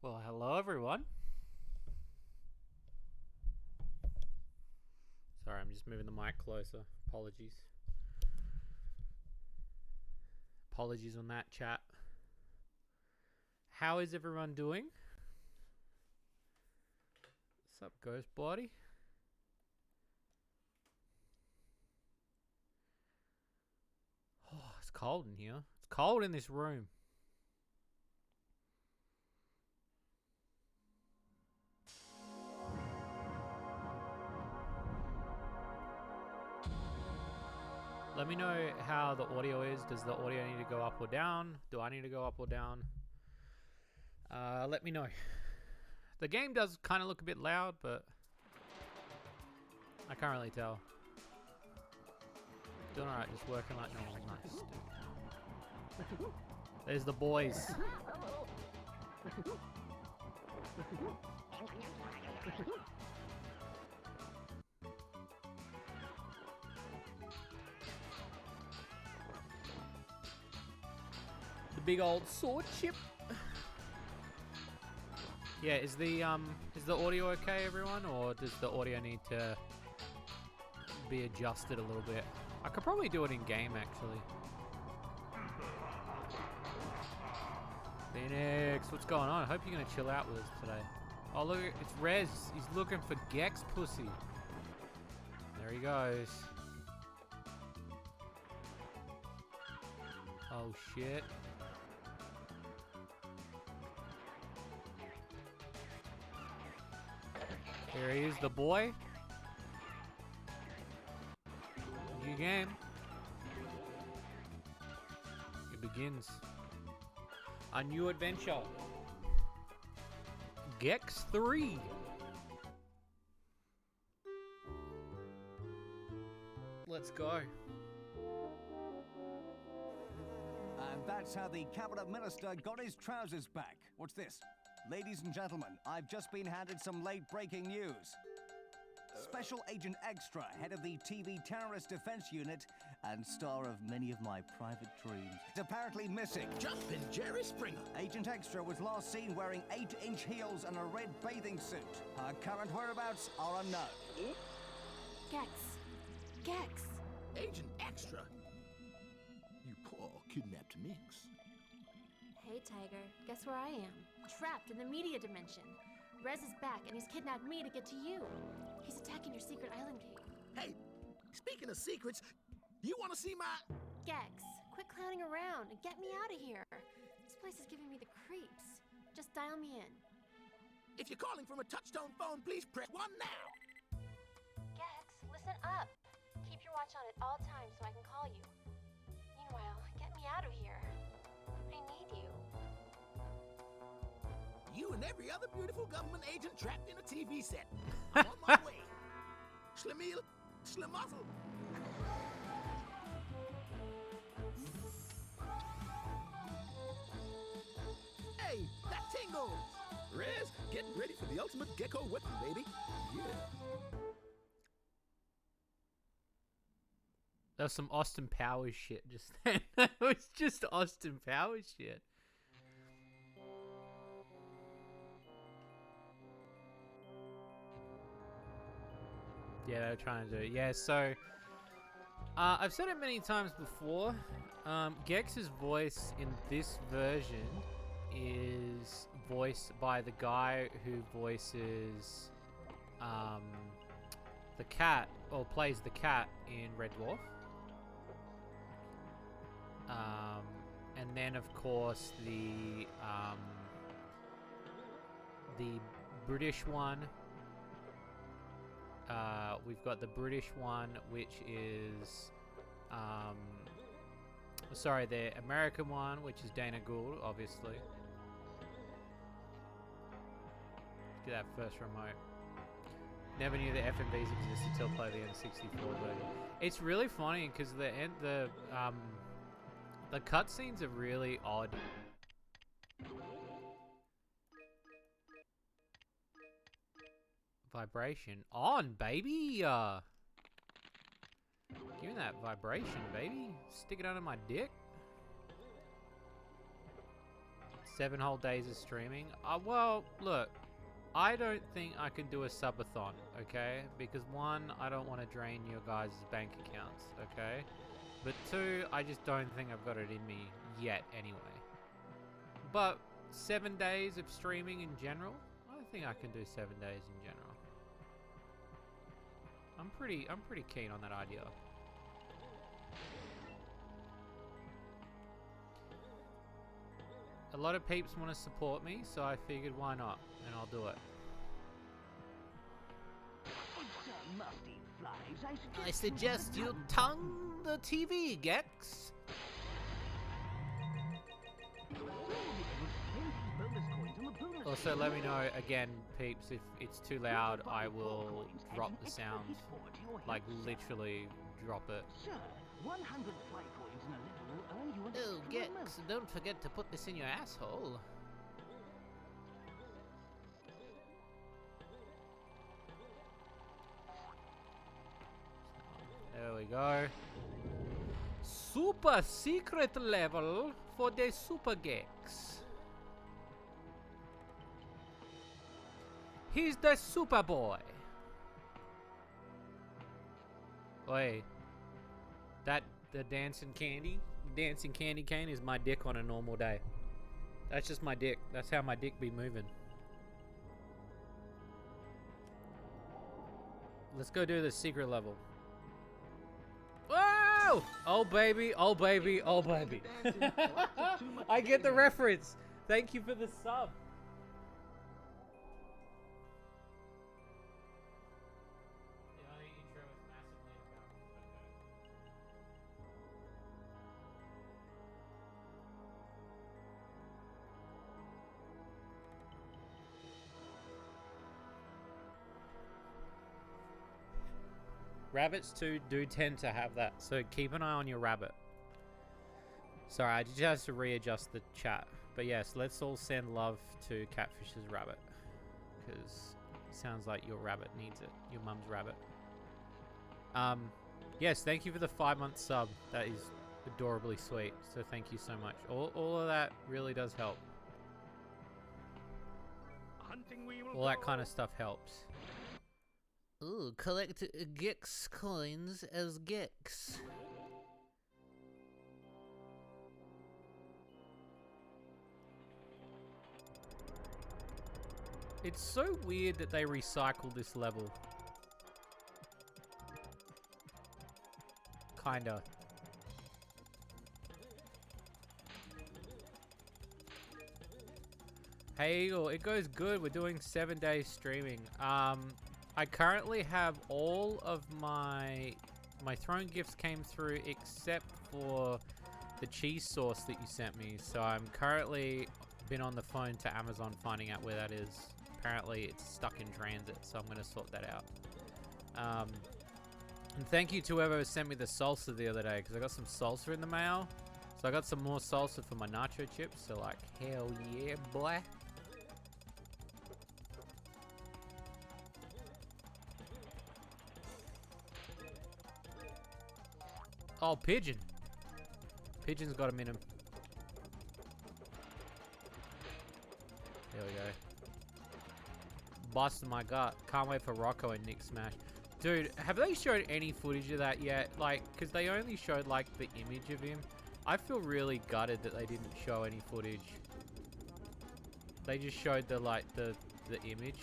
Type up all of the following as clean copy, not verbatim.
Well, hello everyone. Sorry, I'm just moving the mic closer. Apologies. Apologies on that, chat. How is everyone doing? What's up, Ghost Body? Oh, it's cold in here. It's cold in this room. Let me know how the audio is. Does the audio need to go up or down? Do I need to go up or down? Let me know. The game does kind of look a bit loud, but I can't really tell. Doing alright, just working like normal. Nice. There's the boys. The big old sword chip. Yeah, is the audio okay, everyone, or does the audio need to be adjusted a little bit? I could probably do it in game, actually. Phoenix, what's going on? I hope you're gonna chill out with us today. Oh look, it's Rez. He's looking for Gex pussy. There he goes. Oh shit. Here he is, the boy. New game. It begins. A new adventure. Gex 3. Let's go. And that's how the cabinet minister got his trousers back. What's this? Ladies and gentlemen, I've just been handed some late-breaking news. Special Agent Extra, head of the TV Terrorist Defense Unit and star of many of my private dreams, is apparently missing. Jumpin' Jerry Springer. Agent Extra was last seen wearing 8-inch heels and a red bathing suit. Her current whereabouts are unknown. Gex. Gex. Agent Extra. You poor kidnapped minx. Hey, Tiger. Guess where I am? Trapped in the media dimension. Rez is back, and he's kidnapped me to get to you. He's attacking your secret island cave. Hey, speaking of secrets, you want to see my... Gex, quit clowning around and get me out of here. This place is giving me the creeps. Just dial me in. If you're calling from a touch-tone phone, please press 1 now. Gex, listen up. Keep your watch on at all times so I can call you. Meanwhile, get me out of here. I need you. You and every other beautiful government agent trapped in a TV set. I'm on my way. Schlemeel, Schlemazel. Hey, that tingles. Rez, getting ready for the ultimate Gecko weapon, baby. Yeah. That was some Austin Powers shit just then. That was just Austin Powers shit. Yeah, they were trying to do it. Yeah, so I've said it many times before. Gex's voice in this version is voiced by the guy who voices the cat, or plays the cat in Red Dwarf. And then of course the British one. We've got the British one, which is sorry, the American one, which is Dana Gould, obviously. Do that first remote. Never knew the FMVs existed till play the N64 version. It's really funny because the cutscenes are really odd. Vibration on, baby. Give me that vibration, baby. Stick it under my dick. Let's 7 whole days of streaming. Well, look, I don't think I can do a subathon, okay? Because 1, I don't want to drain your guys' bank accounts, okay? But 2, I just don't think I've got it in me yet anyway. But 7 days of streaming in general, I think I can do 7 days in general. I'm pretty keen on that idea. A lot of peeps want to support me, so I figured why not, and I'll do it. I suggest you tongue the TV, Gex. Also, let me know again, peeps, if it's too loud, I will drop the sound. Like, literally drop it. Oh, Gex, don't forget to put this in your asshole. There we go. Super secret level for the Super Gex. He's the super boy. Wait. The dancing candy cane is my dick on a normal day. That's just my dick. That's how my dick be moving. Let's go do the secret level. Whoa! Oh baby, oh baby, oh baby. I get the reference. Thank you for the sub. Rabbits too do tend to have that, so keep an eye on your rabbit. Sorry, I just have to readjust the chat. But yes, let's all send love to Catfish's rabbit. Because it sounds like your rabbit needs it. Your mum's rabbit. Yes, thank you for the 5-month sub. That is adorably sweet. So thank you so much. All of that really does help. All that kind of stuff helps. Ooh, collect Gex coins as Gex. It's so weird that they recycle this level. Kinda. Hey Eagle, it goes good. We're doing 7 days streaming. I currently have all of my throne gifts came through except for the cheese sauce that you sent me. So I'm currently been on the phone to Amazon finding out where that is. Apparently it's stuck in transit, so I'm gonna sort that out. And thank you to whoever sent me the salsa the other day, because I got some salsa in the mail. So I got some more salsa for my nacho chips. So like, hell yeah, boy. Oh, Pigeon. Pigeon's got him in him. There we go. Busted my gut. Can't wait for Rocco and Nick Smash. Dude, have they showed any footage of that yet? Like, because they only showed, like, the image of him. I feel really gutted that they didn't show any footage. They just showed the, like, the image.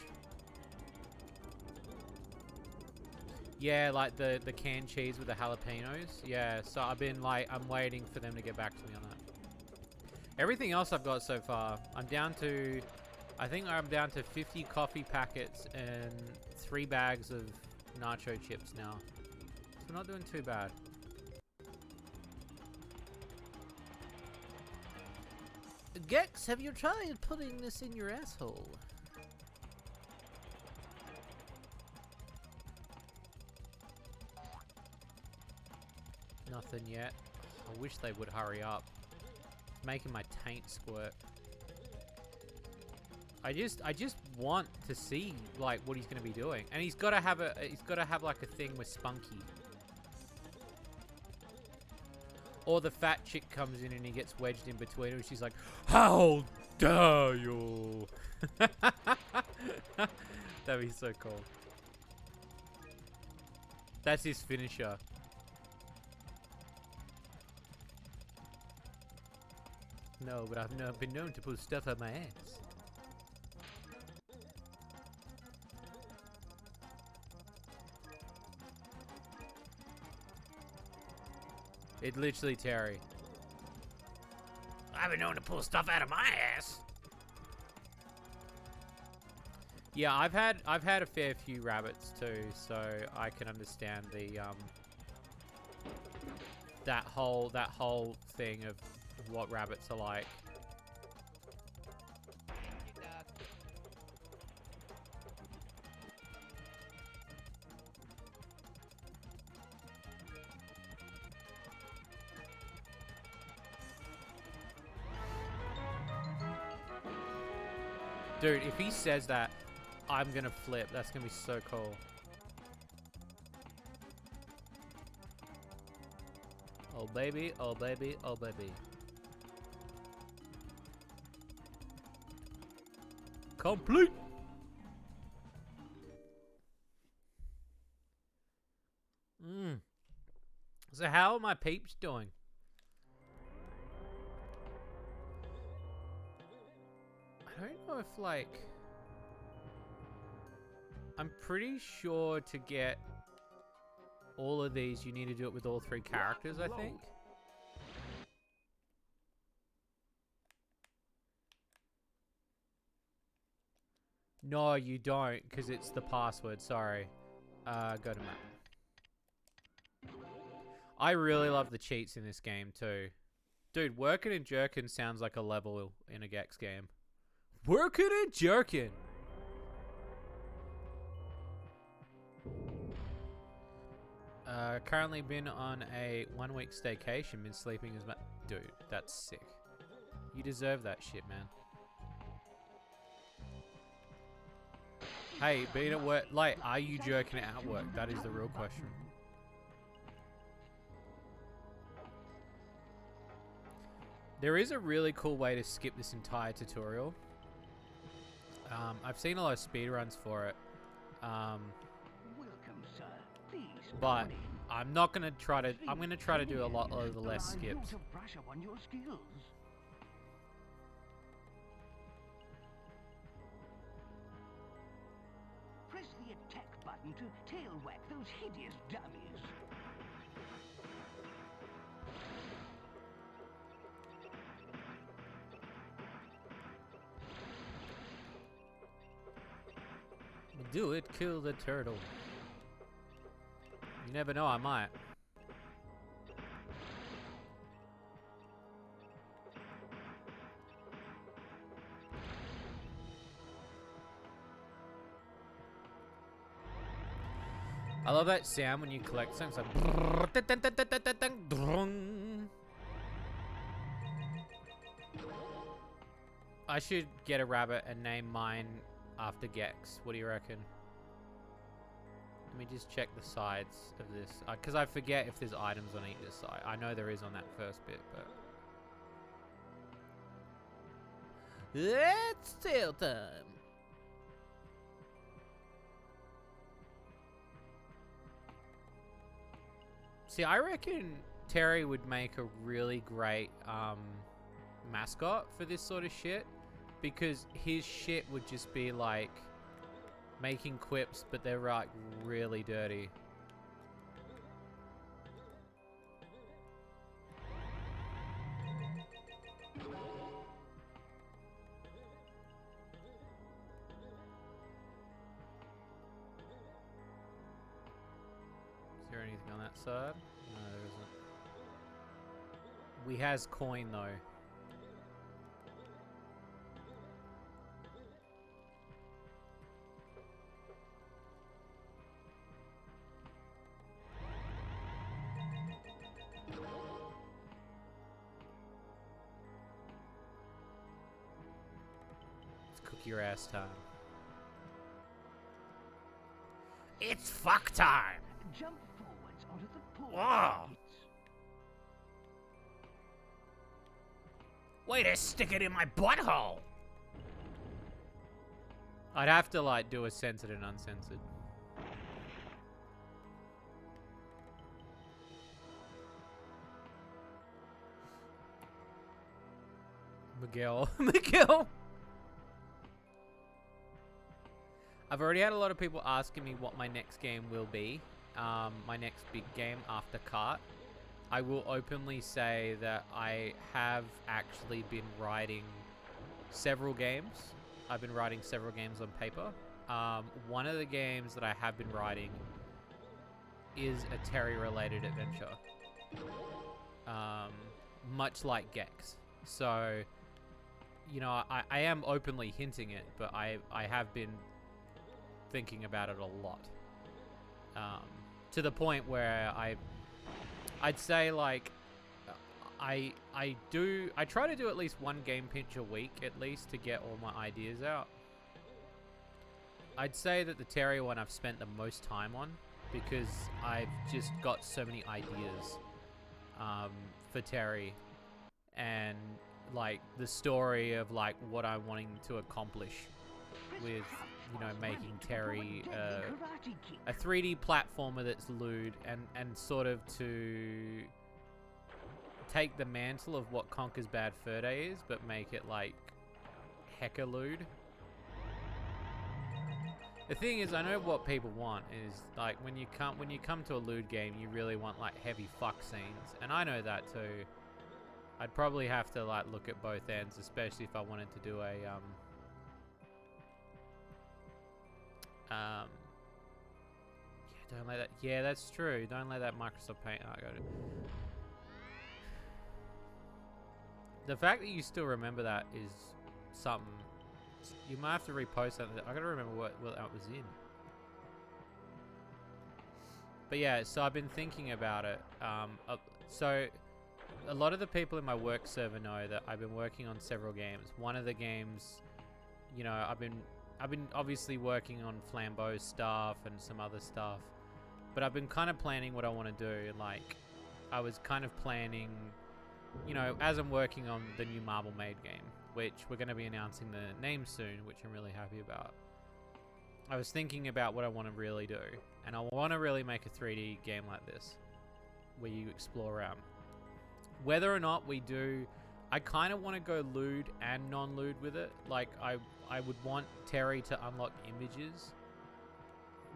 Yeah, like the canned cheese with the jalapenos. Yeah, so I've been like, I'm waiting for them to get back to me on that. Everything else I've got so far, I'm down to, I think I'm down to 50 coffee packets and 3 bags of nacho chips now. So I'm not doing too bad. Gex, have you tried putting this in your asshole? Nothing yet. I wish they would hurry up. It's making my taint squirt. I just want to see like what he's gonna be doing, and he's got to have like a thing with Spunky, or the fat chick comes in and he gets wedged in between her. And she's like, "How Duh, you. That'd be so cool. That's his finisher. No, but I've never been known to pull stuff out my ass. It's literally Terry. I've been known to pull stuff out of my ass. Yeah, I've had a fair few rabbits too, so I can understand the that whole thing of what rabbits are like. Dude, if he says that, I'm gonna flip. That's gonna be so cool. Oh baby, oh baby, oh baby. Complete! So how are my peeps doing? I don't know if, like... I'm pretty sure to get all of these, you need to do it with all 3 characters, I think. No, you don't, because it's the password, sorry. Go to map. I really love the cheats in this game, too. Dude, working and jerking sounds like a level in a Gex game. Working and jerking! Currently been on a 1-week staycation, been sleeping as much. Dude, that's sick. You deserve that shit, man. Hey, being at work, like, are you jerking it at work? That is the real question. There is a really cool way to skip this entire tutorial. I've seen a lot of speedruns for it. But I'm not gonna try to. I'm gonna try to do a lot of the less skips. Press the attack button to tail whack those hideous dummies. Do it, kill the turtle. You never know, I might. I love that sound when you collect things like. I should get a rabbit and name mine after Gex. What do you reckon? Let me just check the sides of this, because I forget if there's items on either side. I know there is on that first bit, but... It's tail time! See, I reckon Terry would make a really great mascot for this sort of shit, because his shit would just be like making quips, but they're like really dirty. Is there anything on that side? No, there isn't. We has coin though. Your ass time. It's fuck time. Jump forwards onto the pool. Whoa. Way to stick it in my butthole. I'd have to like do a censored and uncensored. Miguel. Miguel! I've already had a lot of people asking me what my next game will be. My next big game after Kart. I will openly say that I have actually been writing several games. I've been writing several games on paper. One of the games that I have been writing is a Terry-related adventure. Much like Gex. So, you know, I am openly hinting it, but I have been thinking about it a lot. To the point where I'd say like I try to do at least one game pinch a week at least to get all my ideas out. I'd say that the Terry one I've spent the most time on because I've just got so many ideas for Terry and like the story of like what I'm wanting to accomplish with, you know, making Terry a 3D platformer that's lewd and sort of to take the mantle of what Conker's Bad Fur Day is, but make it like hecka lewd. The thing is, I know what people want is like when you come to a lewd game, you really want like heavy fuck scenes, and I know that too. I'd probably have to like look at both ends, especially if I wanted to do a yeah, don't let that. Yeah, that's true. Don't let that Microsoft Paint art go to. The fact that you still remember that is something. You might have to repost that. I gotta remember what that was in. But yeah, so I've been thinking about it. So a lot of the people in my work server know that I've been working on several games. One of the games, you know, I've been obviously working on Flambeau stuff and some other stuff, but I've been kind of planning what I want to do. Like, I was kind of planning, you know, as I'm working on the new Marble Maid game, which we're going to be announcing the name soon, which I'm really happy about. I was thinking about what I want to really do, and I want to really make a 3D game like this, where you explore around. Whether or not we do, I kind of want to go lewd and non-lewd with it. Like, I would want Terry to unlock images,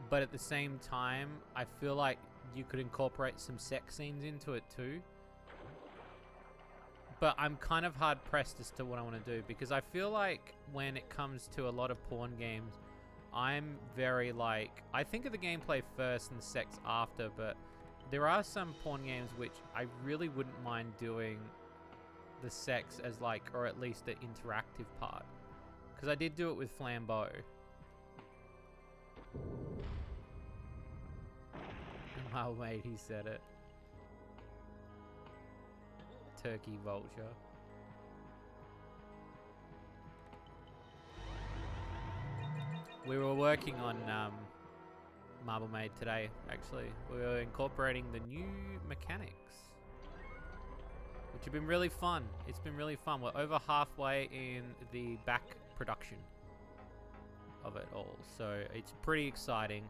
but at the same time, I feel like you could incorporate some sex scenes into it too. But I'm kind of hard pressed as to what I want to do, because I feel like when it comes to a lot of porn games, I'm very like, I think of the gameplay first and sex after, but there are some porn games which I really wouldn't mind doing the sex as like, or at least the interactive part. Because I did do it with Flambeau. Oh mate, he said it. Turkey vulture. We were working on Marble Maid today, actually. We were incorporating the new mechanics, which have been really fun. It's been really fun. We're over halfway in the back production of it all, so it's pretty exciting.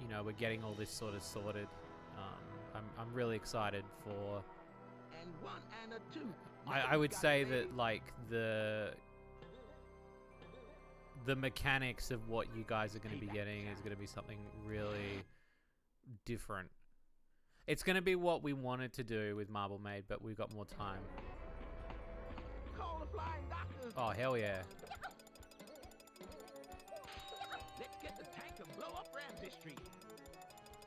You know, we're getting all this sort of sorted. I'm really excited for. And one and a two. I would say that like the mechanics of what you guys are going to be getting is going to be something really different. It's going to be what we wanted to do with Marble Maid, but we've got more time. Call the flying doctor. Oh hell yeah! Let's get the tank and blow up Ramsey Street.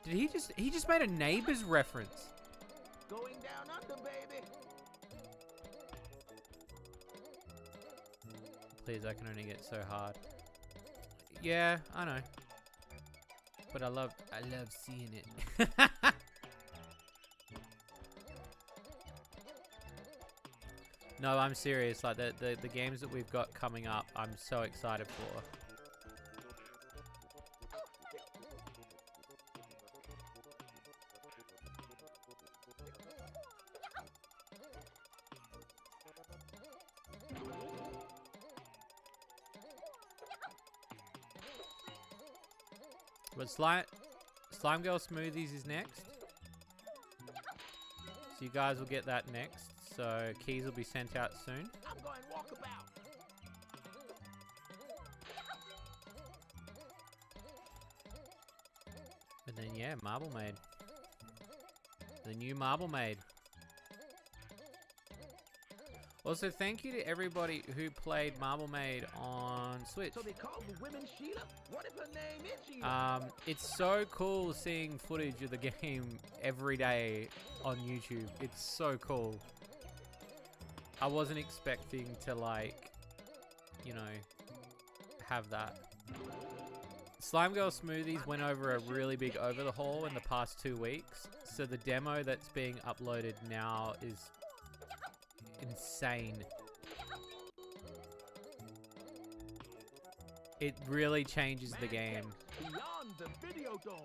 Did he just made a Neighbors reference? Going down under, baby. Please, I can only get so hard. Yeah, I know. But I love seeing it. No, I'm serious. Like the games that we've got coming up, I'm so excited for. But Slime Girl Smoothies is next. So you guys will get that next. So keys will be sent out soon. I'm going walkabout. And then yeah, Marble Maid. The new Marble Maid. Also, thank you to everybody who played Marble Maid on Switch. So they call the women Sheila? What if her name is Sheila? It's so cool seeing footage of the game every day on YouTube. It's so cool. I wasn't expecting to, like, you know, have that. Slime Girl Smoothies went over a really big overhaul in the past 2 weeks. So the demo that's being uploaded now is insane. It really changes the game. Beyond the video dome.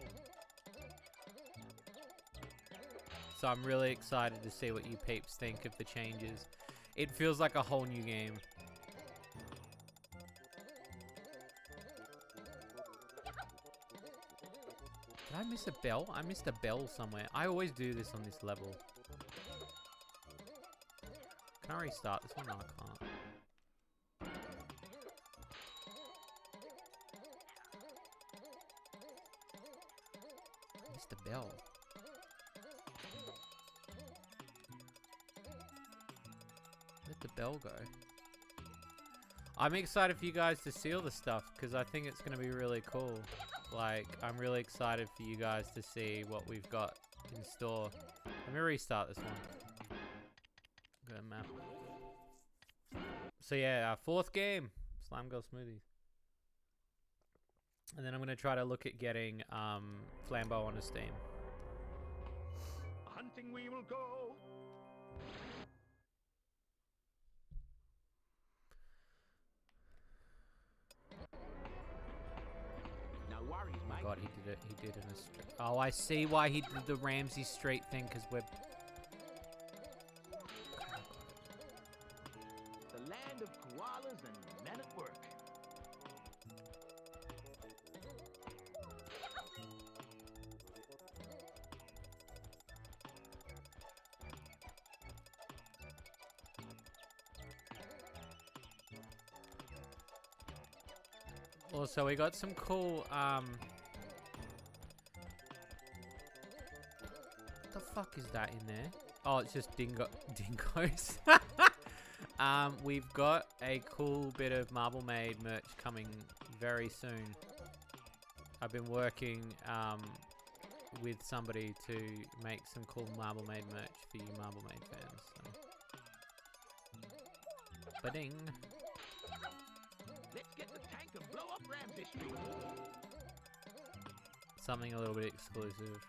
So I'm really excited to see what you peeps think of the changes. It feels like a whole new game. Did I miss a bell? I missed a bell somewhere. I always do this on this level. Can I restart this one? No, I can't. Missed a bell. Where'd the bell go? I'm excited for you guys to see all the stuff because I think it's going to be really cool. Like, I'm really excited for you guys to see what we've got in store. Let me restart this one. Go to map. So yeah, our 4th game, Slime Girl Smoothies. And then I'm going to try to look at getting Flambeau on a Steam. Hunting we will go. No worries, Oh my mate. god, he did it. He did it in a street. Oh, I see why he did the Ramsey Street thing, because we're... The land of koalas and men at work. Also, we got some cool, what the fuck is that in there? Oh, it's just dingoes. We've got a cool bit of Marble Maid merch coming very soon. I've been working, with somebody to make some cool Marble Maid merch for you Marble Maid fans. So. Ba-ding. Let's get the tank and blow up Ramsey Street. Something a little bit exclusive.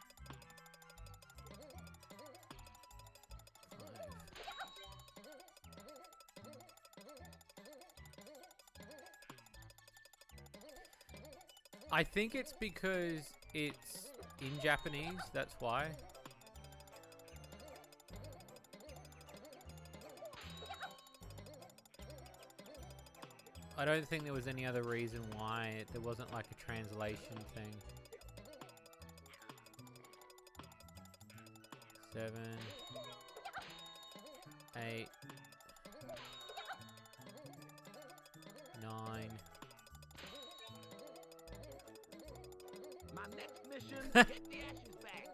I think it's because it's in Japanese, that's why. I don't think there was any other reason why there wasn't like a translation thing. 7, 8, 9. My next mission, get the ashes back.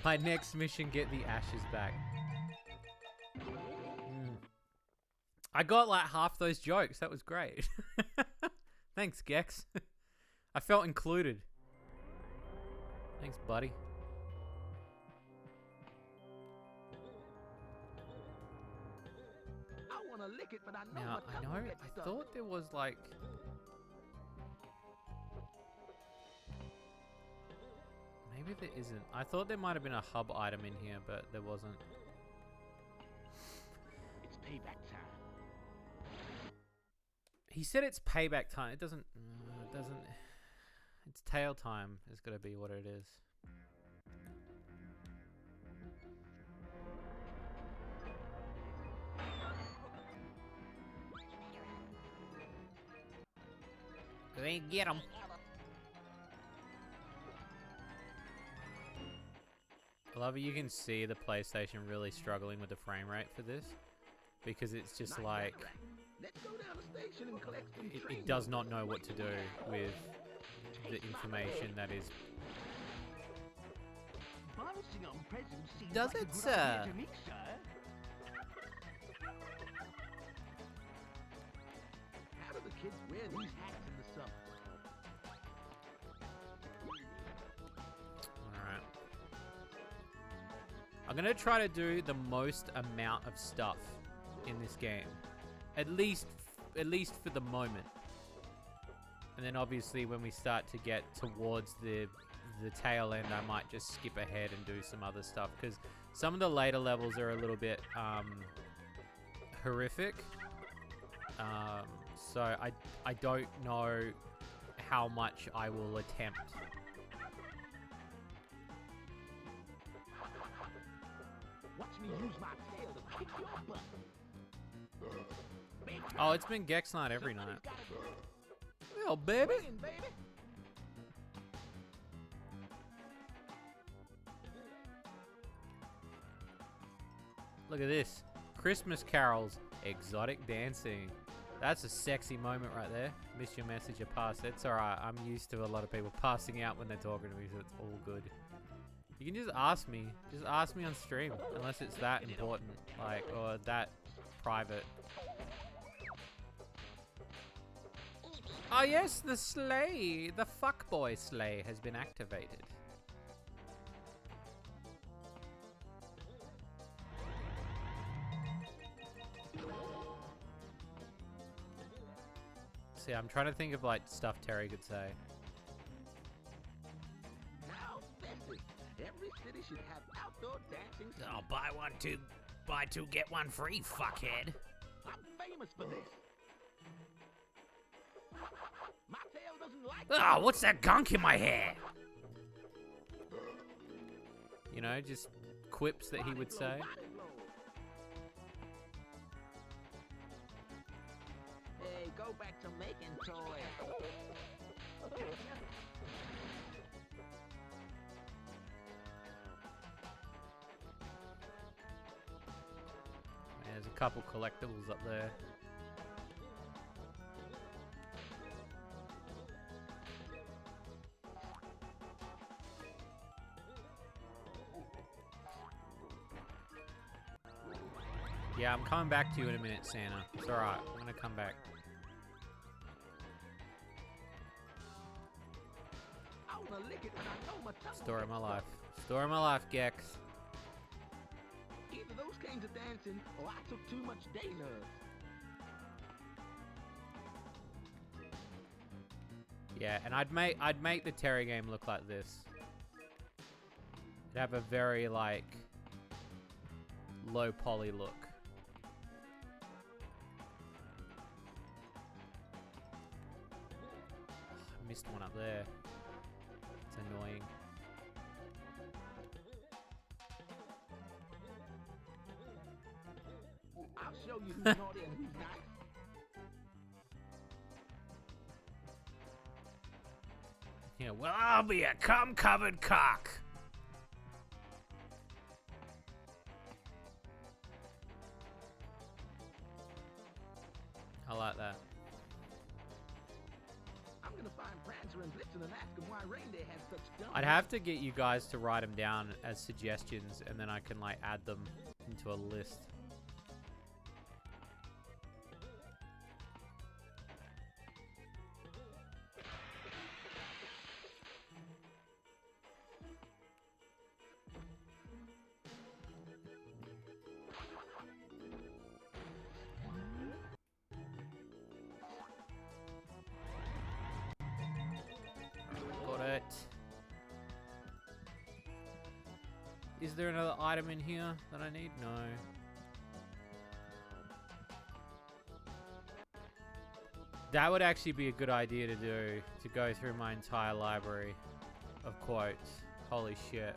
My next mission, get the ashes back. I got like half those jokes. That was great. Thanks, Gex. I felt included. Thanks, buddy. I want to lick it, but I know Now, my I tongue know, will get I stuck. thought there was like... Maybe there isn't. I thought there might have been a hub item in here, but there wasn't. It's payback time. He said it's payback time. It doesn't... it doesn't... It's tail time is going to be what it is. Go ahead and get him. love it. You can see the PlayStation really struggling with the frame rate for this because it's just Nice like background. Let's go down the station and collect some train it does not know what to do with the information that is. Bouncing on presents seems Does like it, a good sir? idea to me, sir. How do the kids wear these hats in the summer? Alright. I'm gonna try to do the most amount of stuff in this game. At least for the moment. And then obviously when we start to get towards the tail end, I might just skip ahead and do some other stuff. Because some of the later levels are a little bit horrific. So I don't know how much I will attempt. Watch me use my tail to kick your butt. Oh, it's been Gex night every night. Somebody's gotta Oh, baby. swing, baby. Look at this. Christmas carols, exotic dancing. That's a sexy moment right there. Missed your message, you passed. It's alright. I'm used to a lot of people passing out when they're talking to me, so it's all good. You can just ask me. Just ask me on stream. Unless it's that important. Like, or that private. Oh yes, the sleigh. The fuckboy sleigh has been activated. See, I'm trying to think of like stuff Terry could say. Now, festive. Every city should have outdoor dancing. Oh, buy two, get one free, fuckhead. I'm famous for this. My tail doesn't like Oh, what's that gunk in my hair? You know, just quips that he would say. Hey, go back to making toys. There's a couple collectibles up there. Yeah, I'm coming back to you in a minute, Santa. It's alright, I'm gonna come back. I wanna lick it, but I know my tongue. Story of my life. Story of my life, Gex. Either those came to dancing, or I took too much day nerves. Yeah, and I'd make the Terry game look like this. It'd have a very like low poly look. I missed one up there. It's annoying. I'll show you who's naughty and who's nice. Yeah, well, I'll be a cum-covered cock. I like that. I'm gonna find Prancer and Blitzen and ask them why reindeer had such dumb. I'd have to get you guys to write them down as suggestions, and then I can like add them into a list. Got it. Is there another item in here that I need? No. That would actually be a good idea to do, to go through my entire library of quotes. Holy shit.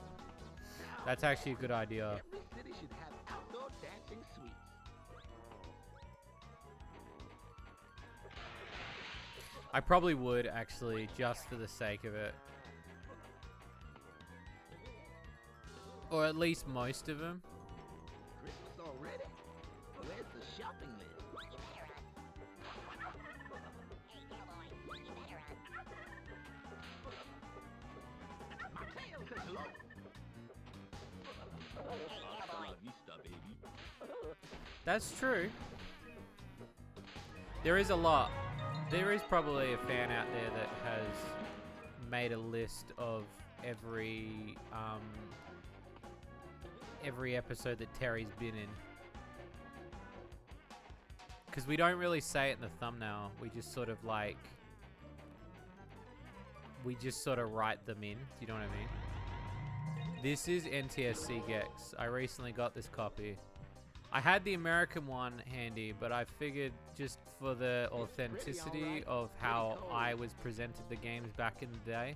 That's actually a good idea. Every city should have outdoor dancing suites. I probably would actually, just for the sake of it. Or at least most of them. Christmas already? Where's the shopping list? My tail says hello. Hasta la vista, baby. That's true. There is a lot. There is probably a fan out there that has made a list of every episode that Terry's been in. Because we don't really say it in the thumbnail. We just sort of like... We just sort of write them in. Do you know what I mean? This is NTSC Gex. I recently got this copy. I had the American one handy, but I figured just for the authenticity of how I was presented the games back in the day,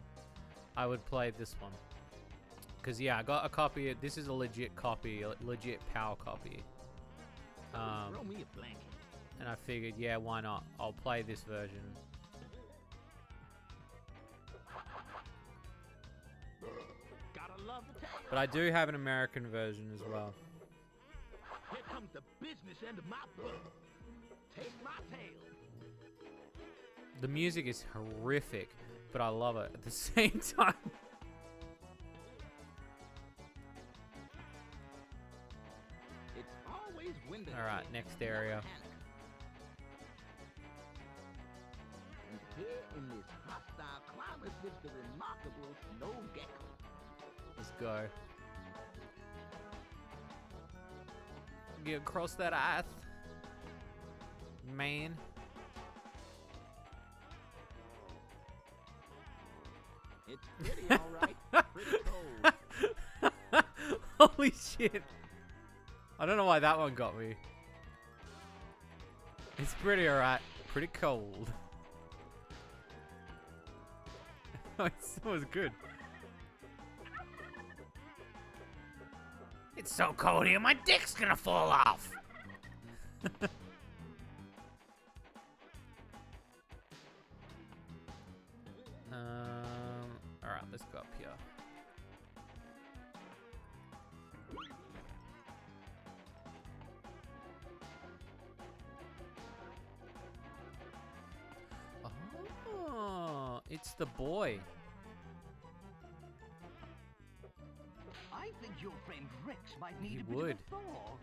I would play this one. Because, yeah, I got a copy. This is a legit copy, a legit PAL copy. Throw me a blanket. And I figured, yeah, why not? I'll play this version. Gotta love the tail. But I do have an American version as well. Here comes the business end of my book. Take my tail. The music is horrific, but I love it at the same time. It's always window. Alright, next area. And here in this hostile climate lives the remarkable snow gecko. Let's go. Get across that ice. Man. It's pretty alright. Pretty cold. Holy shit. I don't know why that one got me. It's pretty alright. Pretty cold. That was good. It's so cold here, my dick's gonna fall off. Alright, let's go up here. Oh, it's the boy. I think your friend Rex might need He a bit would. of a thaw.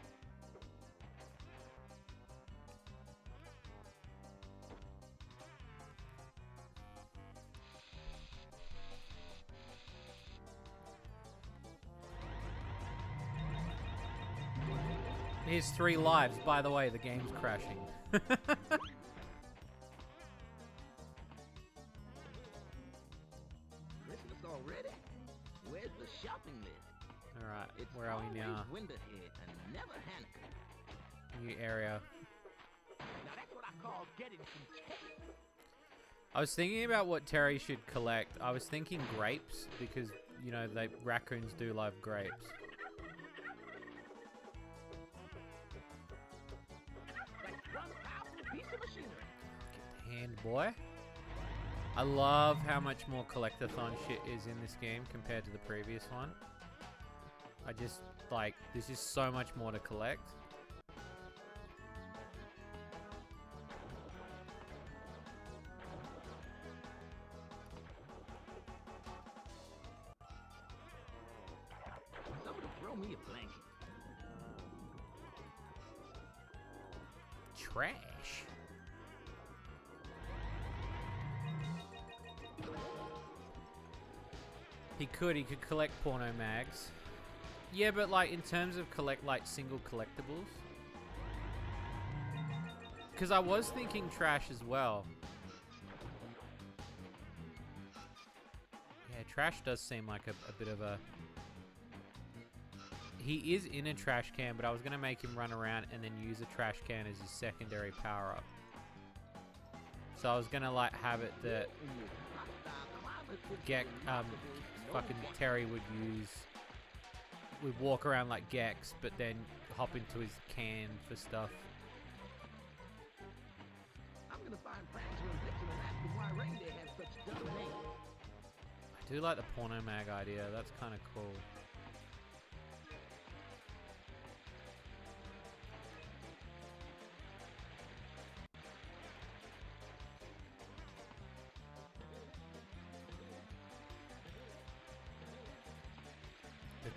Here's 3 lives. By the way, the game's crashing. Christmas already? Where's the shopping list? Alright, It's where are we now? always window here and never Hanukkah. New area. Now that's what I call getting some taste. I was thinking about what Terry should collect. I was thinking grapes because, you know, raccoons do love grapes. That's one powerful piece of machinery. Get the hand, boy. I love how much more collectathon shit is in this game compared to the previous one. I just, like, there's just so much more to collect. Somebody throw me a blanket. Trash. He could collect porno mags. Yeah, but like in terms of single collectibles. Because I was thinking trash as well. Yeah, trash does seem like a bit of a... He is in a trash can, but I was going to make him run around and then use a trash can as his secondary power-up. So I was going to like have it that fucking Terry would walk around like Gex, but then hop into his can for stuff. I'm gonna find Prancer and Vixen and ask them why reindeer have such dumb names. I do like the porno mag idea. That's kind of cool.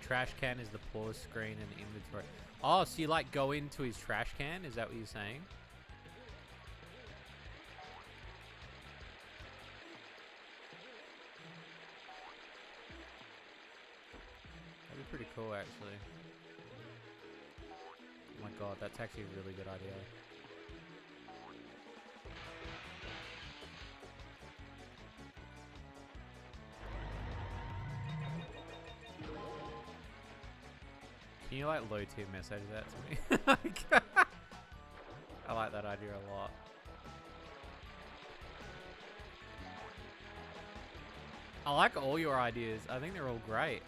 trash can is the pause screen and the inventory. Oh, so you like go into his trash can? Is that what you're saying? That'd be pretty cool, actually. Oh my god, that's actually a really good idea. Can you like low tier message that to me? I like that idea a lot. I like all your ideas. I think they're all great.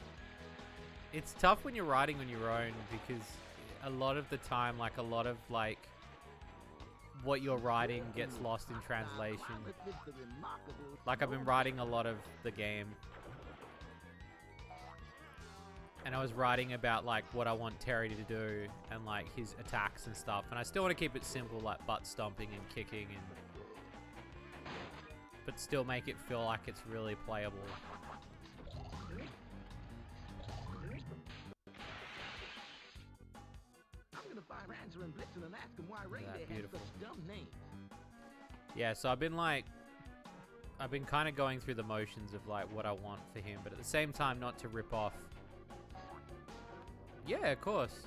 It's tough when you're writing on your own because a lot of the time, like a lot of like what you're writing gets lost in translation. Like I've been writing a lot of the game. And I was writing about like what I want Terry to do and like his attacks and stuff. And I still want to keep it simple, like butt stomping and kicking, and but still make it feel like it's really playable. I'm gonna find Rancher and Blitzen and ask them why Reindeer has beautiful. such dumb names. Yeah, so I've been kind of going through the motions of like what I want for him, but at the same time not to rip off. Yeah, of course.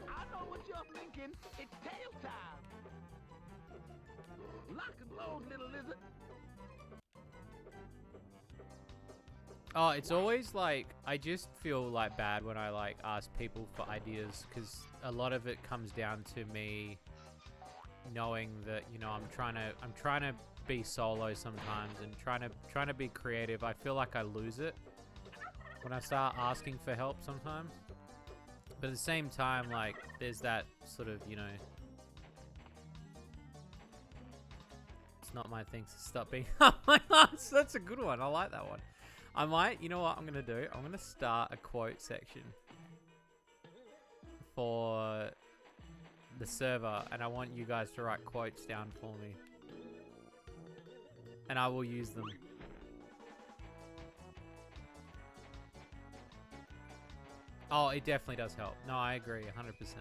I know what you're thinking. It's tail time. Lock and load, little lizard. Oh, it's always like, I just feel like bad when I like ask people for ideas because a lot of it comes down to me knowing that, you know, I'm trying to be solo sometimes and trying to be creative. I feel like I lose it when I start asking for help sometimes. But at the same time, like, there's that sort of, you know, it's not my thing to stop being. Oh my gosh, that's a good one. I like that one. I might, you know what I'm going to do? I'm going to start a quote section for the server, and I want you guys to write quotes down for me. And I will use them. Oh, it definitely does help. No, I agree, 100%.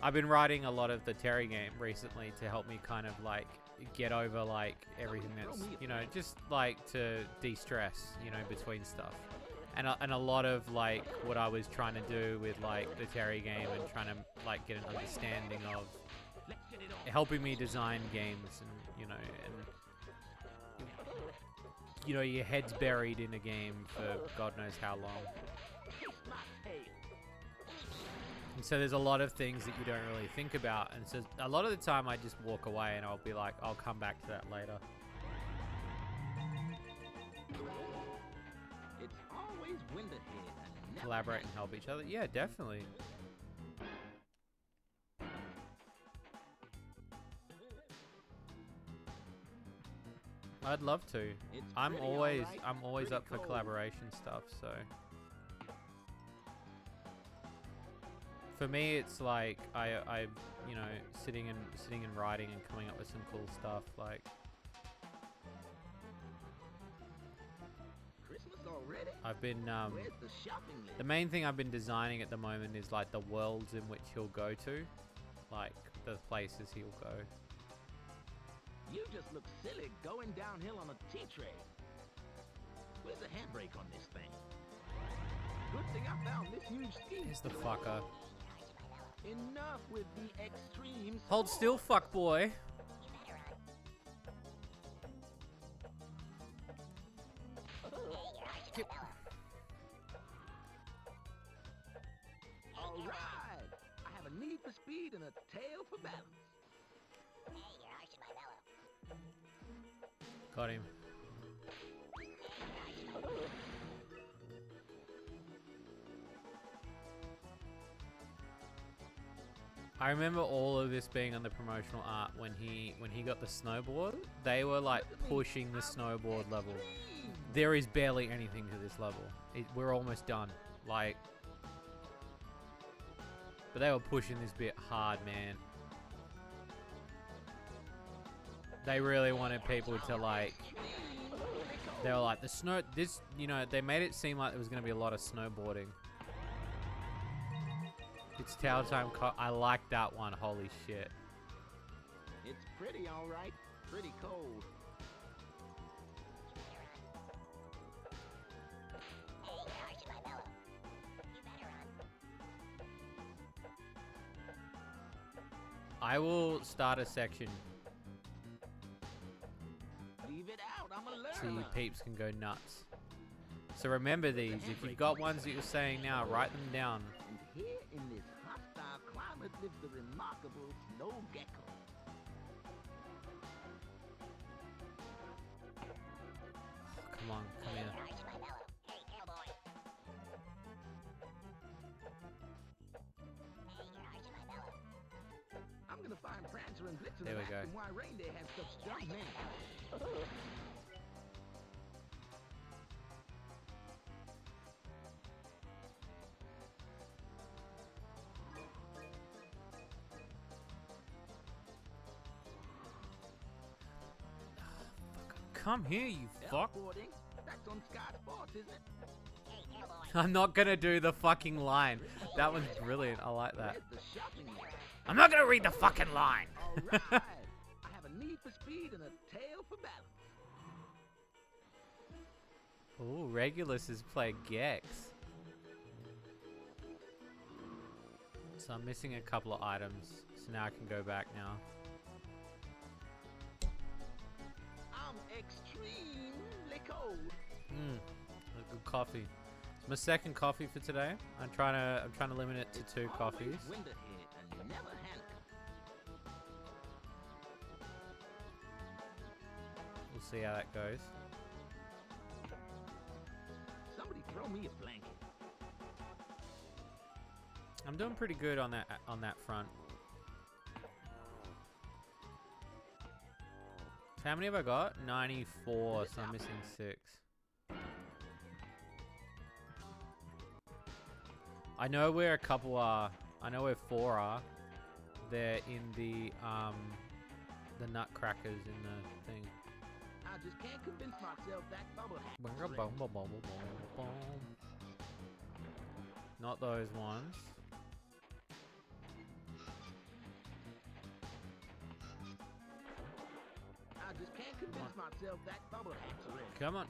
I've been writing a lot of the Terry game recently to help me kind of like get over like everything that's, you know, just like to de-stress, you know, between stuff. And a lot of like what I was trying to do with like the Terry game and trying to like get an understanding of helping me design games, and you know, and you know, your head's buried in a game for God knows how long. And so there's a lot of things that you don't really think about, and so a lot of the time I just walk away and I'll be like, I'll come back to that later. It's always wind ahead and never Collaborate and help each other. Yeah, definitely. I'd love to. It's I'm pretty always alright, I'm always pretty up for cold. collaboration stuff, so for me it's like I you know, sitting and writing and coming up with some cool stuff. Like Christmas already? I've been Where's the shopping list? the main thing I've been designing at the moment is like the worlds in which he'll go to, like the places he'll go. You just look silly going downhill on a tea tray. Where's the handbrake on this thing? Good thing I found this huge ski. Here's the fucker. Enough with the extremes. Hold still, fuck boy. All right. I have a need for speed and a tail for balance. Got him. I remember all of this being on the promotional art when he got the snowboard. They were like pushing the snowboard level. There is barely anything to this level. We're almost done. Like, but they were pushing this bit hard, man. They really wanted people to like They were like, the snow, this, you know, they made it seem like there was going to be a lot of snowboarding. It's tail time. I like that one. Holy shit. It's pretty, all right. Pretty cold. I will start a section Leave it out. I'm a so you learner. peeps can go nuts. So remember these. If you've got ones that you're saying now, write them down. And here in this hostile climate lives the remarkable snow gecko. Come on, come here. I'm gonna find Prancer and Blitzen There we and go. ask them why reindeer have such strong names. Come here, you fuck. Boarding? That's on Sky Sports, isn't it? I'm not gonna do the fucking line. That one's brilliant. I like that. Where's the shopping mall? I'm not gonna read the fucking line. All right. I have a need for speed and a tail for balance. Ooh, Regulus has played Gex. So I'm missing a couple of items. So now I can go back now. I'm extremely cold. A good coffee. It's my second coffee for today. I'm trying to limit it to 2 coffees. Always winter here and never Hanukkah. We'll see how that goes. Somebody throw me a blanket. I'm doing pretty good on that front. So how many have I got? 94, so I'm missing 6. I know where a couple are. I know where 4 are. They're in the nutcrackers in the thing. I just can't convince myself that bubble hat. Boom, boom, boom, boom, boom, boom. Not those ones. I just can't convince myself that bubble hat's real. Come on.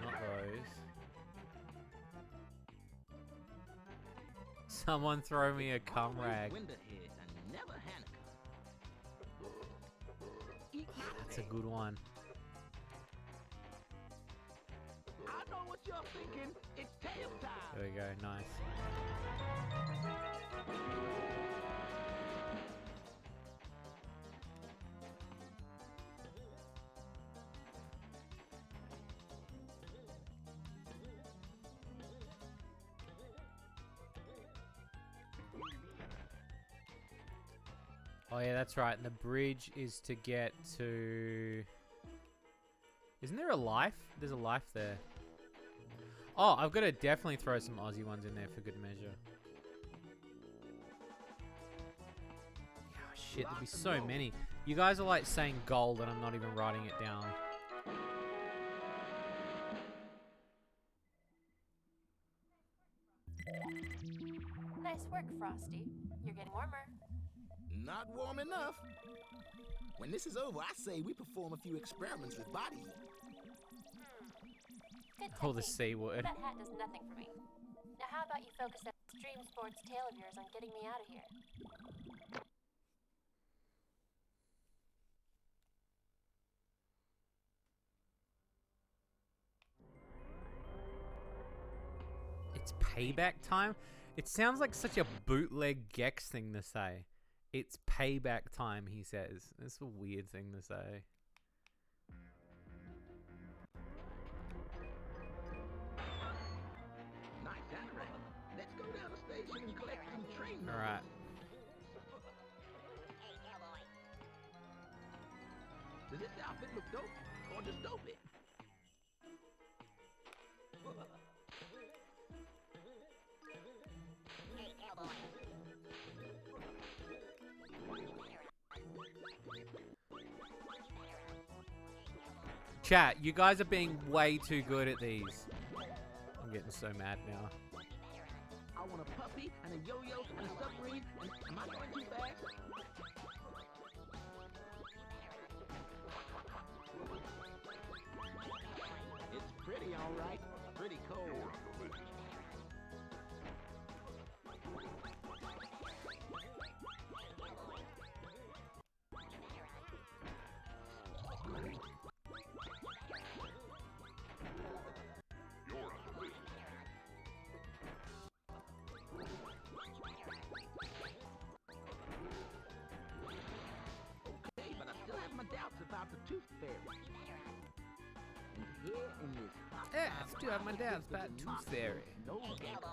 Not those. Someone throw me a cum rag. Winter here and never Hanukkah. Eat my That's a cake. good one. I know what you're thinking. It's tail time. There we go. Nice. Oh yeah, that's right. And the bridge is to get to... Isn't there a life? There's a life there. Oh, I've got to definitely throw some Aussie ones in there for good measure. Oh, shit, there'd be so many. You guys are like saying gold and I'm not even writing it down. Nice work, Frosty. You're getting warmer. Not warm enough. When this is over, I say we perform a few experiments with body heat. Good Oh, the technique. C word. That hat does nothing for me. Now how about you focus that extreme sports tail of yours on getting me out of here? It's payback time? It sounds like such a bootleg Gex thing to say. It's payback time, he says. It's a weird thing to say. Nice Andrew. Let's go down the station and collect some train numbers. Alright. Does this outfit look dope or just dopey? Chat, you guys are being way too good at these. I'm getting so mad now. I want a puppy and a yo-yo and a submarine. And am I going too fast? It's pretty, all right. Pretty cold. Okay, but I still have my doubts about the tooth fairy. And here in this hot Yeah, I still have my doubts about Tooth Fairy. no gecko.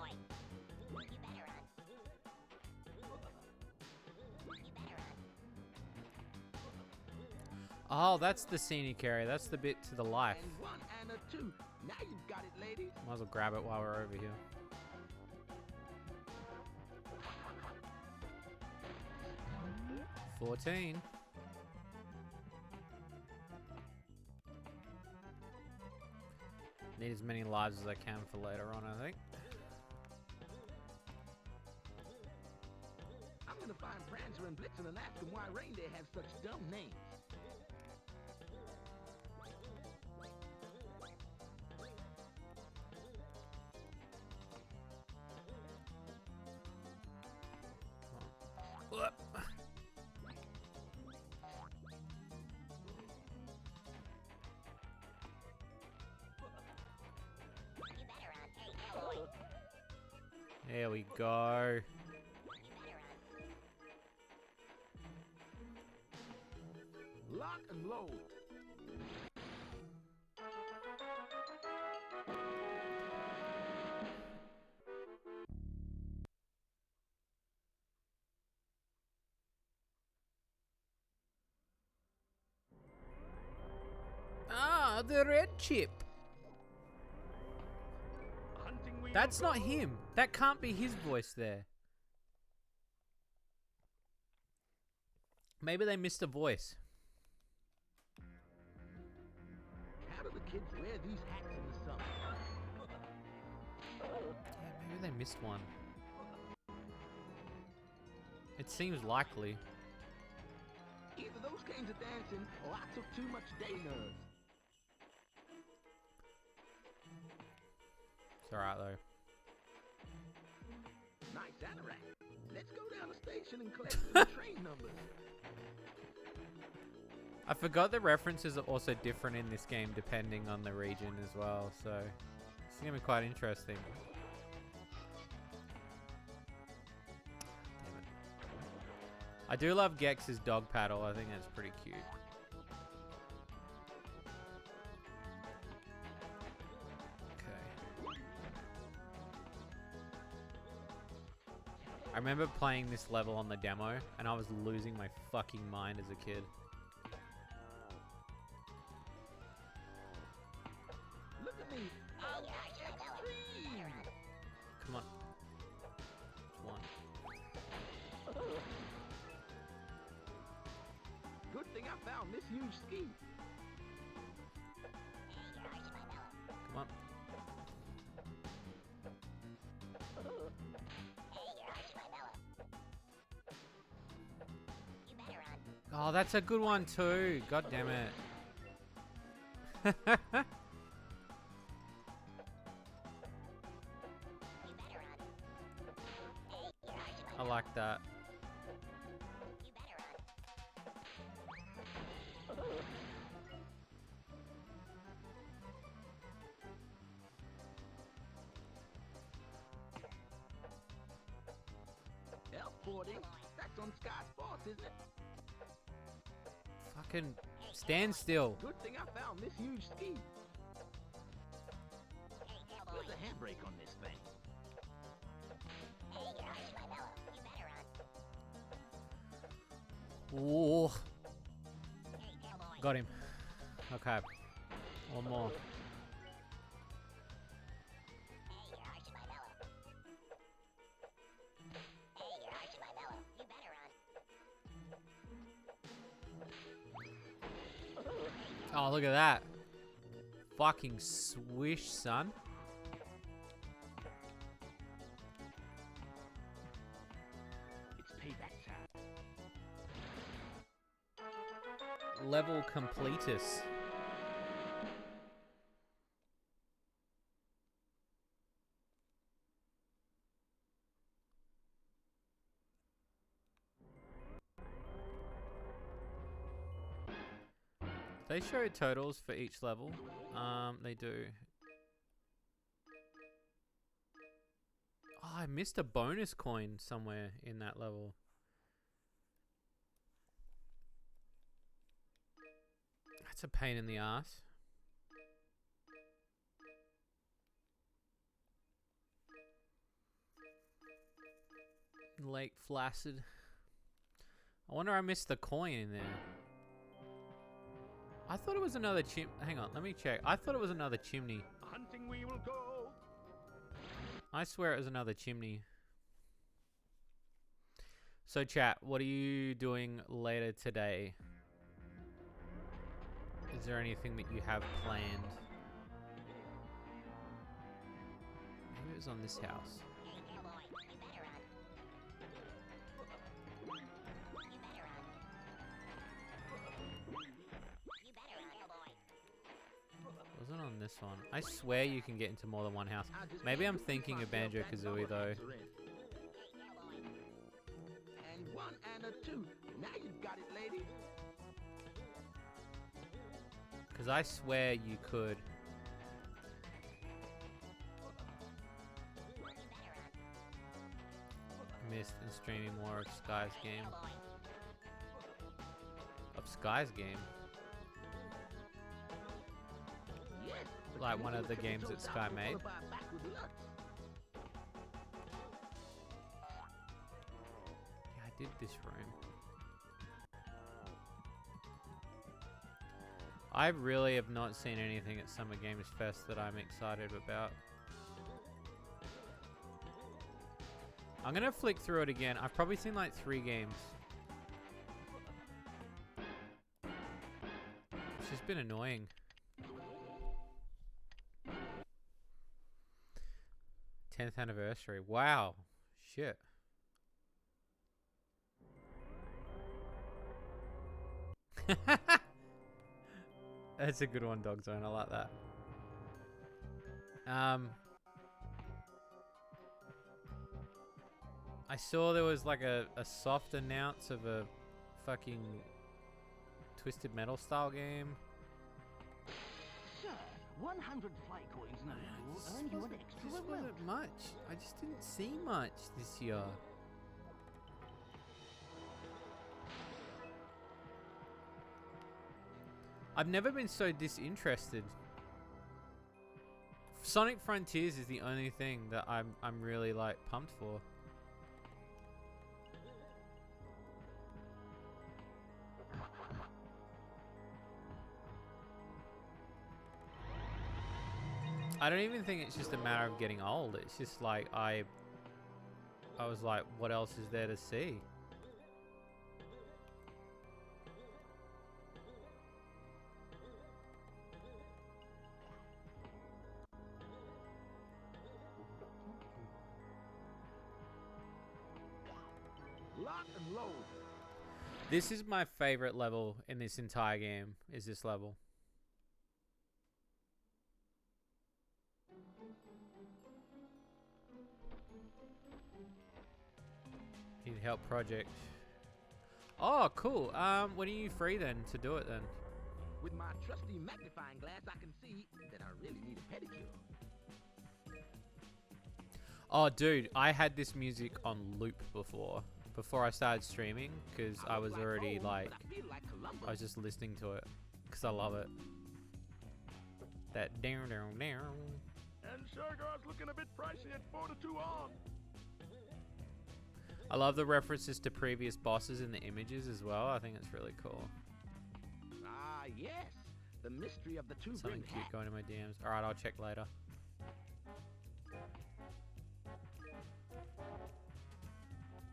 Oh, that's the scenic area. That's the bit to the life. And one and a two. Now you've got it, ladies. Might as well grab it while we're over here. $14. Need as many lives as I can for later on, I think. I'm gonna find Prancer and Blitzen and ask them why reindeer have such dumb names. Whoop. There we go. Lock and load. Ah, the red chip. Hunting we That's will not go. him. That can't be his voice there. Maybe they missed a voice. How do the kids wear these hats in the summer? Yeah, maybe they missed one. It seems likely. Either those games of dancing or I took too much day nerves. It's alright though. Nice anorak. Let's go down the station and collect the train numbers. I forgot the references are also different in this game depending on the region as well, so it's gonna be quite interesting. Damn it. I do love Gex's dog paddle. I think that's pretty cute. Okay. I remember playing this level on the demo and I was losing my fucking mind as a kid. Look at me. I'm extreme. Come on. One. Good thing I found this huge ski. Come on. Oh, that's a good one too. God damn it. I like that. L40. That's on Sky Sports, isn't it? Fucking stand still. Good thing I found this huge ski. Where's the handbrake on this thing? Ooh. Got him. Okay. One more. Oh, look at that. fucking swish, son. It's payback time. Level completus. They show totals for each level. They do. Oh, I missed a bonus coin somewhere in that level. That's a pain in the ass. Lake Flaccid. I wonder I missed the coin in there. I thought it was another hang on, let me check. I thought it was another chimney. Hunting we will go. I swear it was another chimney. So chat, what are you doing later today? Is there anything that you have planned? Maybe it was on this house. Wasn't on this one. I swear you can get into more than one house. Maybe I'm thinking of Banjo-Kazooie though. And one and a two. Now you've got it, lady. Because I swear you could. Missed and streaming more of Sky's game. Of Sky's game? Yes, but Like you one of the could games go that Sky down made? qualify back with luck. Yeah, I did this room. I really have not seen anything at Summer Games Fest that I'm excited about. I'm gonna flick through it again. I've probably seen like 3 games. It's just been annoying. '10th anniversary. Wow. Shit. That's a good one, Dog Zone. I like that. I saw there was like a soft announce of a fucking Twisted Metal style game. Sir, 100 fly coins now will earn you an extra This reward. wasn't much. I just didn't see much this year. I've never been so disinterested. Sonic Frontiers is the only thing that I'm really like pumped for. I don't even think it's just a matter of getting old. It's just like I was like, what else is there to see? Lock and load. This is my favorite level in this entire game, is this level. Need help project. Oh, cool. When are you free then to do it then? With my trusty magnifying glass, I can see that I really need a pedicure. Oh, dude, I had this music on loop before I started streaming, because I was already home, like, but I feel like Columbus. I was just listening to it because I love it. That down down down. And Sugar's looking a bit pricey at 4 to 2 on. I love the references to previous bosses in the images as well. I think it's really cool. Ah, yes. The mystery of the two Something brim cute hat. going in my DMs. All right, I'll check later.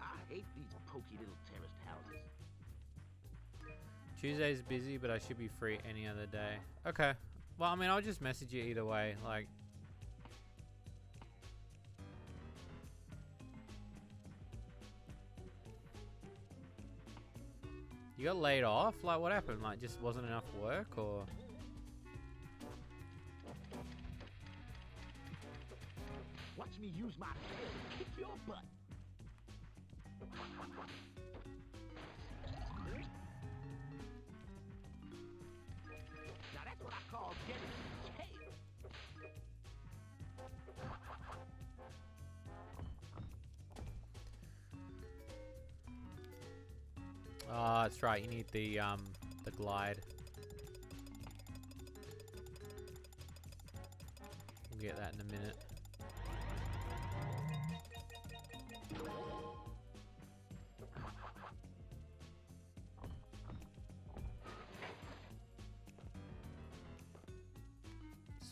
I hate these pokey little terraced houses. Tuesday's busy, but I should be free any other day. Okay. Well, I mean, I'll just message you either way. Like, you got laid off? Like, what happened? Like, just wasn't enough work, or? Watch me use my tail to kick your butt. Now that's what I call getting tail. Oh, that's right. You need the glide. We'll get that in a minute.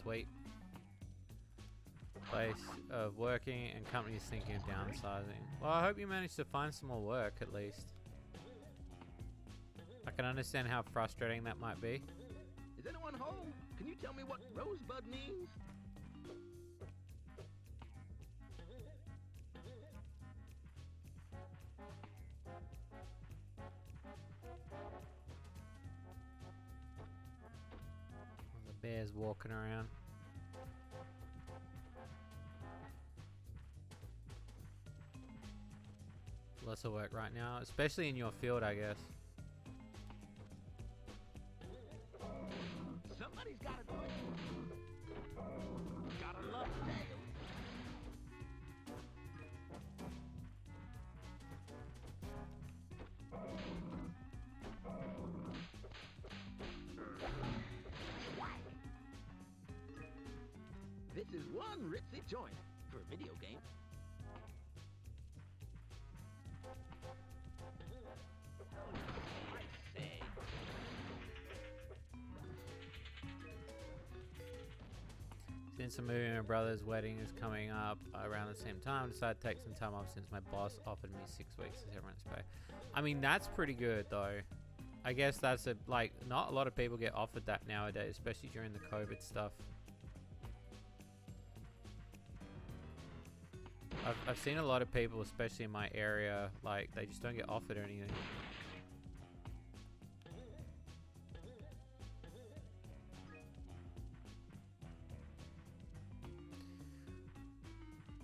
Sweet. Place of working and companies thinking of downsizing. Well, I hope you managed to find some more work at least. I can understand how frustrating that might be. Is anyone home? Can you tell me what rosebud means? The bear's walking around. Lots of work right now, especially in your field, I guess. Somebody's gotta do it. Gotta love tails. This is one ritzy joint for a video game. I say. Since I'm moving, my brother's wedding is coming up around the same time. I decided to take some time off since my boss offered me 6 weeks of severance pay. I mean, that's pretty good though. I guess that's like, not a lot of people get offered that nowadays, especially during the COVID stuff. I've seen a lot of people, especially in my area, like they just don't get offered anything.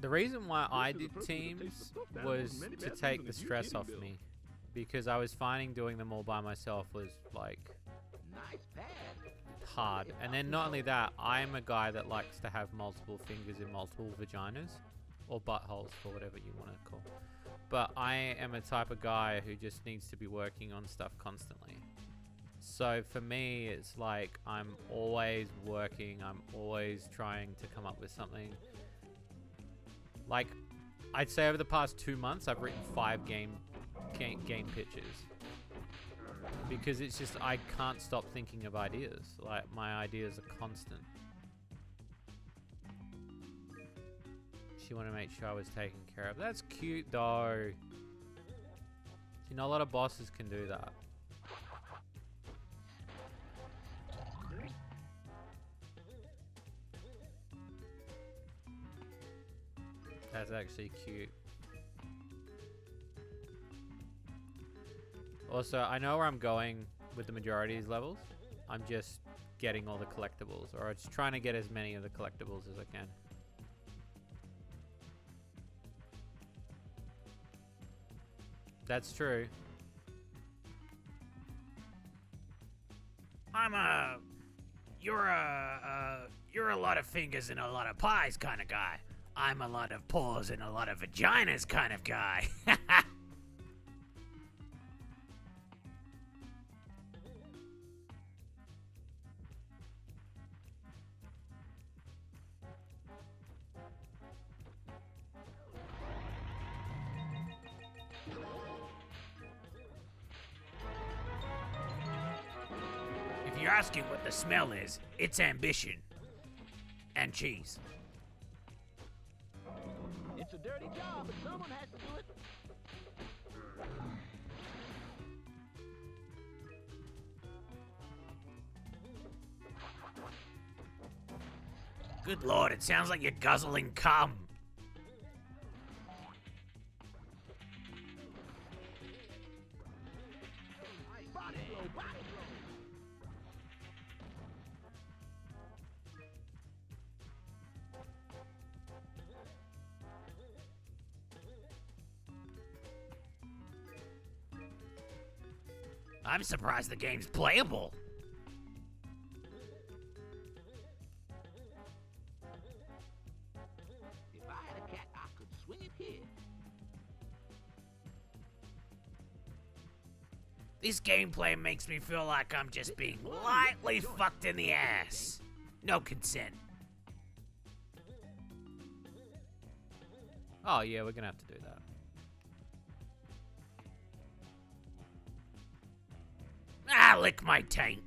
The reason why I did teams was to take the stress off me, because I was finding doing them all by myself was like Nice pad. hard. And then not only that, I'm a guy that likes to have multiple fingers in multiple vaginas, or buttholes, for whatever you want to call. But I am a type of guy who just needs to be working on stuff constantly. So for me, it's like I'm always working, I'm always trying to come up with something. Like, I'd say over the past 2 months, I've written 5 game pitches. Because it's just, I can't stop thinking of ideas. Like, my ideas are constant. She wanted to make sure I was taken care of. That's cute, though. See, not a lot of bosses can do that. That's actually cute. Also, I know where I'm going with the majority of these levels. I'm just getting all the collectibles, or just trying to get as many of the collectibles as I can. That's true. You're a lot of fingers and a lot of pies kind of guy. I'm a lot of paws and a lot of vaginas kind of guy. If you're asking what the smell is, it's ambition. And cheese. It's a dirty job, but someone has to do it. Good lord, it sounds like you're guzzling cum. Body blow, body blow. I'm surprised the game's playable. If I had a cat, I could swing it here. This gameplay makes me feel like I'm just being lightly fucked in the ass. No consent. Oh yeah, we're gonna have to do that. Ah, lick my taint.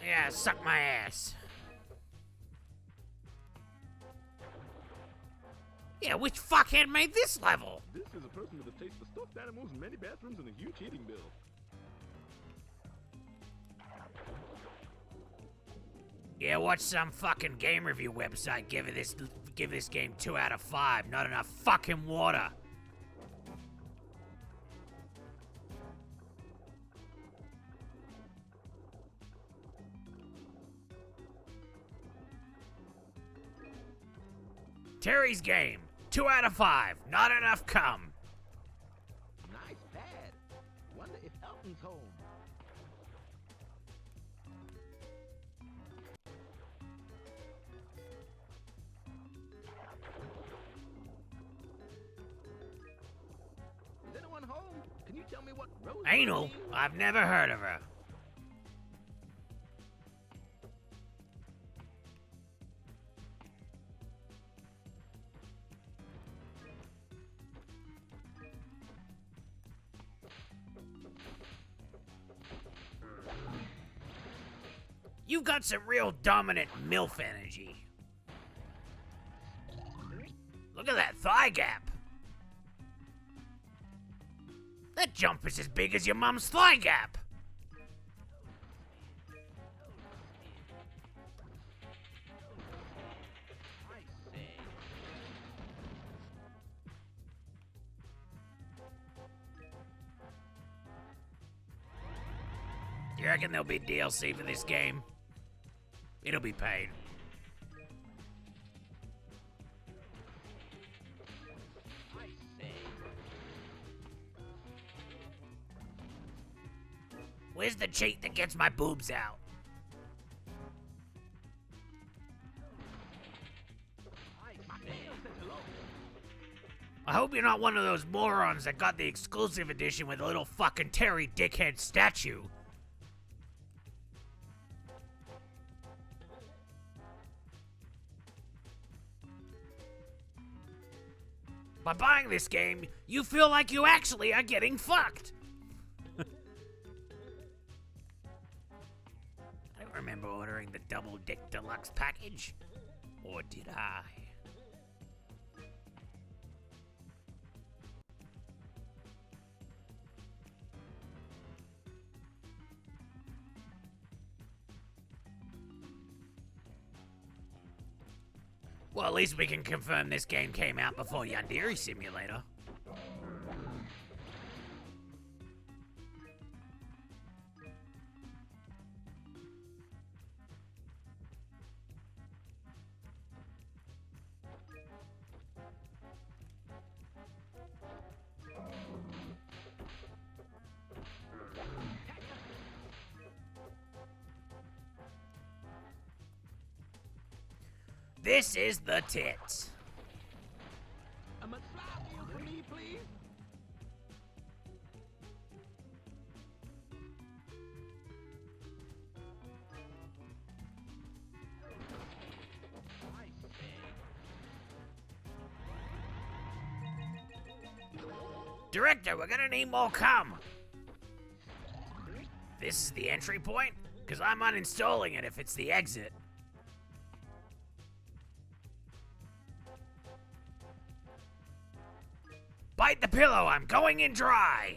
Yeah, suck my ass. Yeah, which fuckhead made this level? This is a person with a taste for stuffed animals and many bathrooms and a huge heating bill. Yeah, watch some fucking game review website give this game 2 out of 5. Not enough fucking water. Terry's game, 2 out of 5. Not enough cum. Nice pad. Wonder if Elton's home. Is anyone home? Can you tell me what Rose? Anal? I've never heard of her. You've got some real dominant MILF energy. Look at that thigh gap. That jump is as big as your mum's thigh gap. You reckon there'll be DLC for this game? It'll be paid. Where's the cheat that gets my boobs out? I hope you're not one of those morons that got the exclusive edition with a little fucking Terry dickhead statue. By buying this game, you feel like you actually are getting fucked. I don't remember ordering the Double Dick Deluxe package. Or did I? Well, at least we can confirm this game came out before Yandere Simulator. This is the tits. A massage meal for me, please. Director, we're gonna need more cum. This is the entry point? Because I'm uninstalling it if it's the exit. Bite the pillow, I'm going in dry.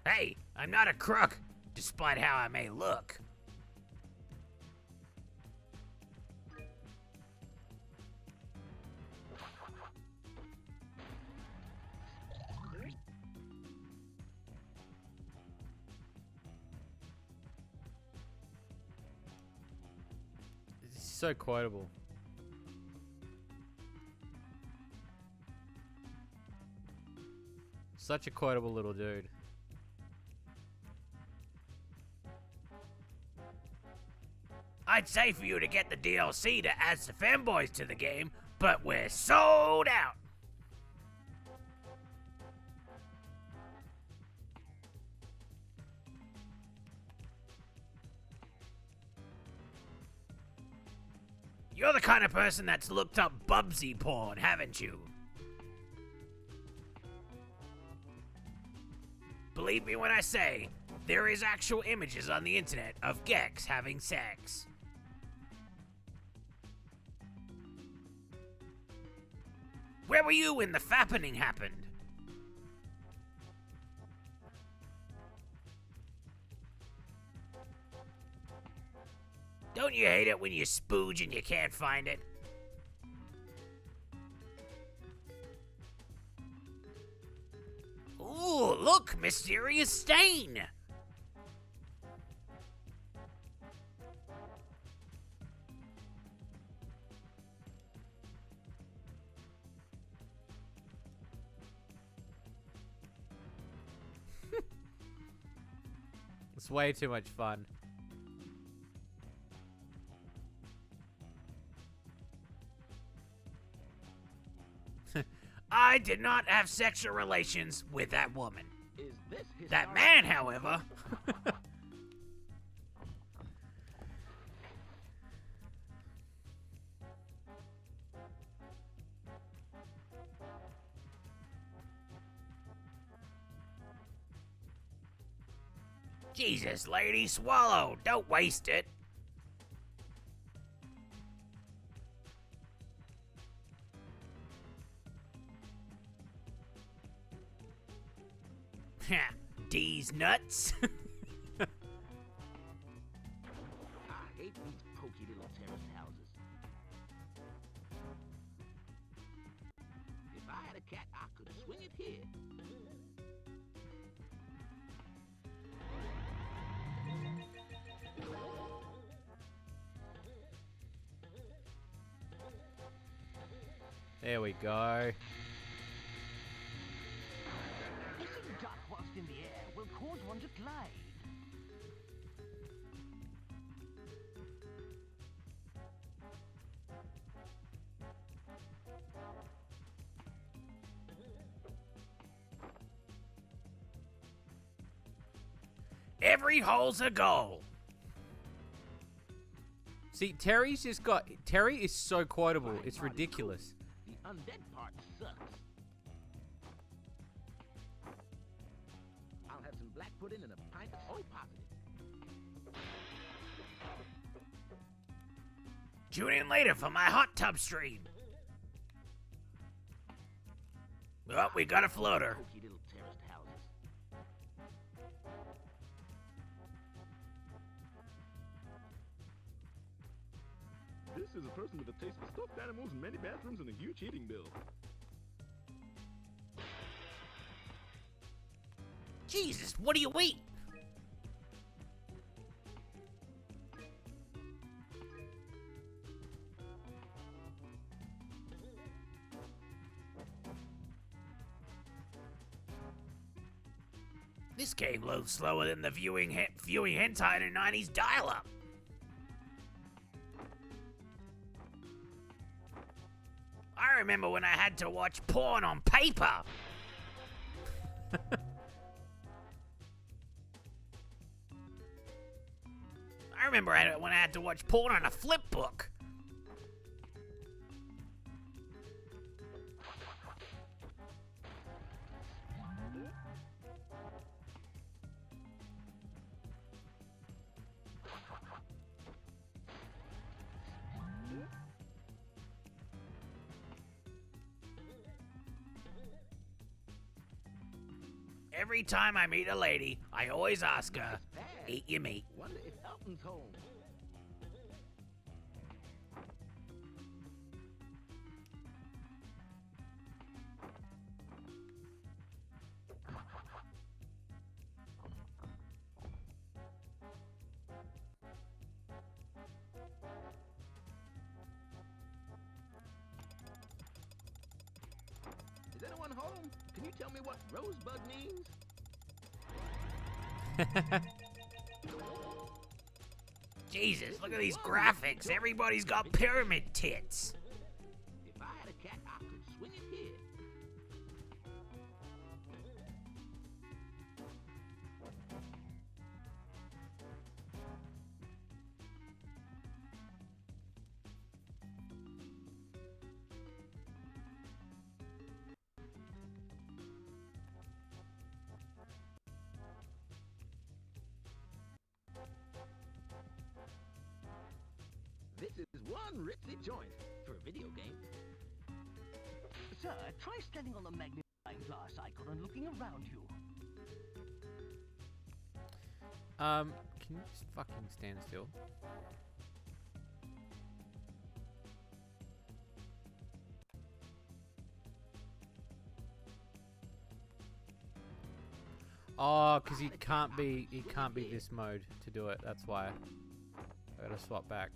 Hey, I'm not a crook, despite how I may look. This is so quotable. Such a quotable little dude. I'd say for you to get the DLC to add the fanboys to the game, but we're sold out. You're the kind of person that's looked up Bubsy porn, haven't you? Believe me when I say, there is actual images on the internet of Gex having sex. Where were you when the fappening happened? Don't you hate it when you spooge and you can't find it? Ooh, look, mysterious stain! It's way too much fun. I did not have sexual relations with that woman. Is this That historic? man, however, Jesus, lady, swallow. Don't waste it. D's nuts. I hate these pokey little terraced houses. If I had a cat, I could swing it here. There we go. Kissing duck whilst in the air will cause one to glide. Every hole's a goal. See, Terry is so quotable. My It's body's ridiculous. cool. The undead part sucks. I'll have some black pudding and a pint of soy positive. Tune in later for my hot tub stream. Oh, we got a floater. Pokey little terraced houses. This is a person with a taste for stuffed animals, many bathrooms, and a huge heating bill. Jesus, what do you eat? This game loads slower than the viewing hentai in a 90s dial-up. I remember when I had to watch porn on paper. I remember when I had to watch porn on a flip book. Every time I meet a lady, I always ask her, Bad. eat your meat. Wonder if Elton's home. Is anyone home? Can you tell me what rosebud means? Jesus, look at these graphics. Everybody's got pyramid tits. If I had a cat, I could swing it here. This is one ritzy joint for a video game. Sir, try standing on the magnifying glass icon and looking around you. Can you just fucking stand still? Oh, because he can't be this mode to do it. That's why I gotta swap back.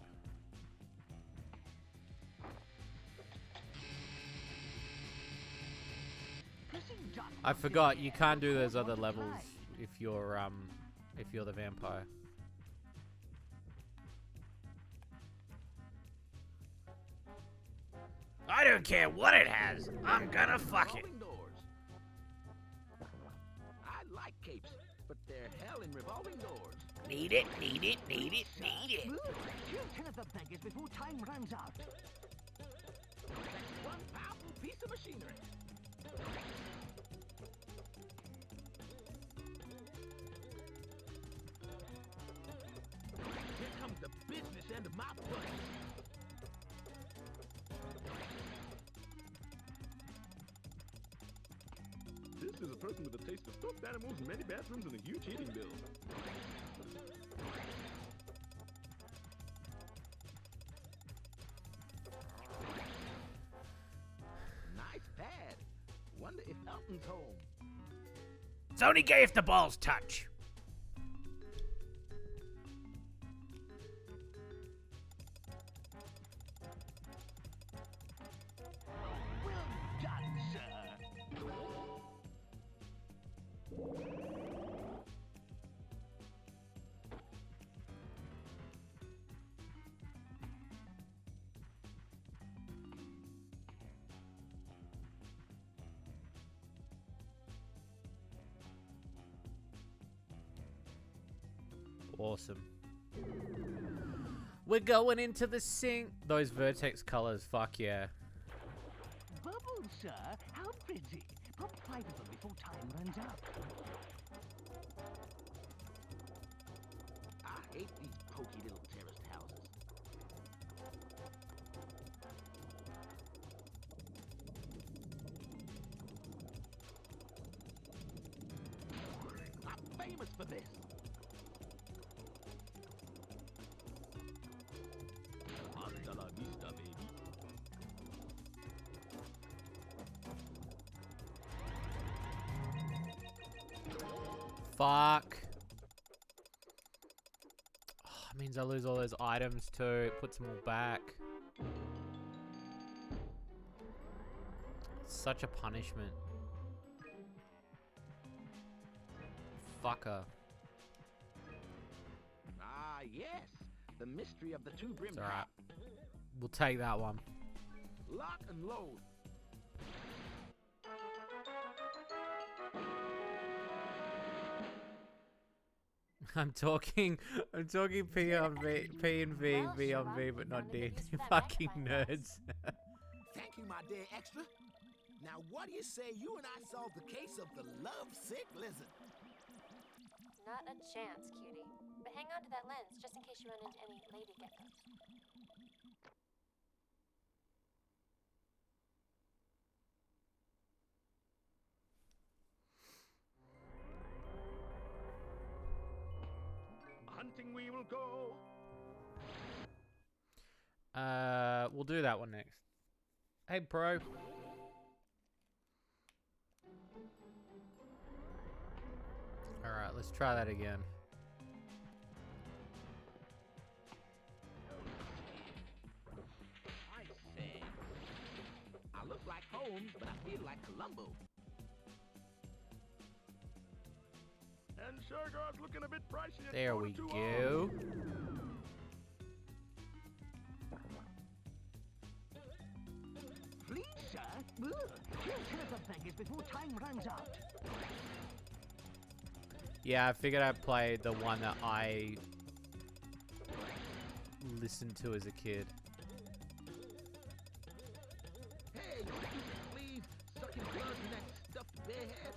I forgot you can't do those other levels if you're the vampire. I don't care what it has. I'm gonna fuck it. Revolving doors. I like capes, but they're hell in revolving doors. Need it, need it, need it, need it. Move! Kill 10 of the beggars before time runs out. That's one powerful piece of machinery. Here comes the business end of my budget. This is a person with a taste for stuffed animals, many bathrooms, and a huge heating bill. Nice pad. Wonder if Elton's home. It's only gay if the balls touch. Well done, sir. Awesome. We're going into the sink. Those vertex colors, fuck yeah. Bubbles, sir. How pretty. Pop 5 of them before time runs out. I hate these pokey little terraced houses. I'm famous for this. Hasta la vista, baby. Fuck. Oh, it means I lose all those items too. It puts them all back. Such a punishment. Fucker. Ah, yes. The mystery of the two-brimmed It's alright. hat. We'll take that one. Lock and load. I'm talking P on V, P and V, Well, V on Sherlock, V, but not I'm D. gonna miss You that fucking magnifying nerds. Thank you, my dear extra. Now, what do you say you and I solve the case of the love-sick lizard? Not a chance, cutie. But hang on to that lens just in case you run into any lady geckos. hunting we will go. We'll do that one next. Hey, bro. Alright, let's try that again. I say, I look like Holmes, but I feel like Columbo. And Sugar's looking a bit pricey at There we $42. go. Please, sir. Ugh. Kill 10 of the beggars before time runs out. Yeah, I figured I'd play the one that I listened to as a kid. Hey, you stupid fleas, sucking blood in that stuffed bear head.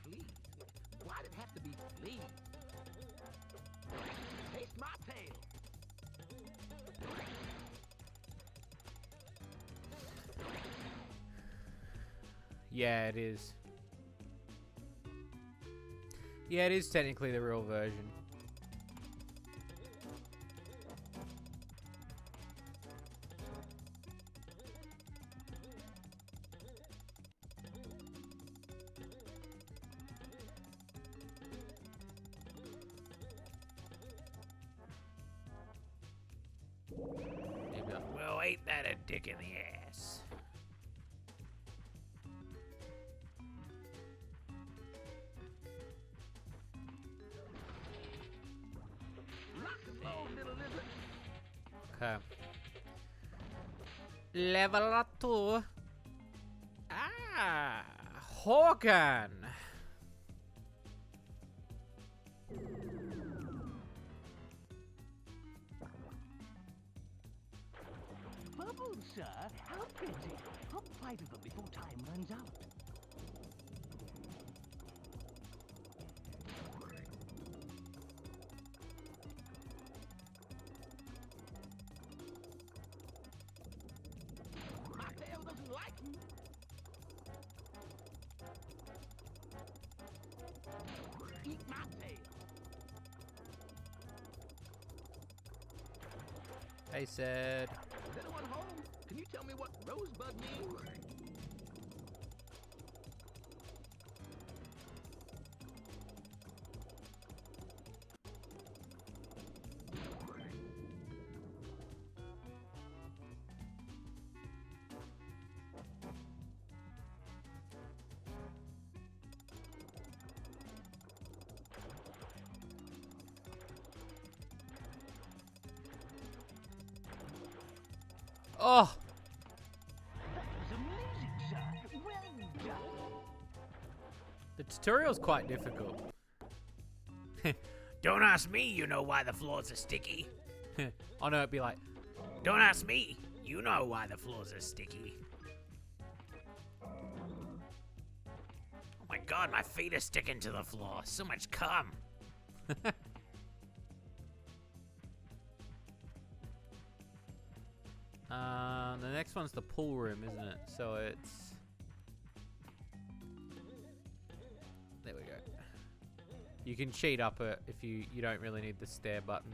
Fleas? Why'd it have to be fleas? Taste my tail. Yeah, it is. Yeah, it is technically the real version. Well, ain't that a dick in the ass? Rock and roll, little lizard. Okay. Level 2. Ah, Hogan. Bubbles, sir. How pretty. Pop 5 of them before time runs out. My tail doesn't like you. Eat my tail. I said. Is anyone home? Can you tell me what rosebud means? Oh, That was amazing, sir. Well done. the tutorial's quite difficult. Don't ask me, you know why the floors are sticky. Oh no, it'd be like, Don't ask me, you know why the floors are sticky. Oh my god, my feet are sticking to the floor. So much cum. the next one's the pool room, isn't it? So it's... There we go. You can cheat up it if you don't really need the stare button.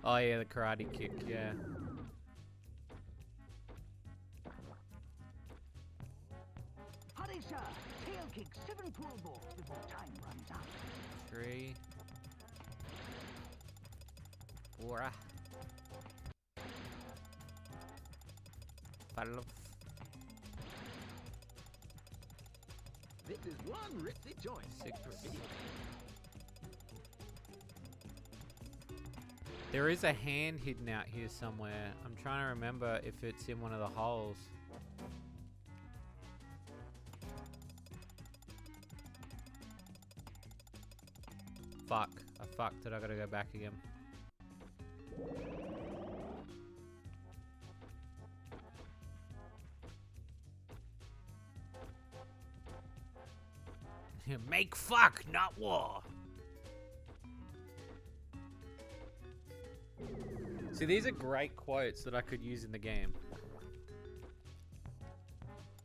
Oh yeah, the karate kick, yeah. Hurry, sir. Tail kick 7 pool balls before time runs out. 3, 4, 5. This is one ritzy joint. 6. There is a hand hidden out here somewhere. I'm trying to remember if it's in one of the holes. Fuck. I fucked it. I gotta go back again. Make fuck, not war. See, these are great quotes that I could use in the game.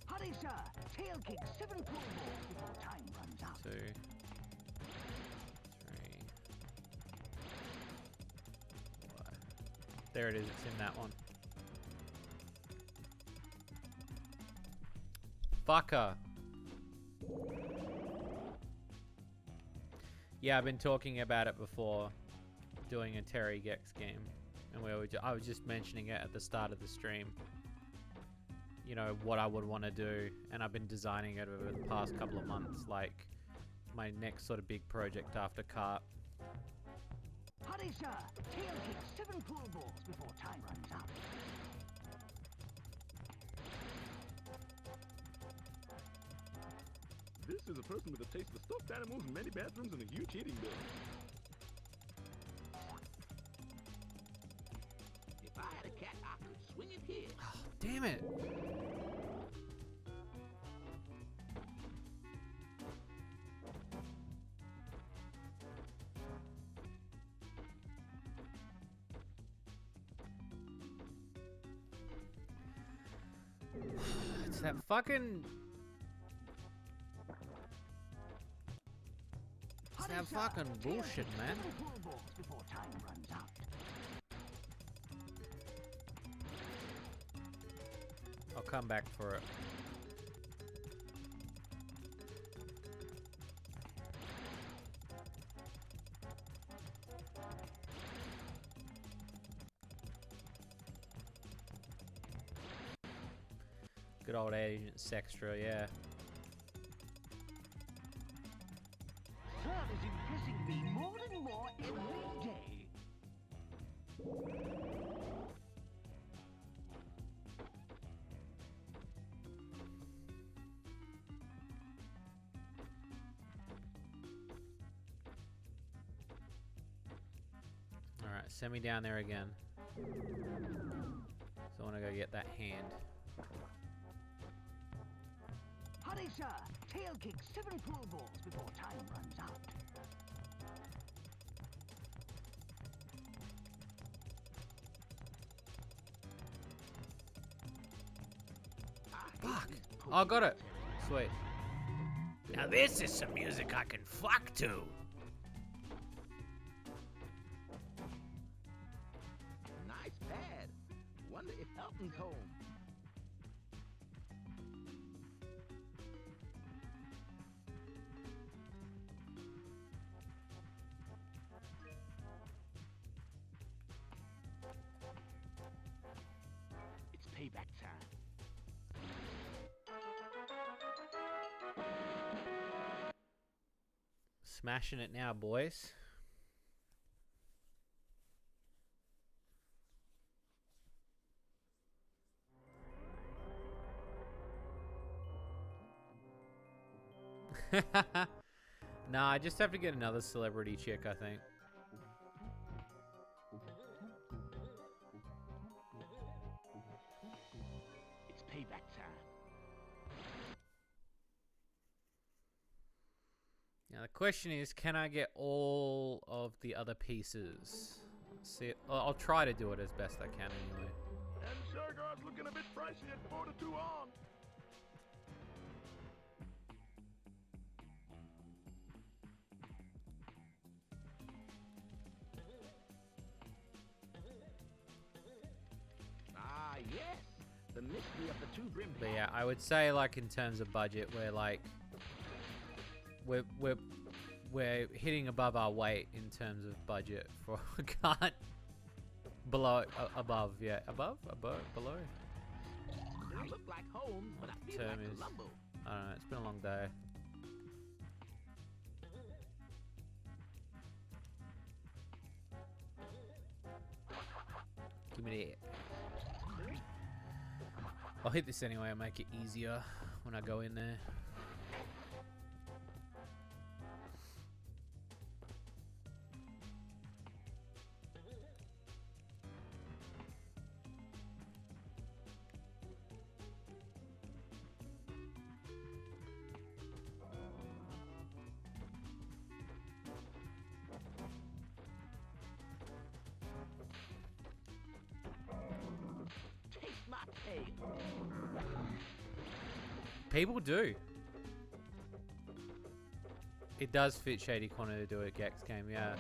Hurry, sir. Tail kick 7 pool balls before time runs out. 2, 3. There it is. It's in that one. Fucker. Yeah, I've been talking about it before, doing a Terry Gex game, and I was just mentioning it at the start of the stream. You know, what I would want to do, and I've been designing it over the past couple of months, like my next sort of big project after Cart. Hurry, sir. Tail kick 7 pool balls before time runs out. This is a person with a taste for stuffed animals, many bathrooms, and a huge heating bill. If I had a cat, I could swing it here. Oh, damn it. It's that fucking... It's that fucking bullshit, man. 7 pool balls before time runs out. I'll come back for it. Good old Agent Sextra, yeah. Sir is impressing me more and more every day. Alright, send me down there again. So I want to go get that hand. Hurry, sir. Tail kick 7 pool balls before time runs out. Fuck! Oh, I got it! Sweet. Now this is some music I can fuck to. Nice pad. Wonder if Elton's home. It's payback time. Smashing it now, boys. Nah, I just have to get another celebrity chick, I think. It's payback time. Now the question is, can I get all of the other pieces? See, I'll try to do it as best I can anyway. And Sugar's looking a bit pricey at 4 to 2 on. Ah, yes. The mystery of the two brim But hats. yeah, I would say like in terms of budget, we're like we're hitting above our weight in terms of budget for Cart. Below, above, yeah, above, below. I look like home, but I feel Term like is- Columbo. I don't know. It's been a long day. Give me that. I'll hit this anyway. I'll make it easier when I go in there. People do. It does fit Shady Corner to do a Gex game, yeah.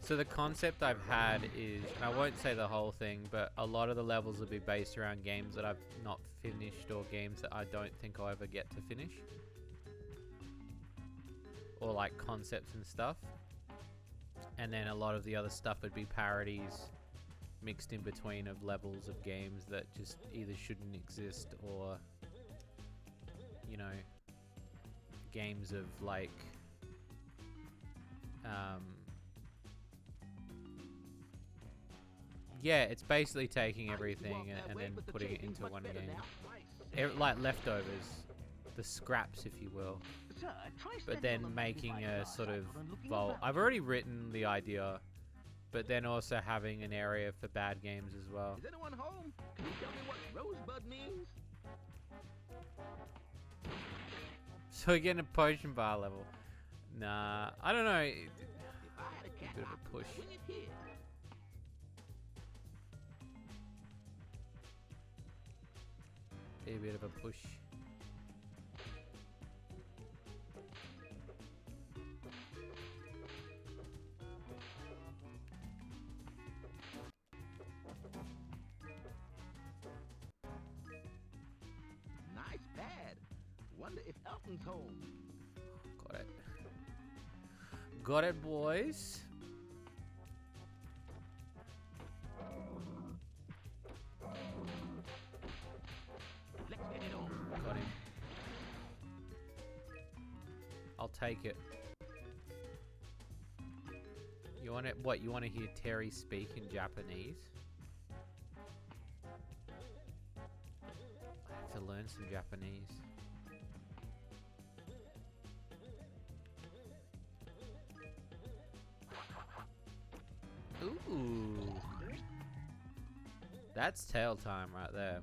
So the concept I've had is, and I won't say the whole thing, but a lot of the levels will be based around games that I've not finished or games that I don't think I'll ever get to finish. Or like concepts and stuff. And then a lot of the other stuff would be parodies mixed in between of levels of games that just either shouldn't exist or, you know, games of like yeah, it's basically taking everything and then putting it into one game. Like leftovers, the scraps, if you will. Sir, try But stepping then on the making right a glass sort of after and looking vault. about. I've already written the idea, but then also having an area for bad games as well. Is anyone home? Can you tell me what rosebud means? So we're getting a potion bar level. Nah, I don't know. If I had a cat, Bit of a I'd push. swing it here. Be a bit of a push. Nice pad. Wonder if Elton's home. Got it. Got it, boys. Let's get it on. Got him. I'll take it. You want it? What? You want to hear Terry speak in Japanese? I have to learn some Japanese. Ooh. That's tail time right there.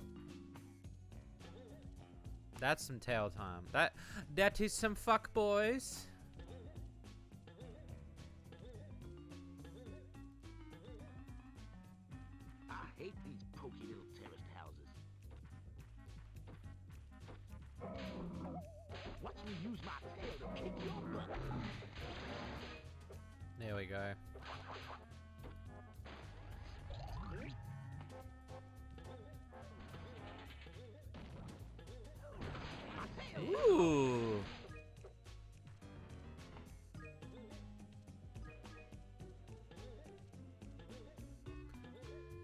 That's some tail time. That is some fuck boys. I hate these pokey little terraced houses. Watch me use my tail to kick your butt. There we go. Ooh.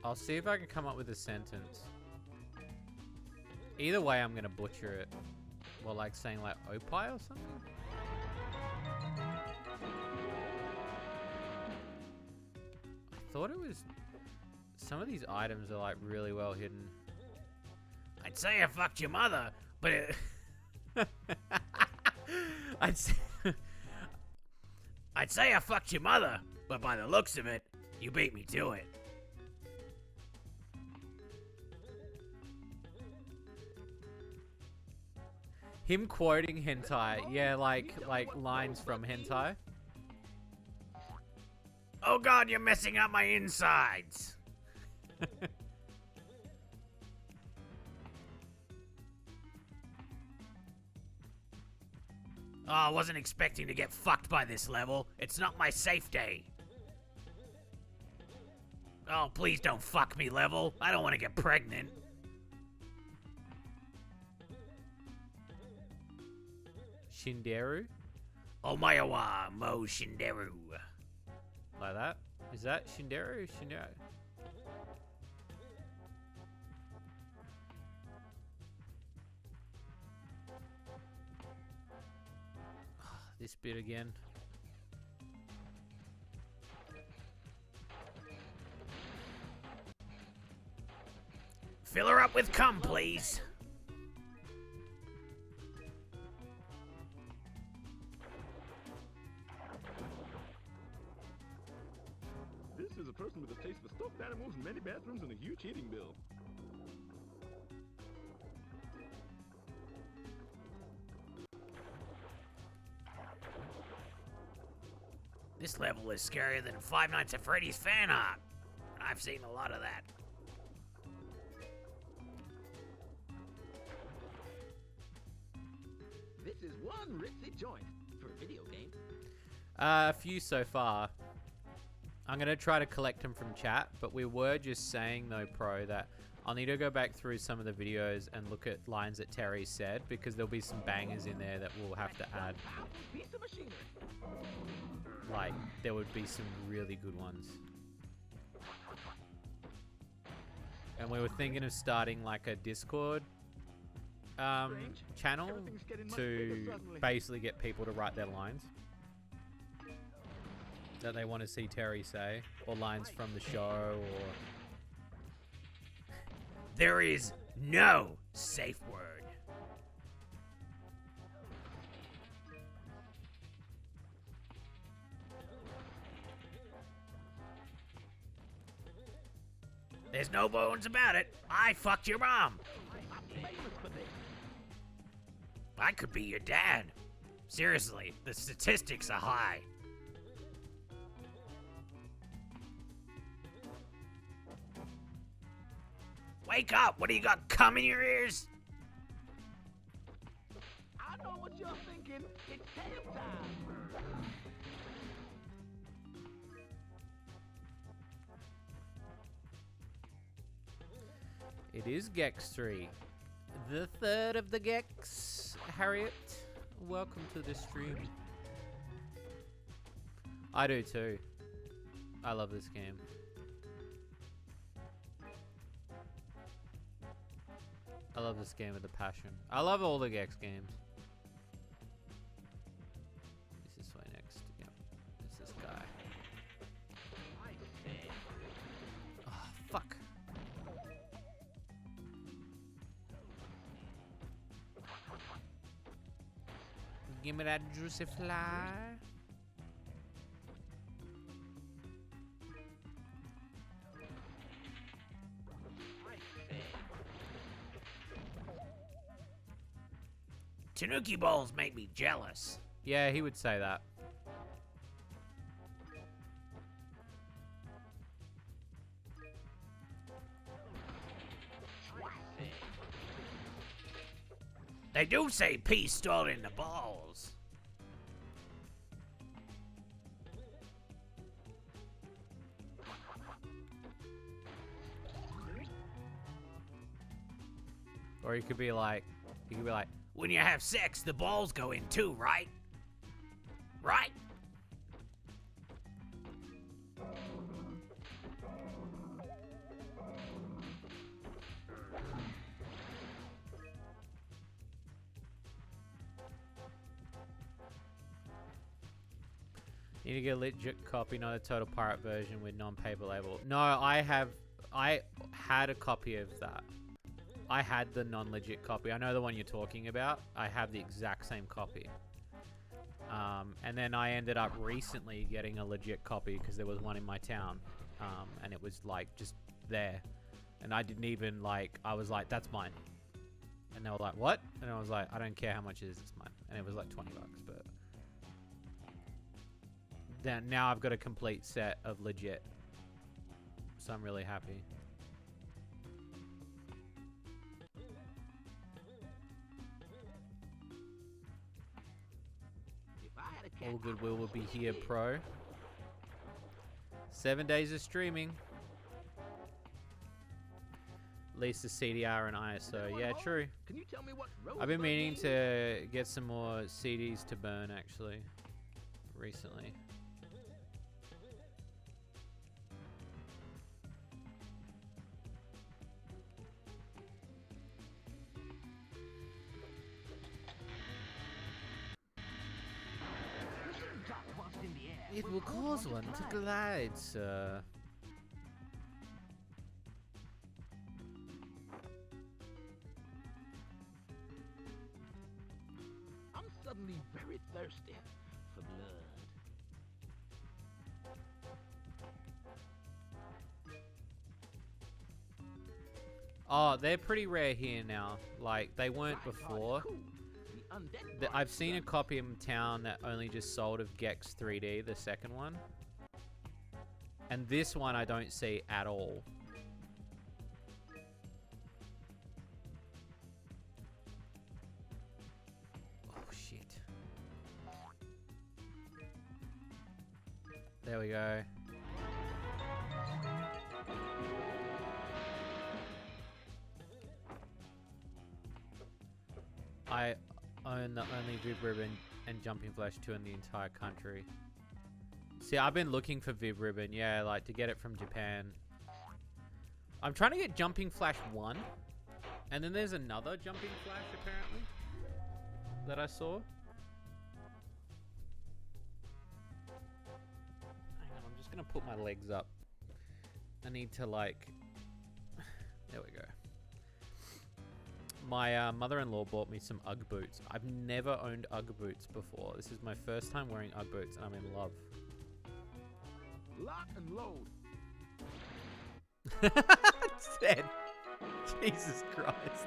I'll see if I can come up with a sentence. Either way, I'm gonna butcher it. Well, like saying like opie or something? I thought it was... Some of these items are like really well hidden. I'd say I fucked your mother, but it... I'd say... I'd say I fucked your mother, but by the looks of it, you beat me to it. Him quoting hentai, yeah, like lines from hentai. Oh god, you're messing up my insides. Oh, I wasn't expecting to get fucked by this level. It's not my safe day. Oh, please don't fuck me, level. I don't want to get pregnant. Shinderu? Omayawa mo shinderu. Like that? Is that Shinderu? Shinderu? This bit again. Fill her up with cum, please. This is a person with a taste for stuffed animals, many bathrooms, and a huge heating bill. This level is scarier than Five Nights at Freddy's fan art. I've seen a lot of that. This is one ritzy joint for a video game. A few so far. I'm going to try to collect them from chat, but we were just saying, though, Pro, that I'll need to go back through some of the videos and look at lines that Terry said, because there'll be some bangers in there that we'll have to add. Piece of machinery. Like, there would be some really good ones. And we were thinking of starting, like, a Discord channel to basically get people to write their lines that they want to see Terry say, or lines from the show, or... There is no safe word. There's no bones about it. I fucked your mom. I'm famous for this. I could be your dad. Seriously, the statistics are high. Wake up! What do you got, cum in your ears? I know what you're thinking. It's tail time. It is Gex 3. The third of the Gex. Harriet, welcome to the stream. I do too. I love this game. I love this game with a passion. I love all the Gex games. Is this way next? Yep. It's this guy. Oh, fuck. Give me that juicy fly. Tanuki balls make me jealous. Yeah, he would say that. They do say peace stored in the balls. Or he could be like, When you have sex, the balls go in too, right? Right? need to get a legit copy, not a total pirate version with non-paper label. No, I had a copy of that. I had the non-legit copy. I know the one you're talking about. I have the exact same copy. And then I ended up recently getting a legit copy because there was one in my town. And it was like just there. And I didn't even like, I was like, that's mine. And they were like, what? And I was like, I don't care how much it is, it's mine. And it was like 20 bucks, but then now I've got a complete set of legit. So I'm really happy. All Goodwill will be here, Pro. 7 days of streaming. At least the CDR and ISO. Yeah, true. Can you tell me what I've been meaning to get some more CDs to burn, actually, recently. It will cause one to glide, sir. I'm suddenly very thirsty for blood. Oh, they're pretty rare here now. Like, they weren't before. I've seen a copy in town that only just sold of Gex 3D, the second one. And this one I don't see at all. Oh, shit. There we go. I own the only Vib Ribbon and Jumping Flash 2 in the entire country. See, I've been looking for Vib Ribbon, yeah, like to get it from Japan. I'm trying to get Jumping Flash 1. And then there's another Jumping Flash, apparently, that I saw. Hang on, I'm just going to put my legs up. I need to, like... There we go. My mother-in-law bought me some Ugg boots. I've never owned Ugg boots before. This is my first time wearing Ugg boots, and I'm in love. Lock and load. Said. Jesus Christ.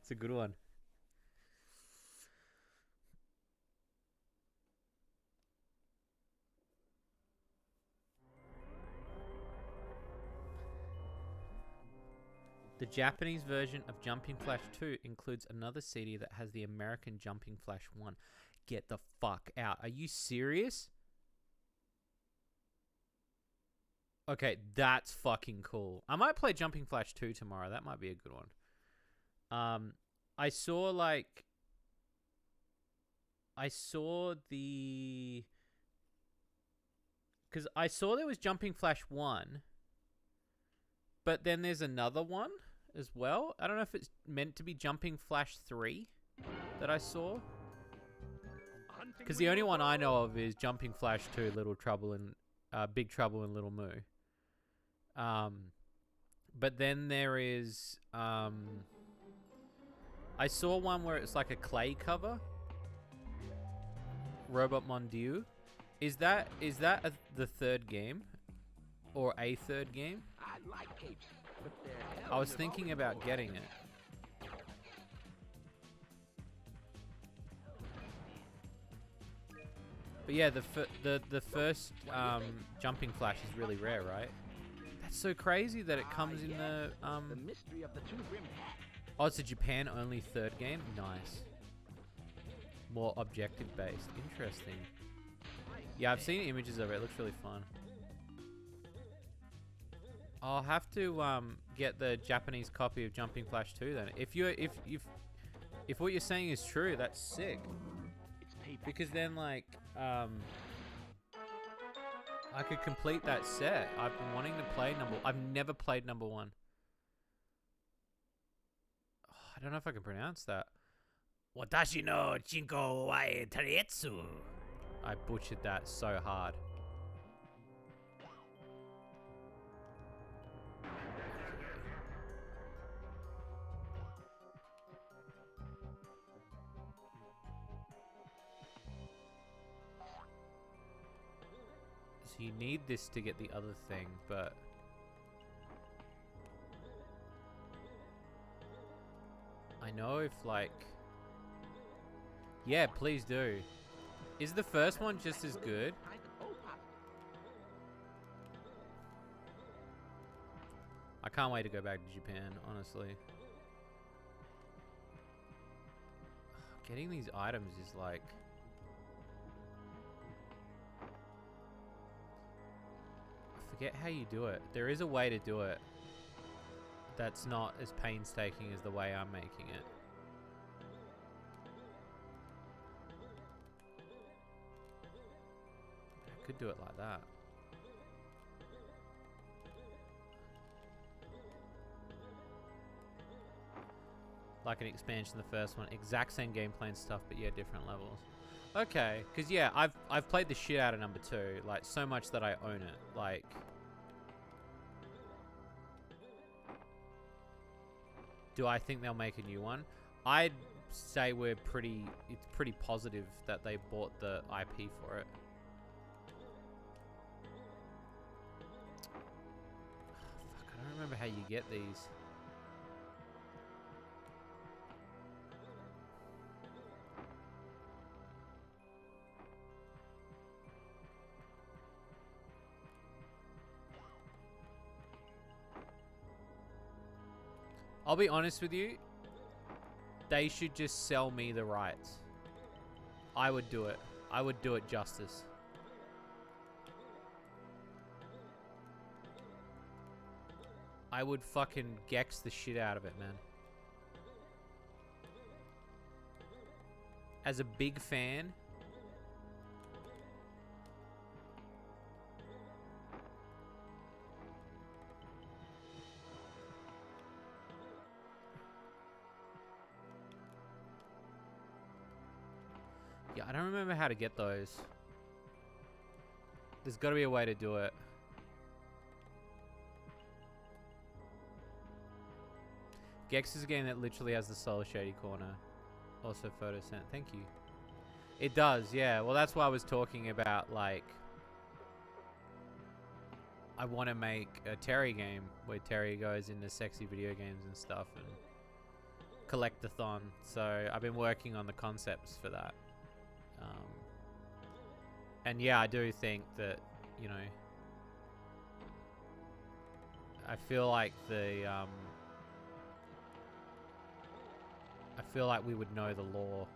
It's a good one. The Japanese version of Jumping Flash 2 includes another CD that has the American Jumping Flash 1. Get the fuck out. Are you serious? Okay, that's fucking cool. I might play Jumping Flash 2 tomorrow. That might be a good one. I saw like... I saw the... Because I saw there was Jumping Flash 1. But then there's another one as well. I don't know if it's meant to be Jumping Flash 3 that I saw. Because the only one I know of is Jumping Flash 2, Little Trouble in... Big Trouble in Little Moo. But then there is... I saw one where it's like a clay cover. Robot Mon Dieu. Is that the third game? Or a third game? I like capes, but they're I was thinking about getting it. But yeah, the first Jumping Flash is really rare, right? That's so crazy that it comes in the mystery of the two-brimmed hat. Oh, it's a Japan only third game? Nice. More objective based. Interesting. Yeah, I've seen images of it. It looks really fun. I'll have to get the Japanese copy of Jumping Flash 2 then. If what you're saying is true, that's sick. Because then like I could complete that set. I've been wanting to play I've never played number 1. Oh, I don't know if I can pronounce that. Watashi no chinko wa tarietsu. I butchered that so hard. So you need this to get the other thing, but... I know if like... Yeah, please do. Is the first one just as good? I can't wait to go back to Japan, honestly. Getting these items is like... I forget how you do it. There is a way to do it that's not as painstaking as the way I'm making it. I could do it like that. Like an expansion of the first one. Exact same gameplay and stuff, but yeah, different levels. Okay, because yeah, I've played the shit out of number 2. Like, so much that I own it. Like... Do I think they'll make a new one? I'd say it's pretty positive that they bought the IP for it. Fuck, I don't remember how you get these. I'll be honest with you. They should just sell me the rights. I would do it. I would do it justice. I would fucking Gex the shit out of it, man. As a big fan. Yeah, I don't remember how to get those. There's got to be a way to do it. Gex is a game that literally has the Soul Shady corner. Also photo sent. Thank you. It does, yeah. Well, that's why I was talking about, like, I want to make a Terry game where Terry goes into sexy video games and stuff and collect-a-thon. So I've been working on the concepts for that. And yeah, I do think that, you know, I feel like the, I feel like we would know the lore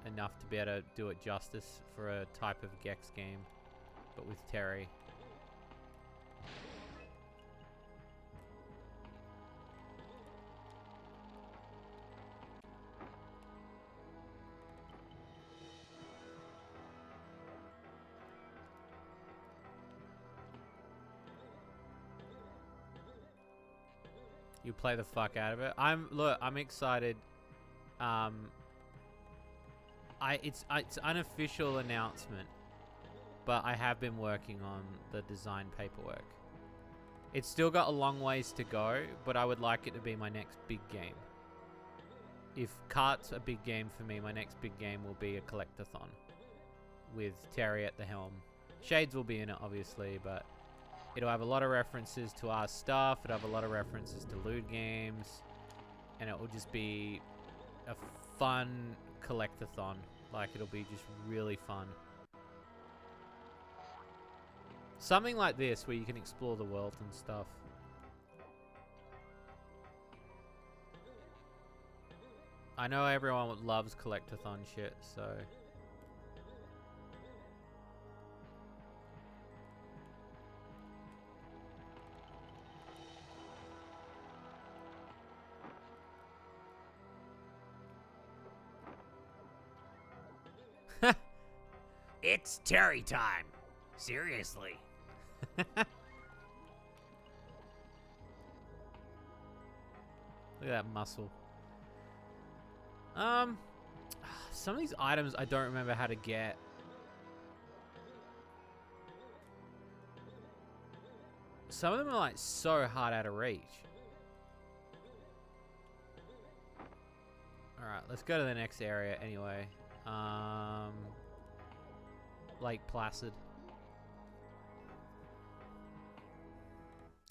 enough to be able to do it justice for a type of Gex game, but with Terry. You play the fuck out of it. I'm excited. It's unofficial announcement, but I have been working on the design paperwork. It's still got a long ways to go, but I would like it to be my next big game. If Kart's a big game for me, my next big game will be a collectathon with Terry at the helm. Shades will be in it, obviously, but it'll have a lot of references to our stuff. It'll have a lot of references to loot games. And it will just be a fun collectathon. Like, it'll be just really fun. Something like this where you can explore the world and stuff. I know everyone loves collectathon shit, so... It's Terry time. Seriously. Look at that muscle. Some of these items I don't remember how to get. Some of them are like so hard out of reach. Alright, let's go to the next area anyway. Lake Placid.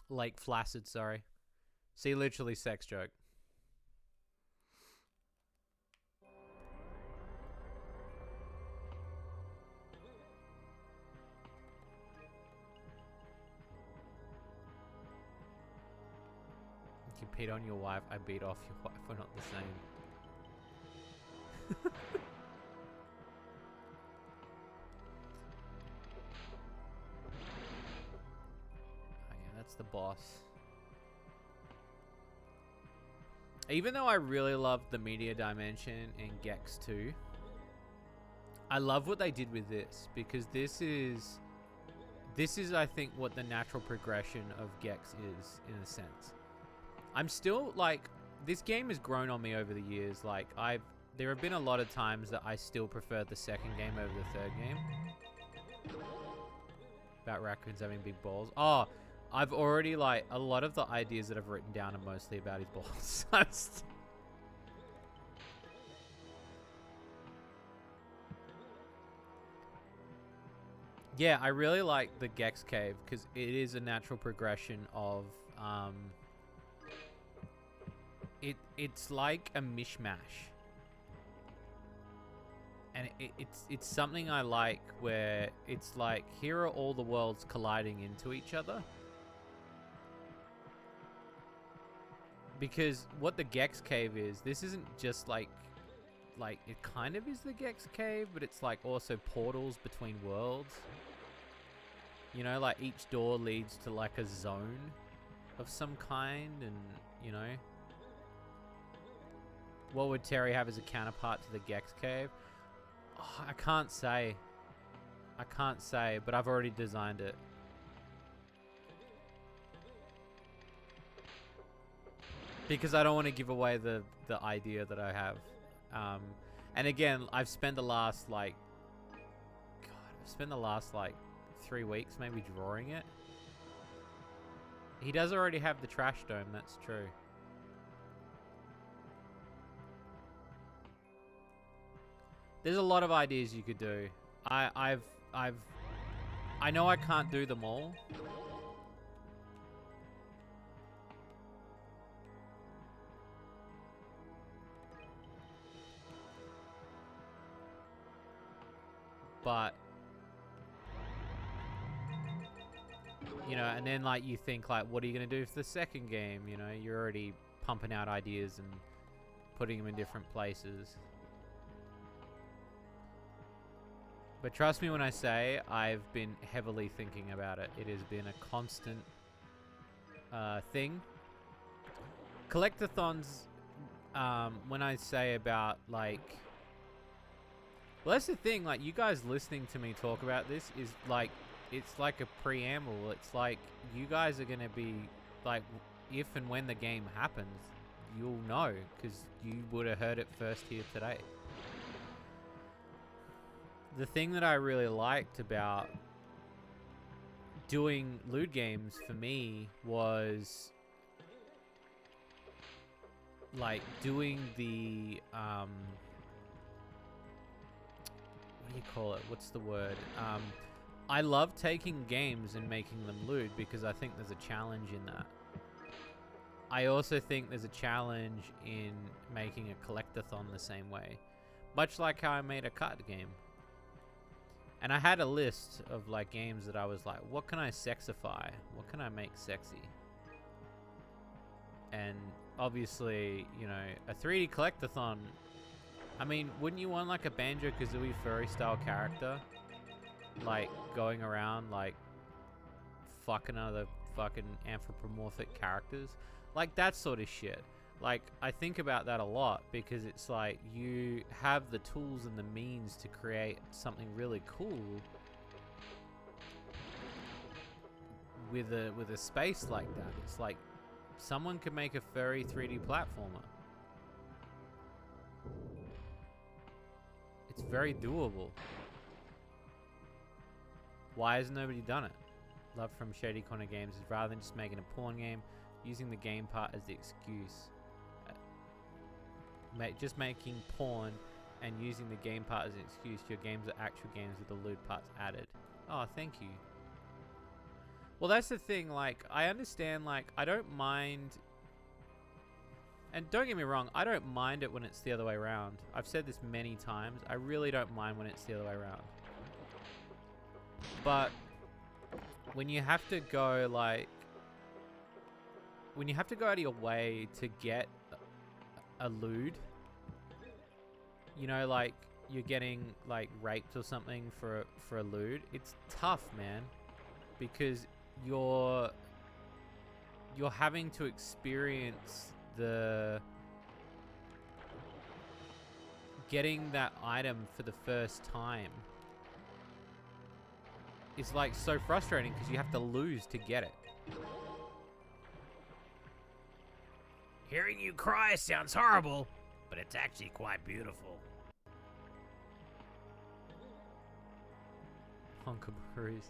Lake Flaccid, sorry. See, literally sex joke. You beat on your wife, I beat off your wife. We're not the same. The boss. Even though I really love the media dimension in Gex 2, I love what they did with this, because this is I think what the natural progression of Gex is, in a sense. I'm still like, this game has grown on me over the years. Like, there have been a lot of times that I still prefer the second game over the third game. About raccoons having big balls. Oh, I've already, like, a lot of the ideas that I've written down are mostly about his balls. Yeah, I really like the Gex Cave, because it is a natural progression of, it's like a mishmash. And it's something I like, where it's like, here are all the worlds colliding into each other. Because what the Gex Cave is, this isn't just like it kind of is the Gex Cave, but it's like also portals between worlds. You know, like each door leads to like a zone. of some kind, and you know, what would Terry have as a counterpart to the Gex Cave? Oh, I can't say. I can't say, but I've already designed it. Because I don't want to give away the idea that I have. And again, I've spent the last like 3 weeks maybe drawing it. He does already have the trash dome, that's true. There's a lot of ideas you could do. I know I can't do them all. But you know, and then like you think like, what are you gonna do for the second game? You know, you're already pumping out ideas and putting them in different places. But trust me when I say I've been heavily thinking about it. It has been a constant thing. Collectathons, when I say about like, well, that's the thing, like you guys listening to me talk about this is like, it's like a preamble. It's like you guys are going to be like, if and when the game happens, you'll know because you would have heard it first here today. The thing that I really liked about doing lewd games for me was like doing the what do you call it? What's the word? I love taking games and making them lewd because I think there's a challenge in that. I also think there's a challenge in making a collectathon the same way, much like how I made a card game. And I had a list of like games that I was like, what can I sexify? What can I make sexy? And obviously, you know, a 3D collectathon, I mean, wouldn't you want like a Banjo-Kazooie furry style character? Like going around like fucking other fucking anthropomorphic characters? Like that sort of shit. Like, I think about that a lot because it's like you have the tools and the means to create something really cool with a space like that. It's like someone could make a furry 3D platformer. It's very doable. Why has nobody done it? Love from Shady Corner Games is rather than just making a porn game, using the game part as the excuse. Just making porn and using the game part as an excuse. Your games are actual games with the lewd parts added. Oh, thank you. Well, that's the thing. Like, I understand. Like, I don't mind. And don't get me wrong, I don't mind it when it's the other way around. I've said this many times. I really don't mind when it's the other way around. But when you have to go like, when you have to go out of your way to get a lewd, you know, like you're getting like raped or something for a lewd, it's tough, man, because you're having to experience the getting that item for the first time. It's like so frustrating because you have to lose to get it. Hearing you cry sounds horrible, but it's actually quite beautiful. Honkaboos.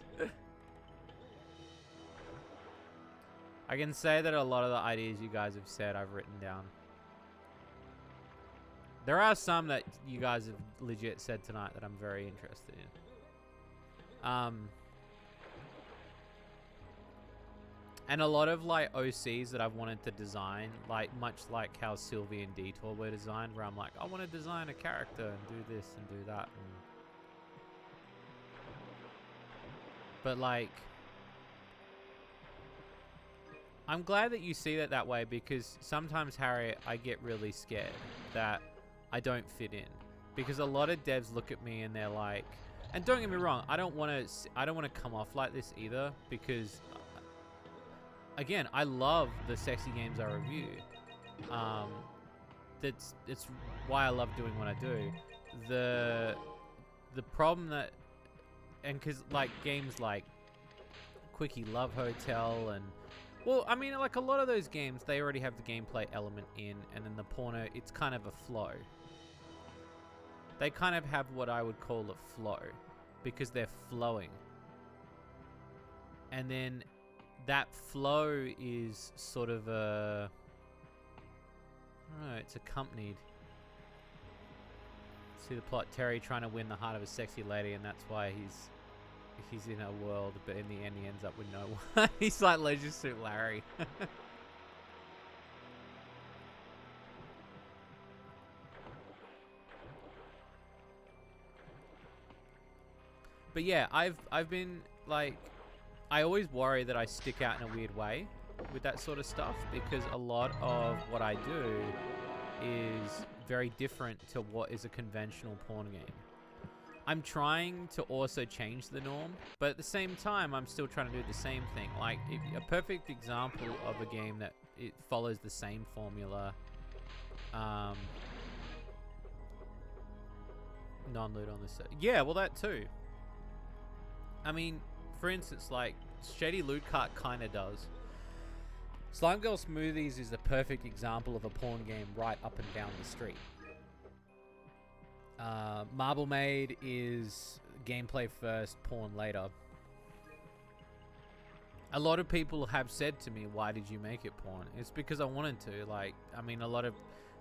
I can say that a lot of the ideas you guys have said I've written down. There are some that you guys have legit said tonight that I'm very interested in. And a lot of like OCs that I've wanted to design, like much like how Sylvie and Detour were designed, where I'm like, I want to design a character and do this and do that. But like, I'm glad that you see it that way, because sometimes, Harry, I get really scared that I don't fit in, because a lot of devs look at me and they're like, and don't get me wrong, I don't want to come off like this either, because again, I love the sexy games I review. It's why I love doing what I do. The problem that, and because like games like Quickie Love Hotel and, well, I mean, like a lot of those games, they already have the gameplay element in, and then the porno, it's kind of a flow. They kind of have what I would call a flow, because they're flowing. And then that flow is sort of a, I don't know, it's accompanied. See the plot, Terry trying to win the heart of a sexy lady, and that's why he's in her world, but in the end he ends up with no one. He's like Leisure Suit Larry. But yeah, I've been like, I always worry that I stick out in a weird way with that sort of stuff, because a lot of what I do is very different to what is a conventional porn game. I'm trying to also change the norm, but at the same time, I'm still trying to do the same thing. Like, a perfect example of a game that it follows the same formula, non-loot on this. Yeah, well, that too. I mean, for instance, like, Shady Loot Cart kind of does. Slime Girl Smoothies is the perfect example of a porn game right up and down the street. Marble Maid is gameplay first, porn later. A lot of people have said to me, why did you make it porn? It's because I wanted to. Like, I mean,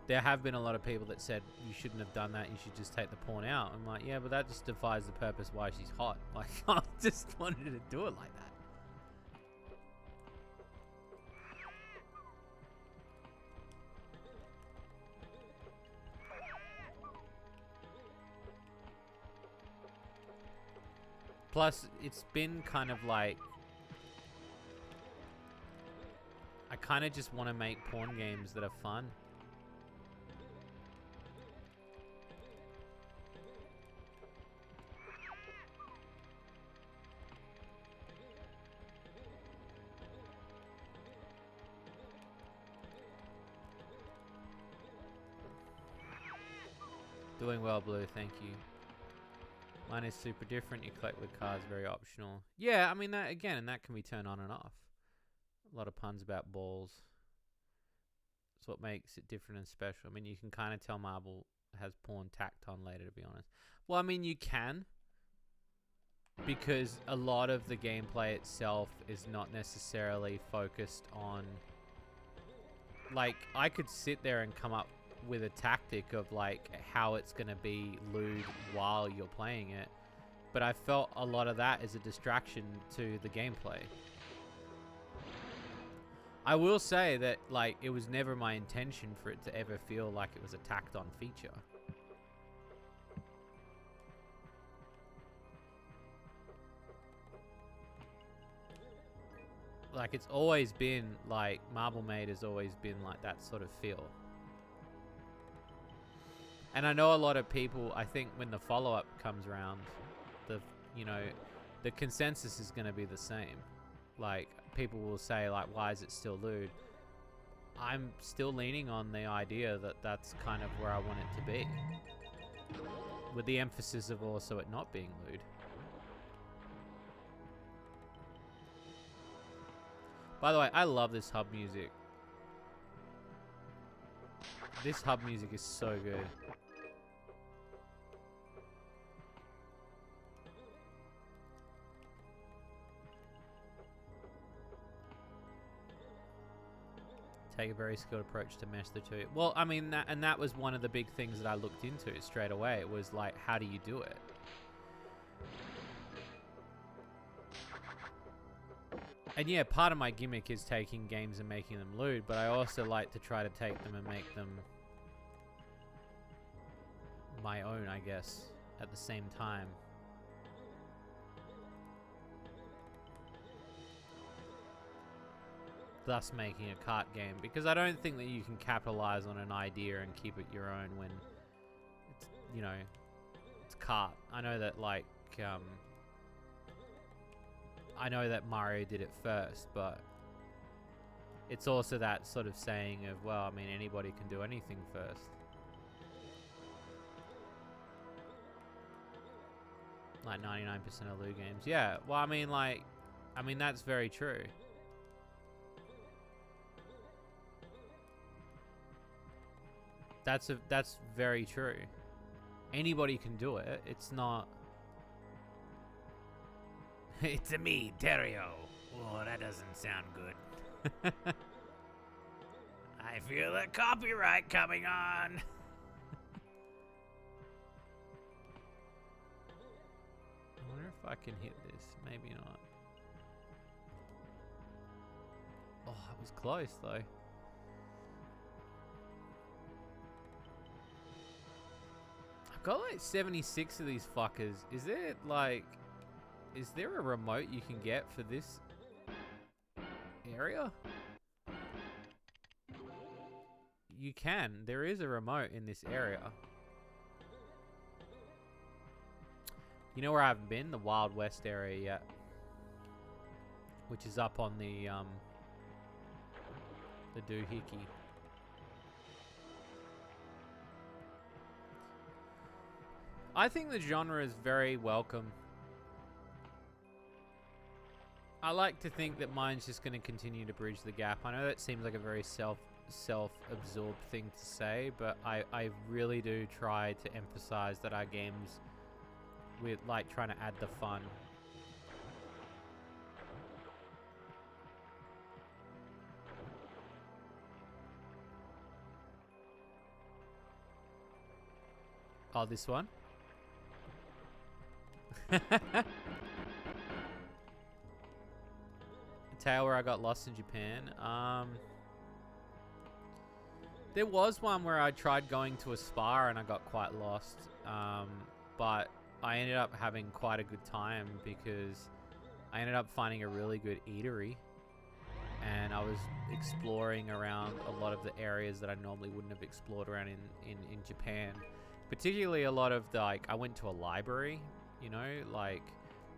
there have been a lot of people that said, you shouldn't have done that, you should just take the porn out. I'm like, yeah, but that just defies the purpose why she's hot. Like, I just wanted to do it like that. Plus, it's been kind of like, I kind of just want to make porn games that are fun. Doing well, Blue, thank you. Mine is super different. You collect with cards, very optional. Yeah, I mean, that again, and that can be turned on and off. A lot of puns about balls. That's what makes it different and special. I mean, you can kind of tell Marble has porn tacked on later, to be honest. Well, I mean, you can, because a lot of the gameplay itself is not necessarily focused on, like, I could sit there and come up with a tactic of like how it's gonna be lewd while you're playing it, but I felt a lot of that is a distraction to the gameplay. I will say that, like, it was never my intention for it to ever feel like it was a tacked on feature. Like, it's always been like, Marble Maid has always been like that sort of feel. And I know a lot of people, I think when the follow-up comes around, the consensus is going to be the same. Like, people will say, like, why is it still lewd? I'm still leaning on the idea that that's kind of where I want it to be. With the emphasis of also it not being lewd. By the way, I love this hub music. This hub music is so good. Take a very skilled approach to mesh the two. Well, I mean, that was one of the big things that I looked into straight away. It was like, how do you do it? And yeah, part of my gimmick is taking games and making them lewd, but I also like to try to take them and make them my own, I guess, at the same time. Thus making a cart game, because I don't think that you can capitalize on an idea and keep it your own when it's, you know, it's cart. I know that, like, I know that Mario did it first, but it's also that sort of saying of, well, I mean, anybody can do anything first. Like 99% of loot games. Yeah, well, I mean, like, that's very true. That's very true. Anybody can do it. It's not... It's a me, Terrio. Oh, that doesn't sound good. I feel the copyright coming on. I wonder if I can hit this. Maybe not. Oh, it was close though. I've got like 76 of these fuckers. Is there a remote you can get for this area? You can. There is a remote in this area. You know where I haven't been? The Wild West area yet. Which is up on the doohickey. I think the genre is very welcome. I like to think that mine's just going to continue to bridge the gap. I know that seems like a very self-absorbed thing to say, but I really do try to emphasize that our games, we're like trying to add the fun. Oh, this one? Tale where I got lost in Japan. There was one where I tried going to a spa and I got quite lost. But I ended up having quite a good time because I ended up finding a really good eatery. And I was exploring around a lot of the areas that I normally wouldn't have explored around in Japan. Particularly a lot of the, like, I went to a library, you know, like,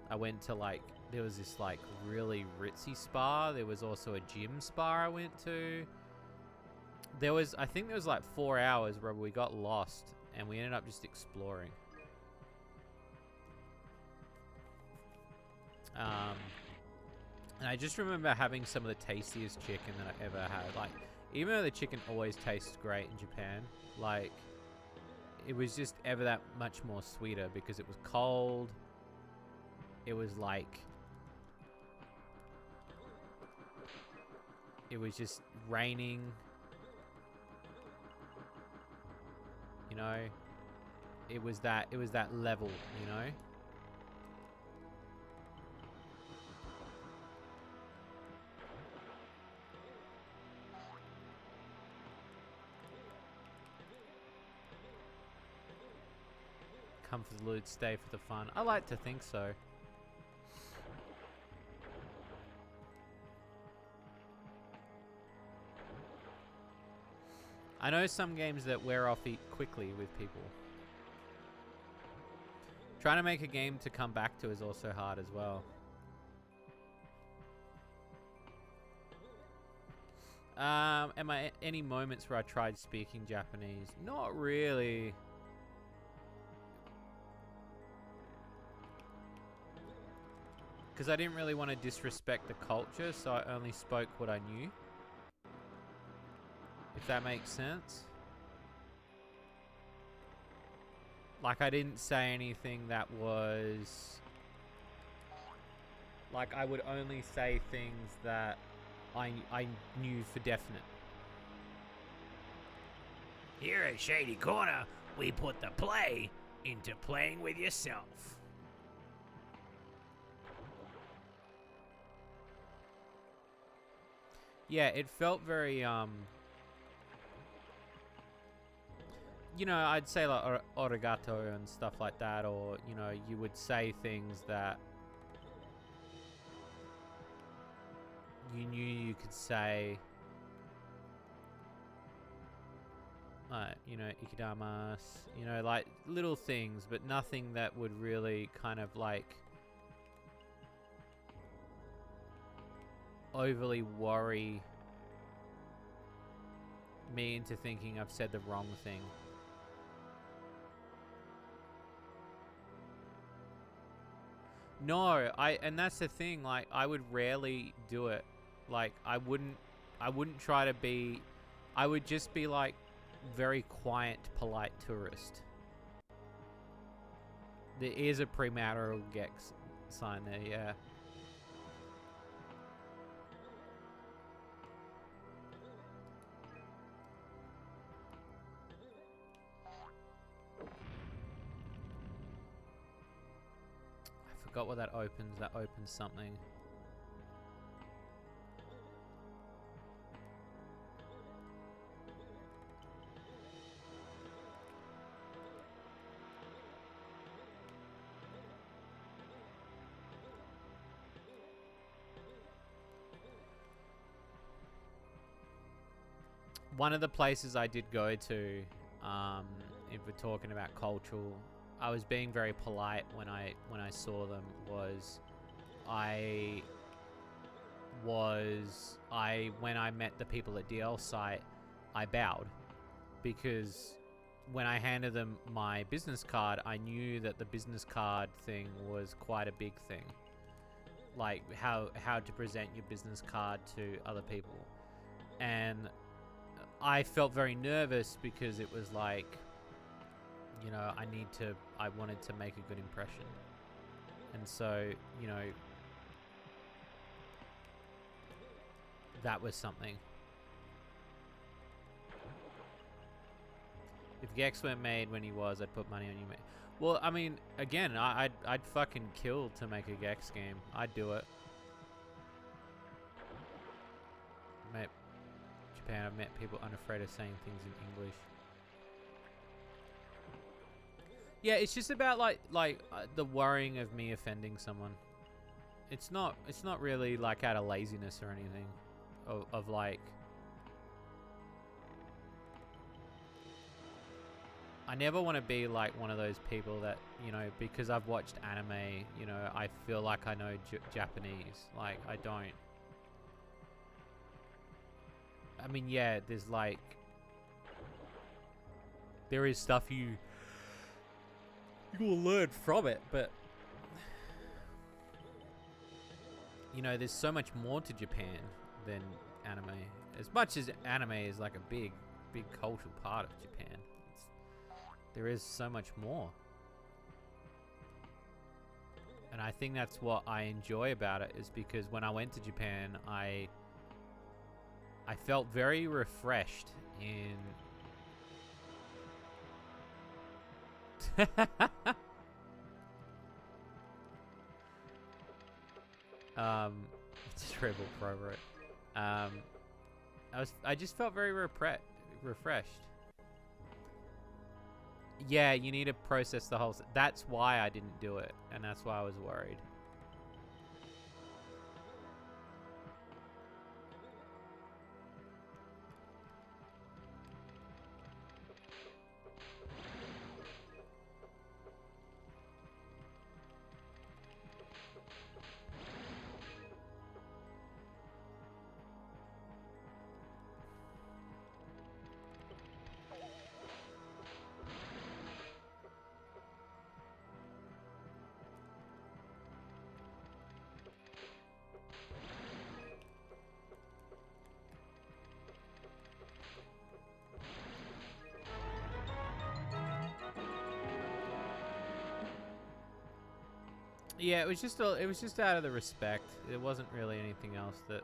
I went to, like, there was this, like, really ritzy spa. There was also a gym spa I went to. There was, I think there was, like, 4 hours where we got lost and we ended up just exploring. And I just remember having some of the tastiest chicken that I ever had. Like, even though the chicken always tastes great in Japan, like, it was just ever that much more sweeter because it was cold. It was like, it was just raining. You know, it was that level, you know. Come for the loot, stay for the fun. I like to think so. I know some games that wear off quickly with people. Trying to make a game to come back to is also hard as well. Am I any moments where I tried speaking Japanese? Not really. Because I didn't really want to disrespect the culture, so I only spoke what I knew. If that makes sense. Like, I didn't say anything that was... Like, I would only say things that I knew for definite. Here at Shady Corner, we put the play into playing with yourself. Yeah, it felt very, you know, I'd say like origato and stuff like that, or, you know, you would say things that you knew you could say. You know, ikidamas, you know, like little things, but nothing that would really kind of like overly worry me into thinking I've said the wrong thing. No, and that's the thing, like, I would rarely do it. Like, I wouldn't try to be, I would just be like very quiet, polite tourist. There is a premarital Gex sign there, yeah. I forgot what that opens. That opens something. One of the places I did go to, if we're talking about cultural, I was being very polite when I saw them. When I met the people at DL site, I bowed, because when I handed them my business card, I knew that the business card thing was quite a big thing, like how to present your business card to other people, and I felt very nervous because it was like, you know, I wanted to make a good impression. And so, you know, that was something. If Gex weren't made when he was, I'd put money on you. Well, I mean, again, I'd fucking kill to make a Gex game. I'd do it. Mate. Japan, I've met people unafraid of saying things in English. Yeah, it's just about like the worrying of me offending someone. It's not really like out of laziness or anything, of like, I never want to be like one of those people that, you know, because I've watched anime, you know, I feel like I know Japanese. Like, I don't. I mean, yeah, there's like, there is stuff you will learn from it, but, you know, there's so much more to Japan than anime. As much as anime is like a big cultural part of Japan, there is so much more. And I think that's what I enjoy about it, is because when I went to Japan, I felt very refreshed in Triple Pro, I just felt very refreshed. Yeah, you need to process the whole. That's why I didn't do it, and that's why I was worried. Yeah, it was just out of the respect. It wasn't really anything else that.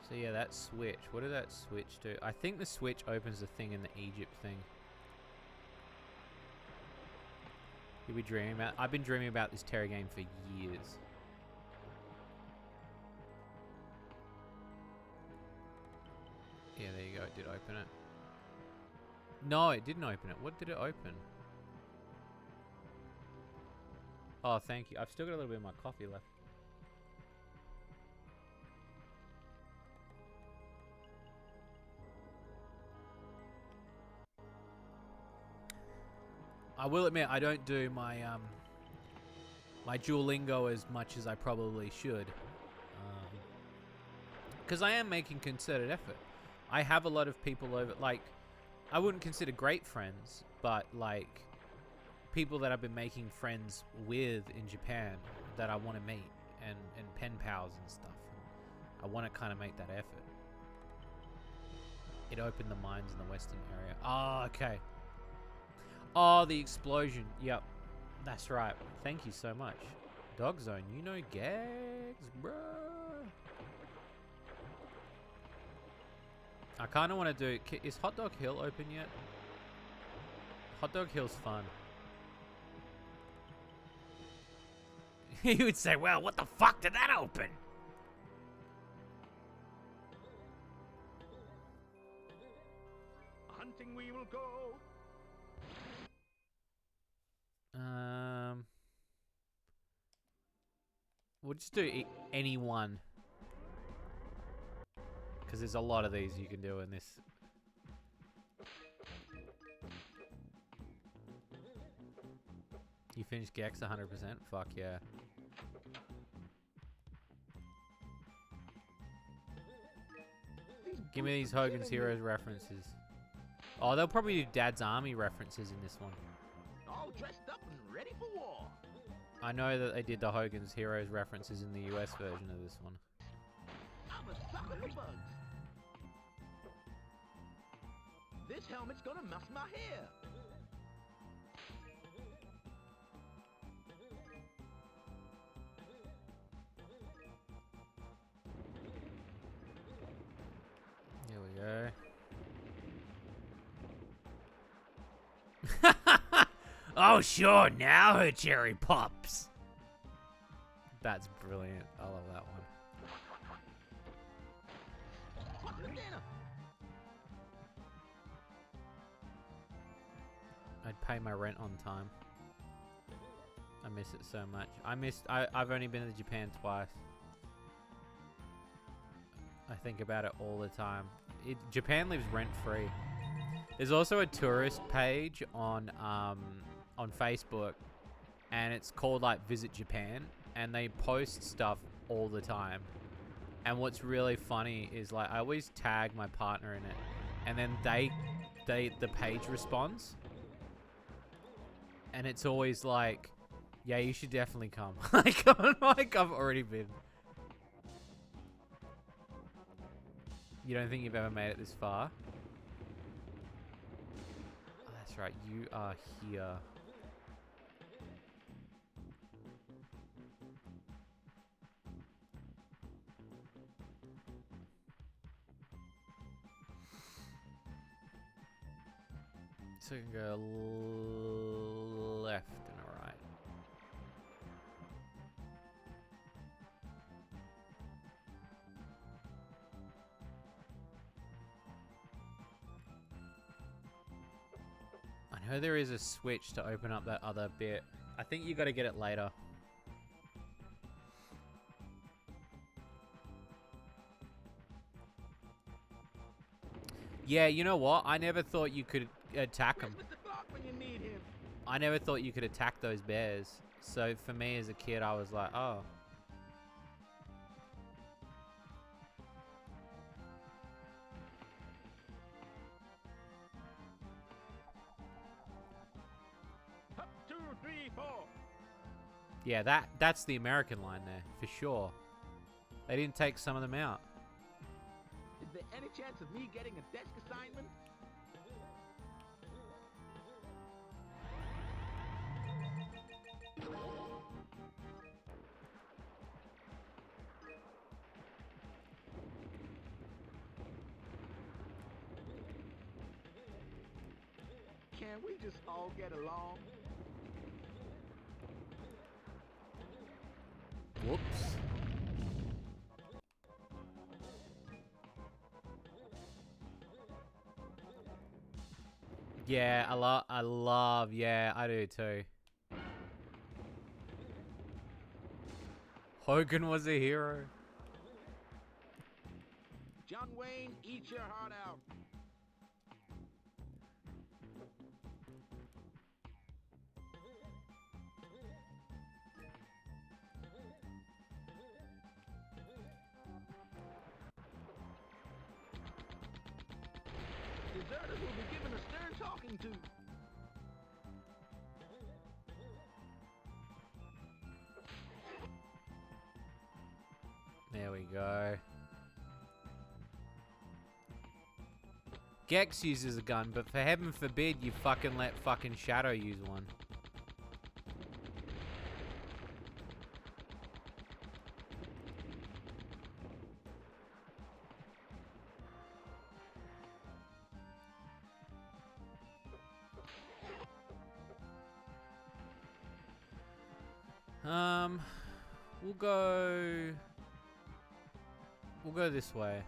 So yeah, that switch. What did that switch do? I think the switch opens the thing in the Egypt thing. Did we dream about? I've been dreaming about this Terra game for years. Yeah, there you go. It did open it. No, it didn't open it. What did it open? Oh, thank you. I've still got a little bit of my coffee left. I will admit, I don't do my my Duolingo as much as I probably should, because I am making concerted effort. I have a lot of people over, like, I wouldn't consider great friends, but like people that I've been making friends with in Japan that I want to meet, and pen pals and stuff. And I want to kind of make that effort. It opened the mines in the western area. Oh, okay. Oh, the explosion. Yep. That's right. Thank you so much. Dog Zone, you know gags, bruh. I kind of want to do... Is Hot Dog Hill open yet? Hot Dog Hill's fun. You would say, well, what the fuck did that open? Hunting we will go. We'll just do any one. Because there's a lot of these you can do in this. You finished Gex 100%? Fuck yeah. Give me these Hogan's Heroes references. Oh, they'll probably do Dad's Army references in this one. All dressed up and ready for war. I know that they did the Hogan's Heroes references in the US version of this one. I'm a sucker for bugs. This helmet's gonna mess my hair. Here we go. Oh, sure, now her cherry pops. That's brilliant. I love that one. What's for dinner? I'd pay my rent on time. I miss it so much. I've only been to Japan twice. I think about it all the time. Japan lives rent free. There's also a tourist page on Facebook, and it's called like Visit Japan, and they post stuff all the time. And what's really funny is like I always tag my partner in it, and then the page responds, and it's always like, yeah, you should definitely come. like I've already been. You don't think you've ever made it this far? Oh, that's right, you are here. So you can go left and a right. I know there is a switch to open up that other bit. I think you got to get it later. Yeah, you know what? I never thought you could attack them. Where's Mr. Clark when you need him? I never thought you could attack those bears. So for me as a kid, I was like, oh. Up, 2, 3, 4. Yeah, that's the American line there, for sure. They didn't take some of them out. Is there any chance of me getting a desk assignment? Can we just all get along? Whoops. Yeah, I love, yeah, I do too. Hogan was a hero. John Wayne, eat your heart out. Deserters will be given a stern talking to. There we go. Gex uses a gun, but for heaven forbid you fucking let fucking Shadow use one. We'll go this way.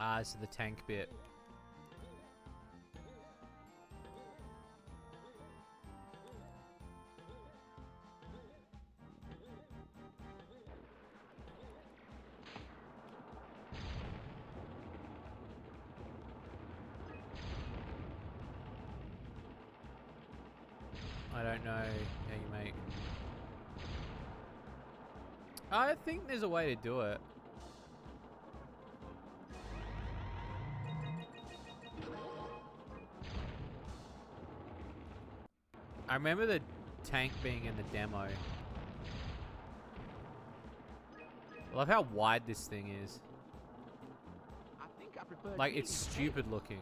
Ah, this is the tank bit. I don't know how you make. I think there's a way to do it. I remember the tank being in the demo. I love how wide this thing is. I think I prefer Like, it's cheese. stupid looking.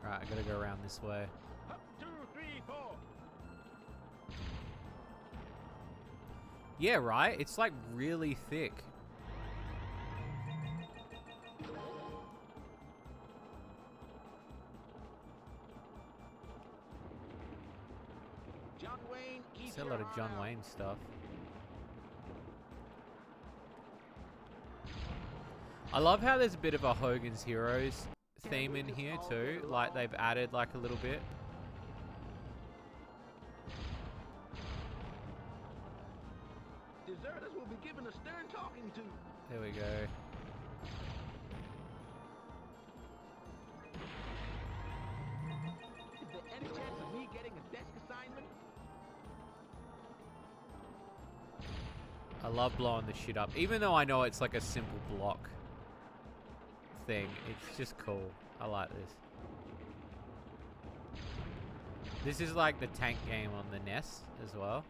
Right, I gotta go around this way. Up, 2, 3, 4. Yeah, right? It's like really thick. John Wayne, eat It's a your lot of heart John out. Wayne stuff. I love how there's a bit of a Hogan's Heroes theme in here too. Like they've added like a little bit. Deserters will be given a stern talking to. There we go. Is there any chance of me getting a desk assignment? I love blowing the shit up. Even though I know it's like a simple block thing. It's just cool. I like this. This is like the tank game on the NES as well.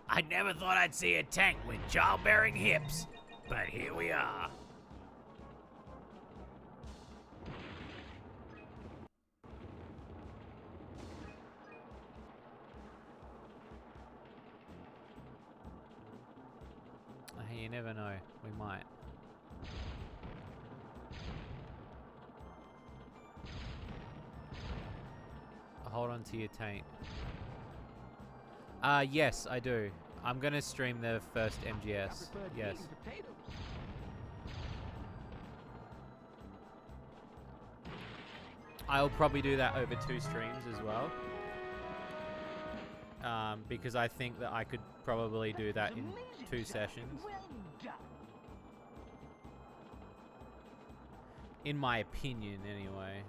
I never thought I'd see a tank with childbearing hips, but here we are. Hey, you never know. We might. Hold on to your taint. Yes, I do. I'm gonna stream the first MGS. I prefer Yes. eating potatoes. I'll probably do that over 2 streams as well. Because I think that I could probably do that in Amazing, 2 sir. sessions. Well done. In my opinion, anyway.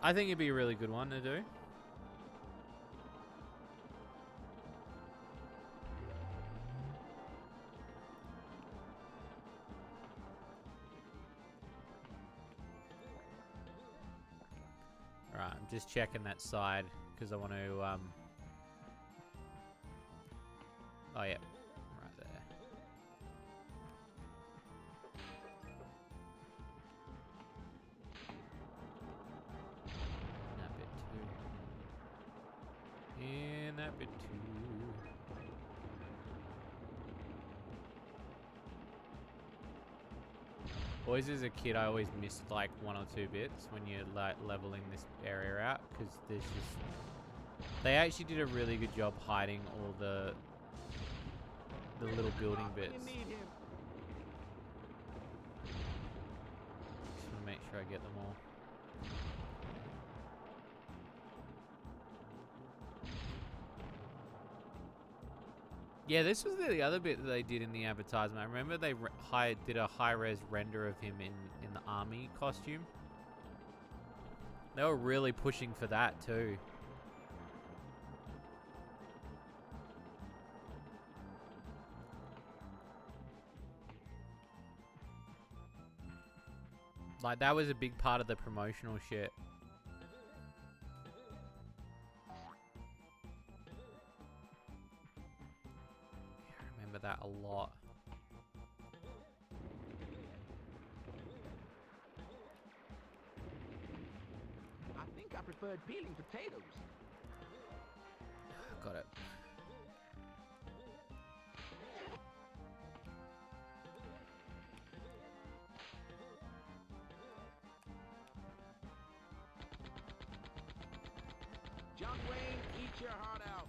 I think it'd be a really good one to do. Alright, I'm just checking that side because I want to, oh yeah, right there. That bit too. Ep2. Always as a kid, I always missed like 1 or 2 bits when you're like leveling this area out, because there's just... They actually did a really good job hiding all the little building bits. You need him. Just want to make sure I get them all. Yeah, this was the other bit that they did in the advertisement. I remember they did a high-res render of him in the army costume. They were really pushing for that too. Like, that was a big part of the promotional shit. I remember that a lot. I think I preferred peeling potatoes. Got it. John Wayne, eat your heart out.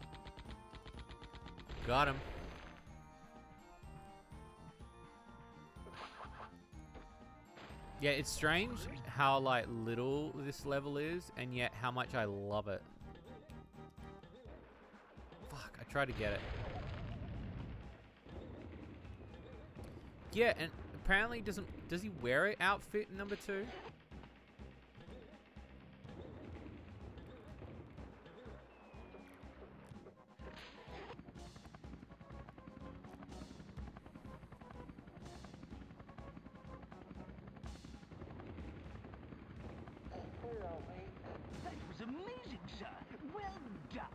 Got him. Yeah, it's strange how like little this level is, and yet how much I love it. Fuck, I tried to get it. Yeah, and apparently does he wear an outfit in number 2? That was amazing, sir. Well done.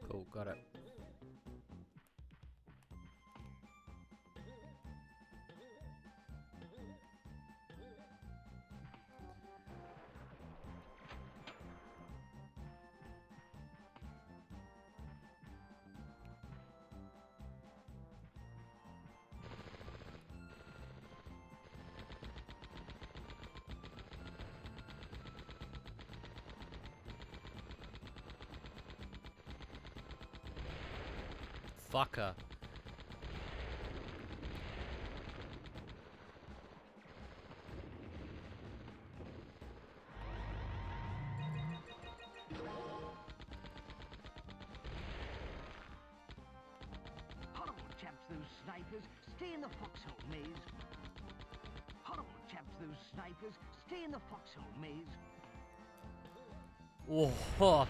Cool, got it. Fucker. Horrible chaps, those snipers. Stay in the foxhole maze. Horrible chaps, those snipers. Stay in the foxhole maze. Oh,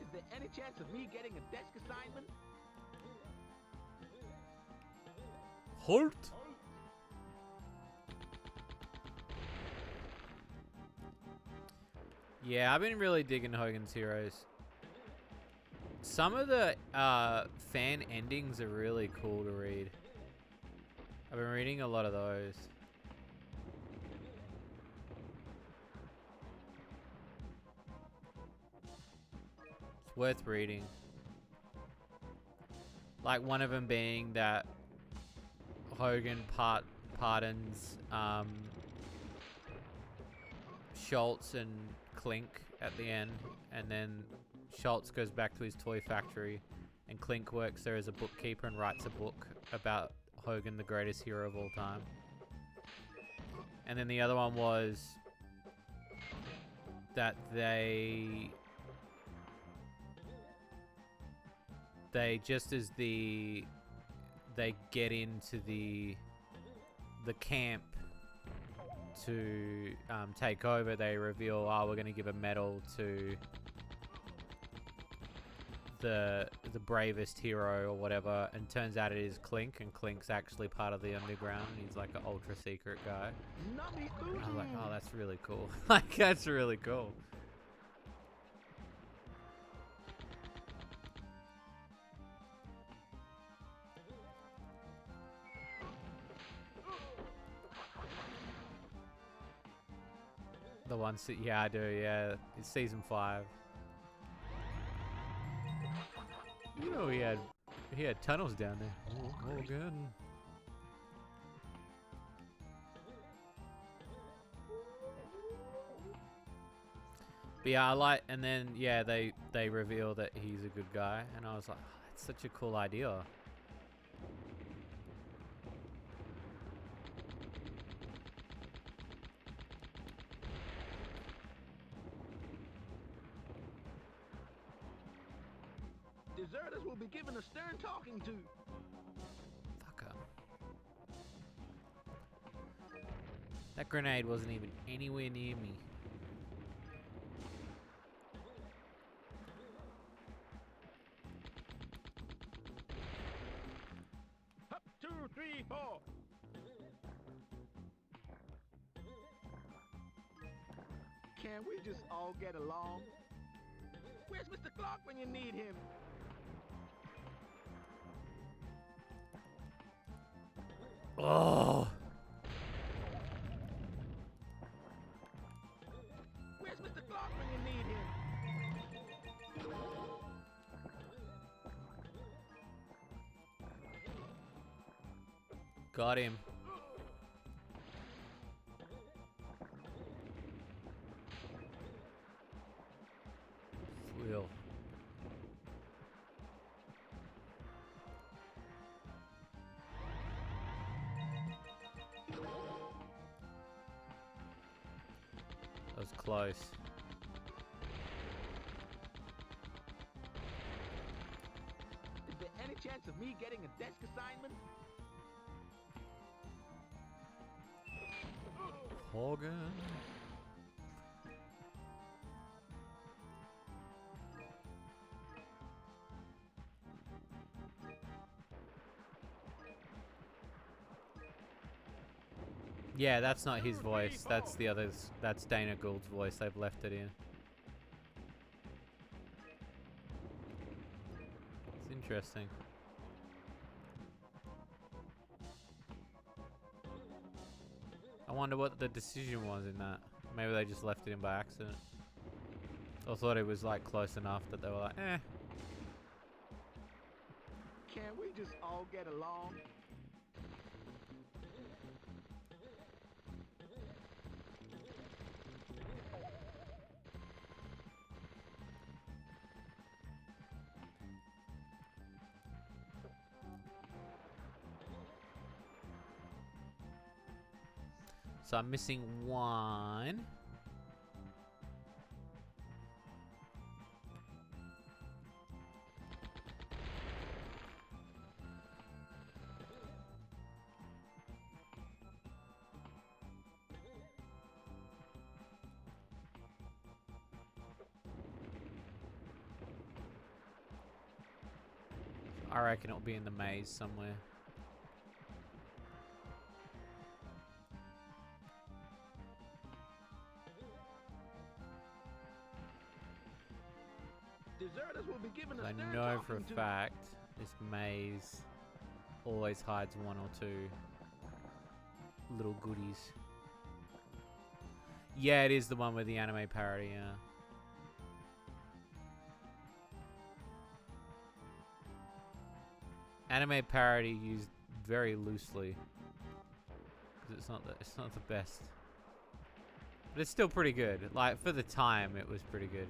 Is there any chance of me getting a desk assignment? halt. Yeah, I've been really digging Hogan's Heroes. Some of the fan endings are really cool to read. I've been reading a lot of those. It's worth reading. Like one of them being that Hogan pardons Schultz and Clink at the end, and then Schultz goes back to his toy factory, and Clink works there as a bookkeeper and writes a book about Hogan, the greatest hero of all time. And then the other one was that they just as they get into the camp to take over, they reveal, oh, we're going to give a medal to the bravest hero or whatever, and turns out it is Clink, and Clink's actually part of the underground, and he's like an ultra secret guy. Nummy I was like, Uzi. oh, that's really cool. Like, that's really cool. The ones that, yeah, I do, yeah. It's season 5. You know he had tunnels down there. Oh good. But yeah, I like, and then yeah, they reveal that he's a good guy, and I was like, oh, that's such a cool idea. Deserters will be given a stern talking to. Fuck up. That grenade wasn't even anywhere near me. Up, 2, 3, 4. Can we just all get along? Where's Mr. Clark when you need him? Oh. Where's Mr. Clark when you need him? Got him. Will. That was close. Is there any chance of me getting a desk assignment? Hogan. Yeah, that's not his voice. That's the others. That's Dana Gould's voice. They've left it in. It's interesting. I wonder what the decision was in that. Maybe they just left it in by accident. Or thought it was like close enough that they were like, eh. Can we just all get along? So I'm missing one. I reckon it'll be in the maze somewhere. Deserters will be given a I stern know for a talking to. fact this maze always hides one or two little goodies. Yeah, it is the one with the anime parody, yeah. Anime parody used very loosely. 'Cause it's not the best. But it's still pretty good. Like, for the time, it was pretty good.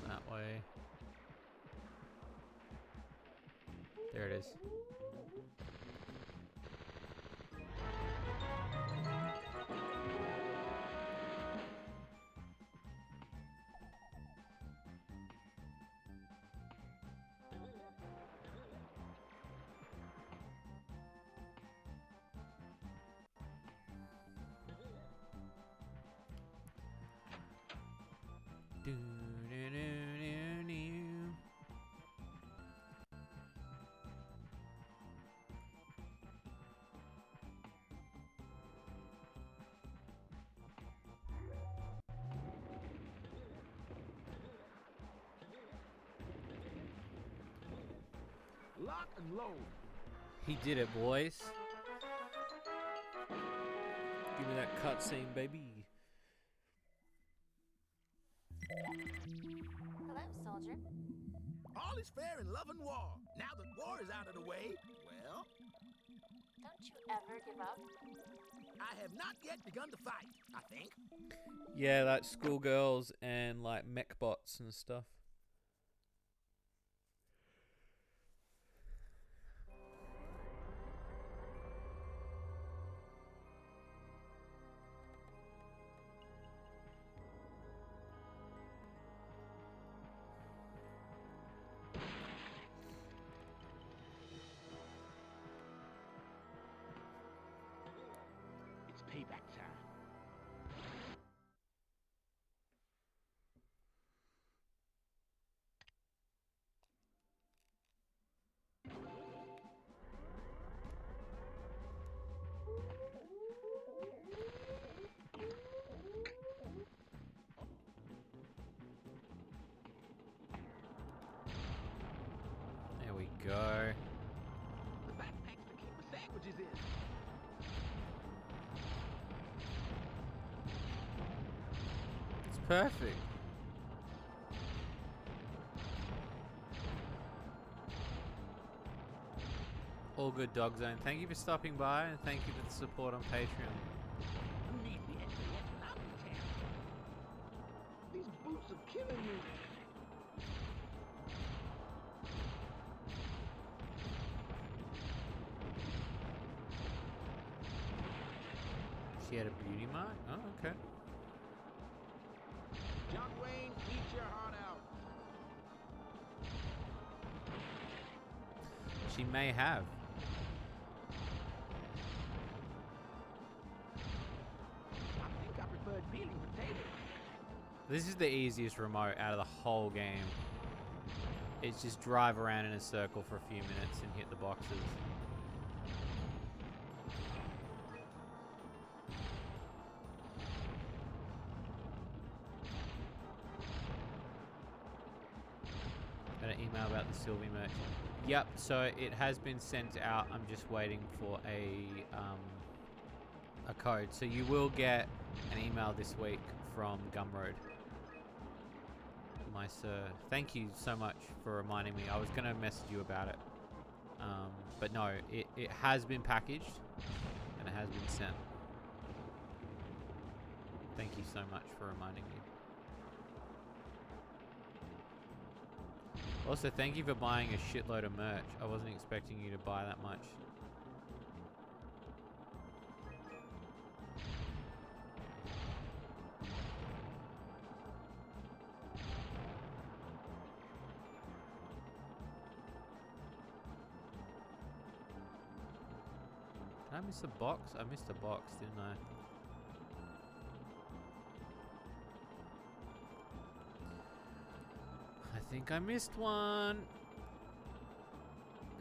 That way. There it is. Do-do-do-do-do. Lock and load. He did it, boys. Give me that cutscene, baby. Hello, soldier. All is fair in love and war. Now that war is out of the way, well, Don't you ever give up? I have not yet begun to fight, I think. Yeah, like schoolgirls and like mech bots and stuff. It's payback time. There we go. The backpacks to keep the sandwiches in. It's perfect. All good, Dog Zone. Thank you for stopping by and thank you for the support on Patreon. You need me at the economic town. These boots are killing me. She had a beauty mark? Oh, okay. John Wayne, eat your heart out. She may have. I think I preferred peeling potatoes. This is the easiest remote out of the whole game. It's just drive around in a circle for a few minutes and hit the boxes. Got an email about the Sylvie merchant. Yep, so it has been sent out. I'm just waiting for a code. So you will get an email this week from Gumroad. My sir. Thank you so much for reminding me. I was going to message you about it. But no, it has been packaged and it has been sent. Thank you so much for reminding me. Also, thank you for buying a shitload of merch. I wasn't expecting you to buy that much. Did I miss a box? I missed a box, didn't I? I think I missed one.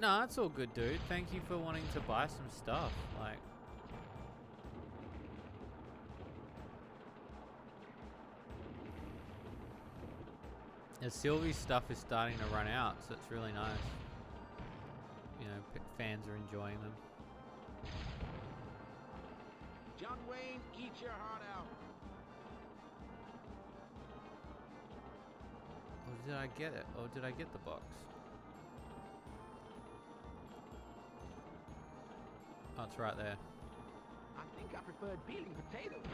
No, it's all good, dude. Thank you for wanting to buy some stuff. Like, the Sylvie stuff is starting to run out, so it's really nice. You know, fans are enjoying them. John Wayne, eat your heart out. Or did I get it? Or did I get the box? Oh, it's right there. I think I preferred peeling potatoes.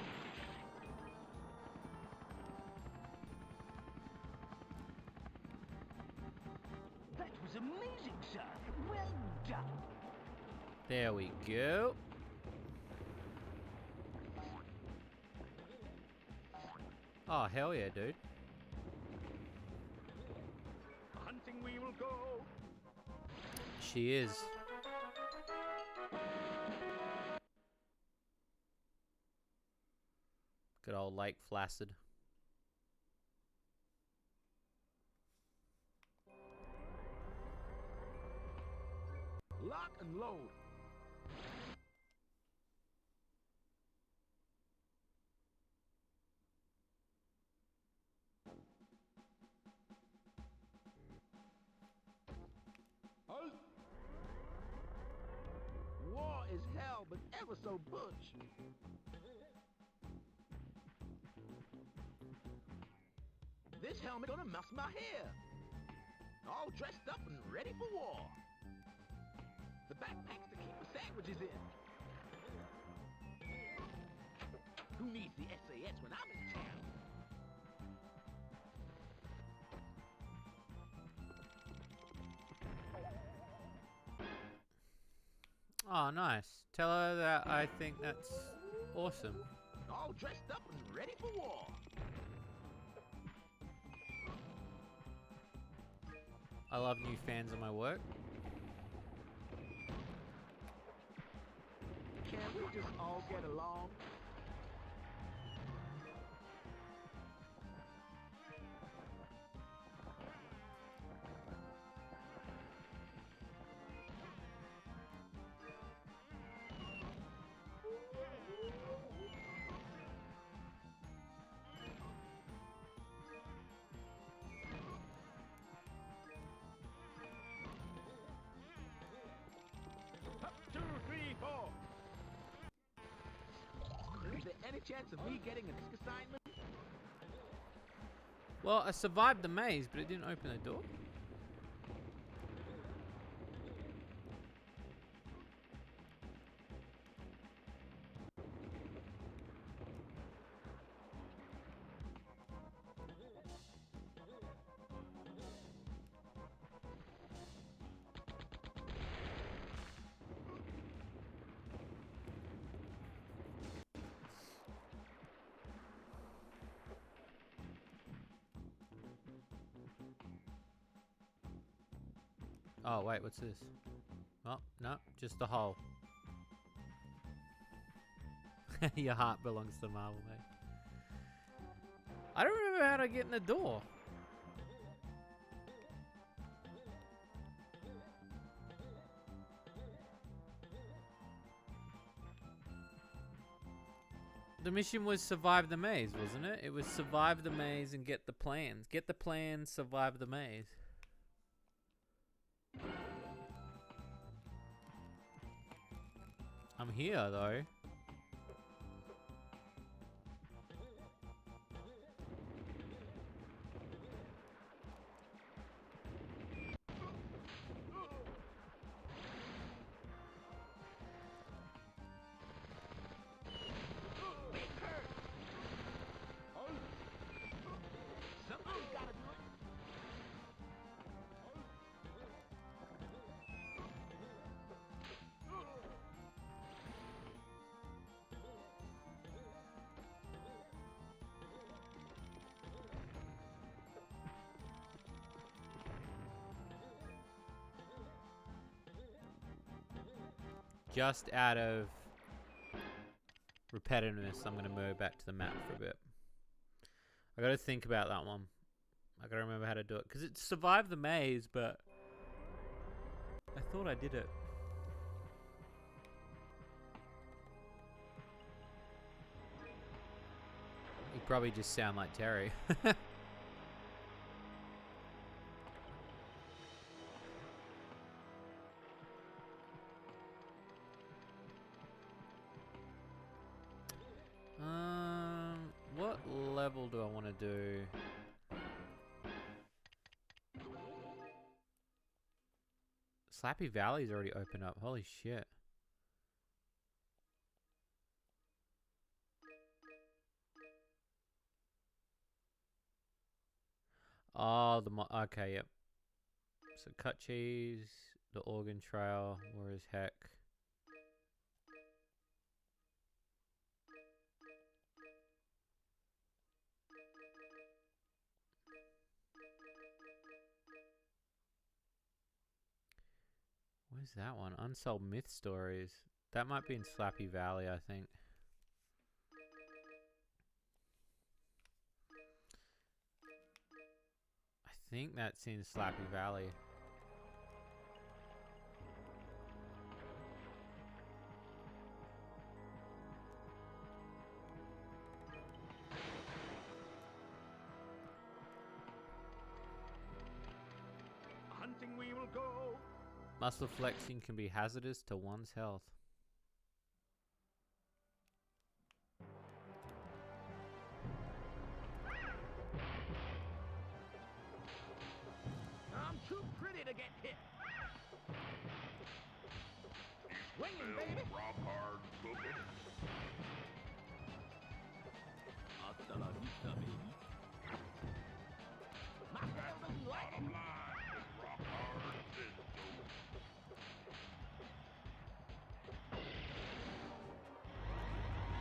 That was amazing, sir. Well done. There we go. Oh, hell yeah, dude. Hunting we will go. She is. Good old Lake Flaccid. Lock and load. Halt! so butch. This helmet gonna mess my hair. All dressed up and ready for war. The backpack's to keep the sandwiches in. Who needs the SAS when I'm in town? Oh, nice. Tell her that I think that's awesome. All dressed up and ready for war. I love new fans of my work. Can we just all get along? Up, 2, 3, 4. Is there any chance of me getting a disc assignment? Well, I survived the maze, but it didn't open the door. Oh, wait, what's this? Oh, no, just the hole. Your heart belongs to Marvel, mate. I don't remember how to get in the door. The mission was survive the maze, wasn't it? It was survive the maze and get the plans. Get the plans, survive the maze. I'm here, though. Somebody's gotta do it. Just out of repetitiveness, I'm going to move back to the map for a bit. I got to think about that one. I got to remember how to do it. Because it survived the maze, but I thought I did it. You probably just sound like Terry. What level do I want to do? Slappy Valley's already opened up. Holy shit. Oh, okay, yep. So cut cheese, the organ trail, where is heck? Where's that one? Unsolved Myth Stories. That might be in Slappy Valley, I think. I think that's in Slappy Valley. Hunting we will go. Muscle flexing can be hazardous to one's health. to get hit. Swinging, baby. Rock hard, cooking. Hasta la vista, baby. My girl doesn't like it. Bottom line is rock hard and dope.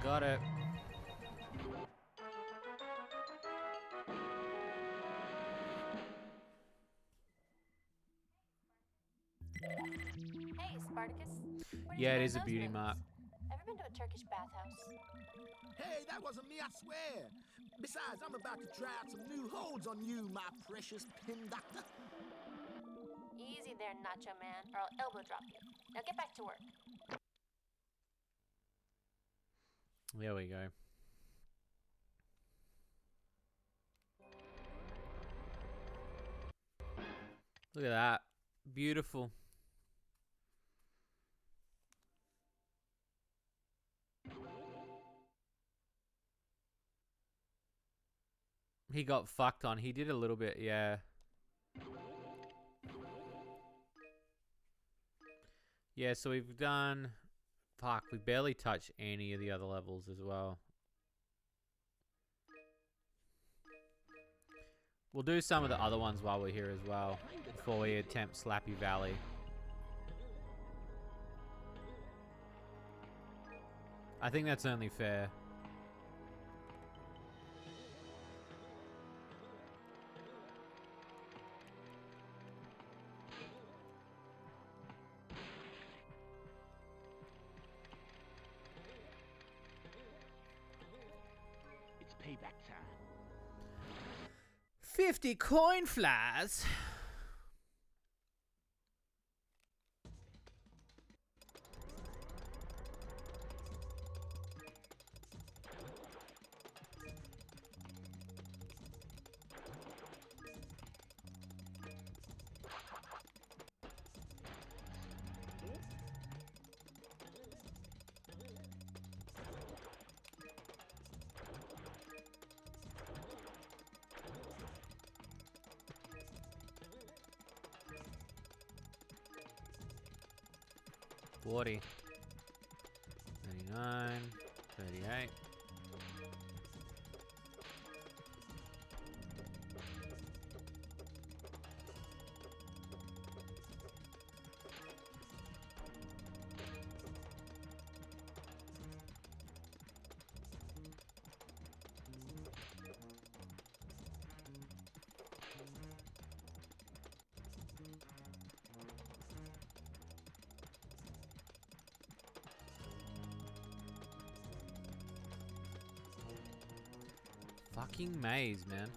Got it. Hey, Spartacus. Where'd Yeah, you it learn is a those beauty moves? mark. Ever been to a Turkish bathhouse? Hey, that wasn't me, I swear. Besides, I'm about to try out some new holds on you, my precious pin doctor. Easy there, Nacho Man, or I'll elbow drop you. Now get back to work. There we go. Look at that. Beautiful. He got fucked on. He did a little bit, yeah. Yeah, so we've done... Fuck, we barely touched any of the other levels as well. We'll do some of the other ones while we're here as well, before we attempt Slappy Valley. I think that's only fair. It's payback time. 50 coin flies. $40, $39, $38. Fucking maze, man.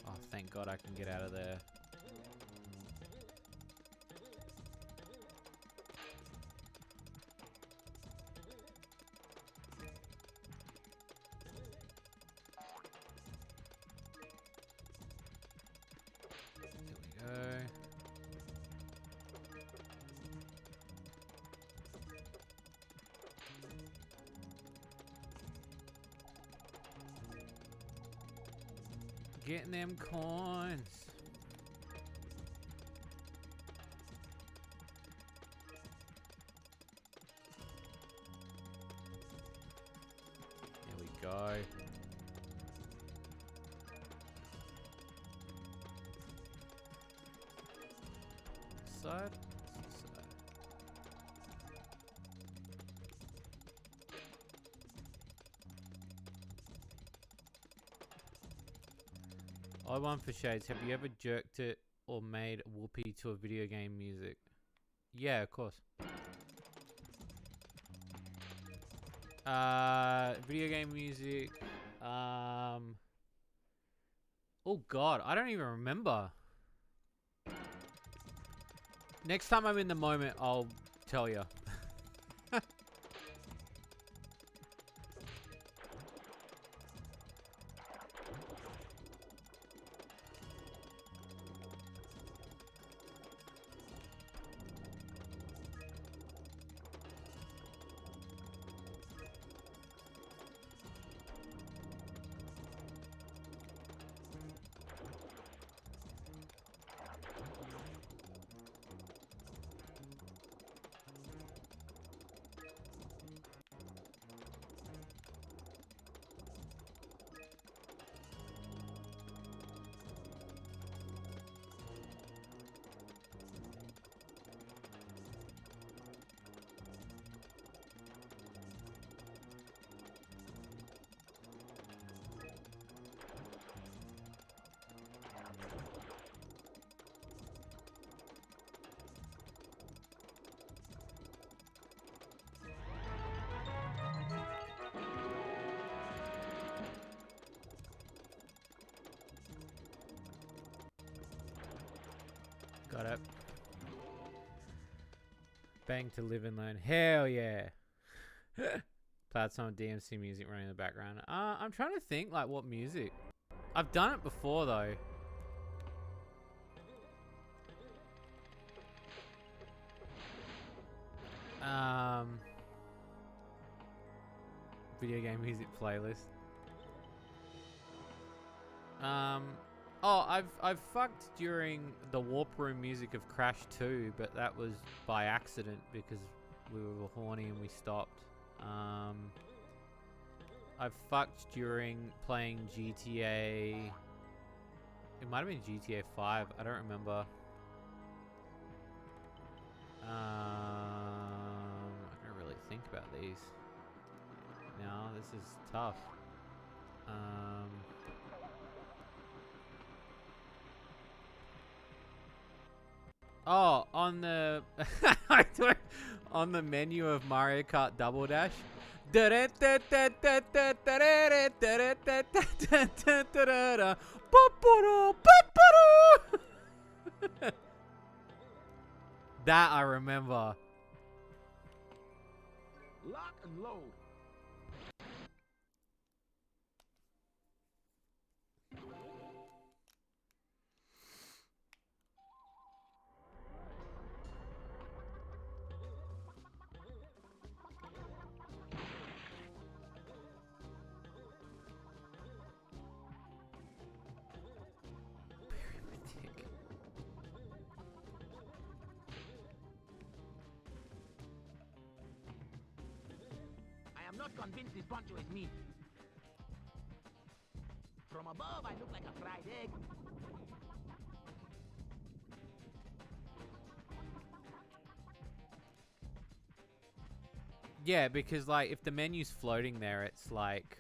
Oh, thank God I can get out of there. There we go. Getting them coins. There we go. Side. I want for Shades. Have you ever jerked it or made whoopee to a video game music? Yeah, of course. Video game music. Oh God, I don't even remember. Next time I'm in the moment, I'll tell you. Got it. Bang to live and learn. Hell yeah. Played some DMC music running in the background. I'm trying to think like what music. I've done it before though. Video game music playlist. Oh, I've fucked during the warp room music of Crash 2, but that was by accident because we were horny and we stopped. I've fucked during playing GTA. It might have been GTA 5. I don't remember. I don't really think about these. No, this is tough. Oh, on the on the menu of Mario Kart Double Dash. That I remember. Lock and load. I am not convinced this poncho is me. From above, I look like a fried egg. Yeah, because like if the menu's floating there, it's like,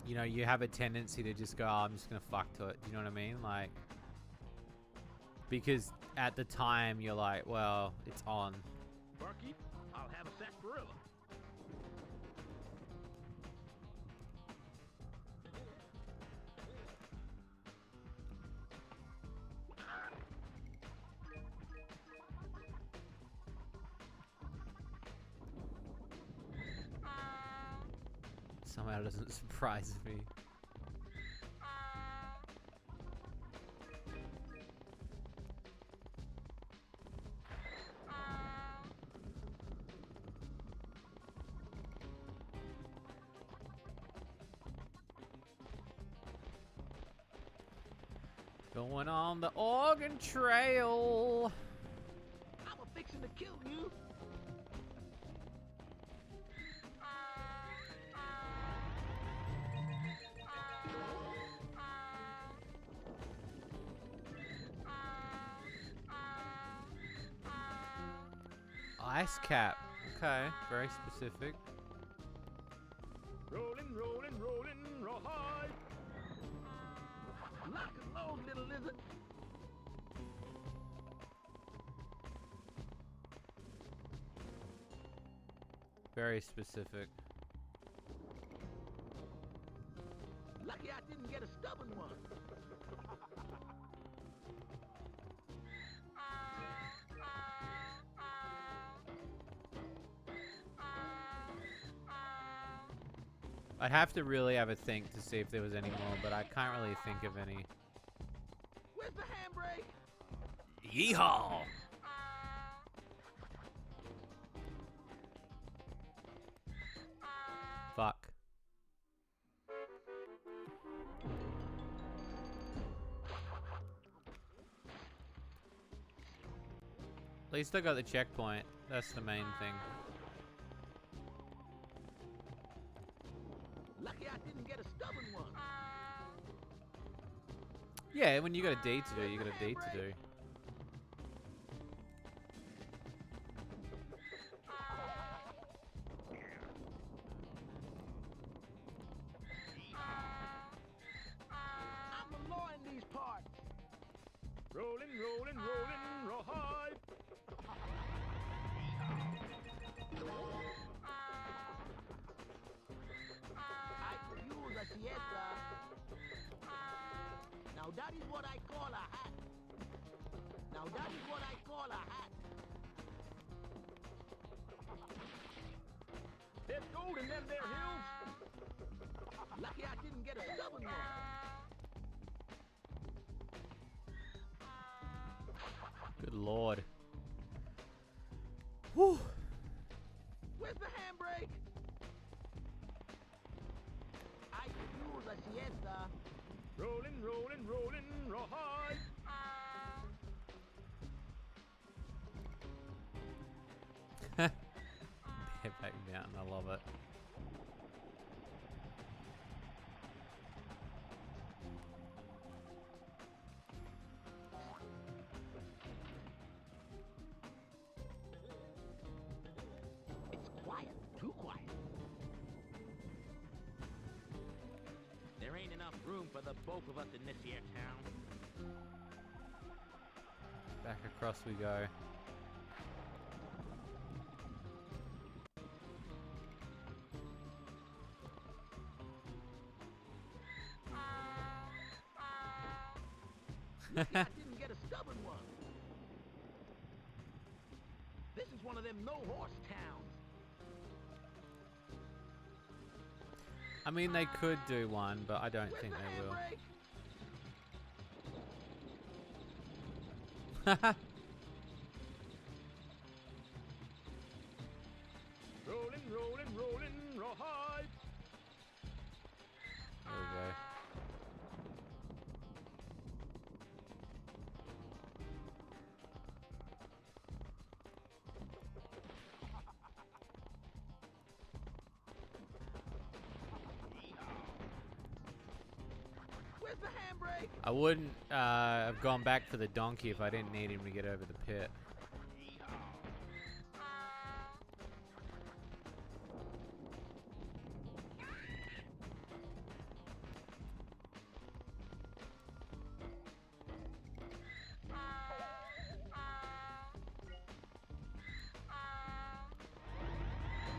you know, you have a tendency to just go, oh, I'm just gonna fuck to it. Do you know what I mean? Like, because at the time you're like, well, it's on. Barkeep, I'll have a sarsaparilla. Somehow it doesn't surprise me. Going on the Oregon Trail. I'm a fixin' to kill you. Ice cap. Okay, very specific. Rolling, rolling, rolling, rawhide. Lock and load, little lizard. Very specific. Lucky I didn't get a stubborn one. I'd have to really have a think to see if there was any more, but I can't really think of any. Where's the handbrake? Yeehaw! Fuck. At least I got the checkpoint. That's the main thing. Lucky I didn't get a stubborn one. Yeah, when you got a deed to do, you got a deed to do. I'm the law in these parts. Rolling, rolling, rolling, rawhide. I could use a siesta. Now that is what I call a hat. That is what I call a hat. There's gold in them there hills. Lucky I didn't get a stubborn one. Good lord. Whew. Where's the handbrake? I could use a siesta. Rolling, rolling, rolling, rawhide. Bareback Mountain, I love it. It's quiet, too quiet. There ain't enough room for the both of us in this here town. Back across we go. Lucky I didn't get a stubborn one. This is one of them no-horse towns. I mean, they could do one, but I don't Where's think the they will. handbrake? Rolling, rolling, rolling, rawhide. There we go. Where's the handbrake? I wouldn't have gone back for the donkey if I didn't need him to get over the pit.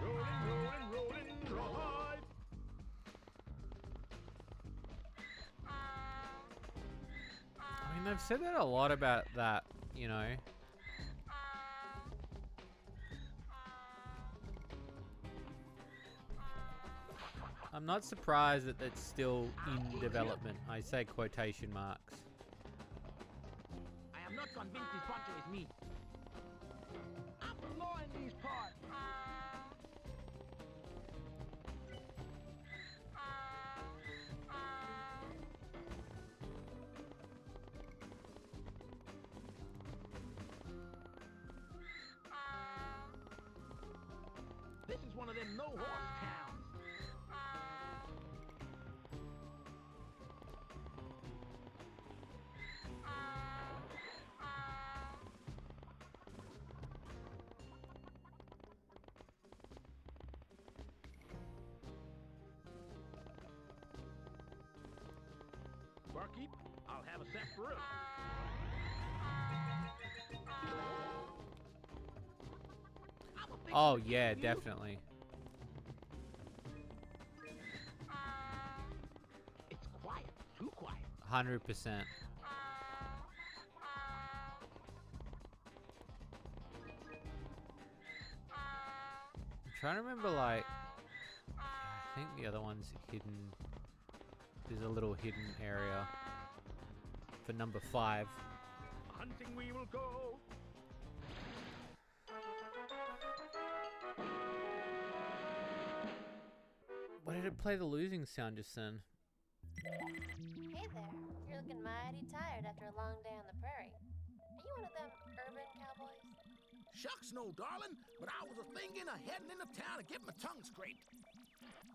Rolling, rolling, rolling, rawhide. I mean, they've said that a lot about that, you know. I'm not surprised that it's still in development. I say quotation marks. I am not convinced this Pancho is me. I'm the law in these parts. This is one of them no-horse towns. Barkeep, I'll have a sarsaparilla. I'm a big Oh fan of yeah, you. definitely. It's quiet, too quiet. 100%. I'm trying to remember, like, I think the other one's hidden. There's a little hidden area for number 5. Hunting we will go. Why did it play the losing sound just then? Hey there. You're looking mighty tired after a long day on the prairie. Are you one of them urban cowboys? Shucks, no, darling, but I was a-thinking of heading into town to get my tongue scraped.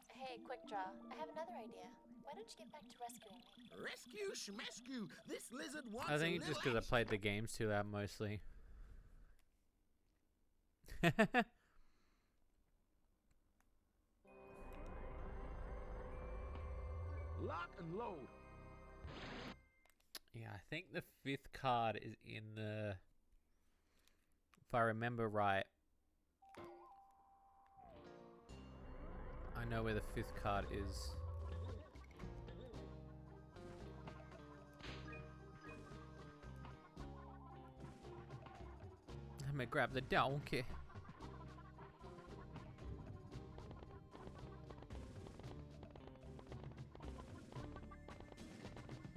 Hey, quick draw. I have another idea. Why don't you get back to rescuing me? Rescue, schmescue, this lizard wants I think a it's just little because I played the games too loud mostly. Lock and load. Yeah, I think the 5th card is in the... If I remember right. I know where the 5th card is. Let me grab the donkey.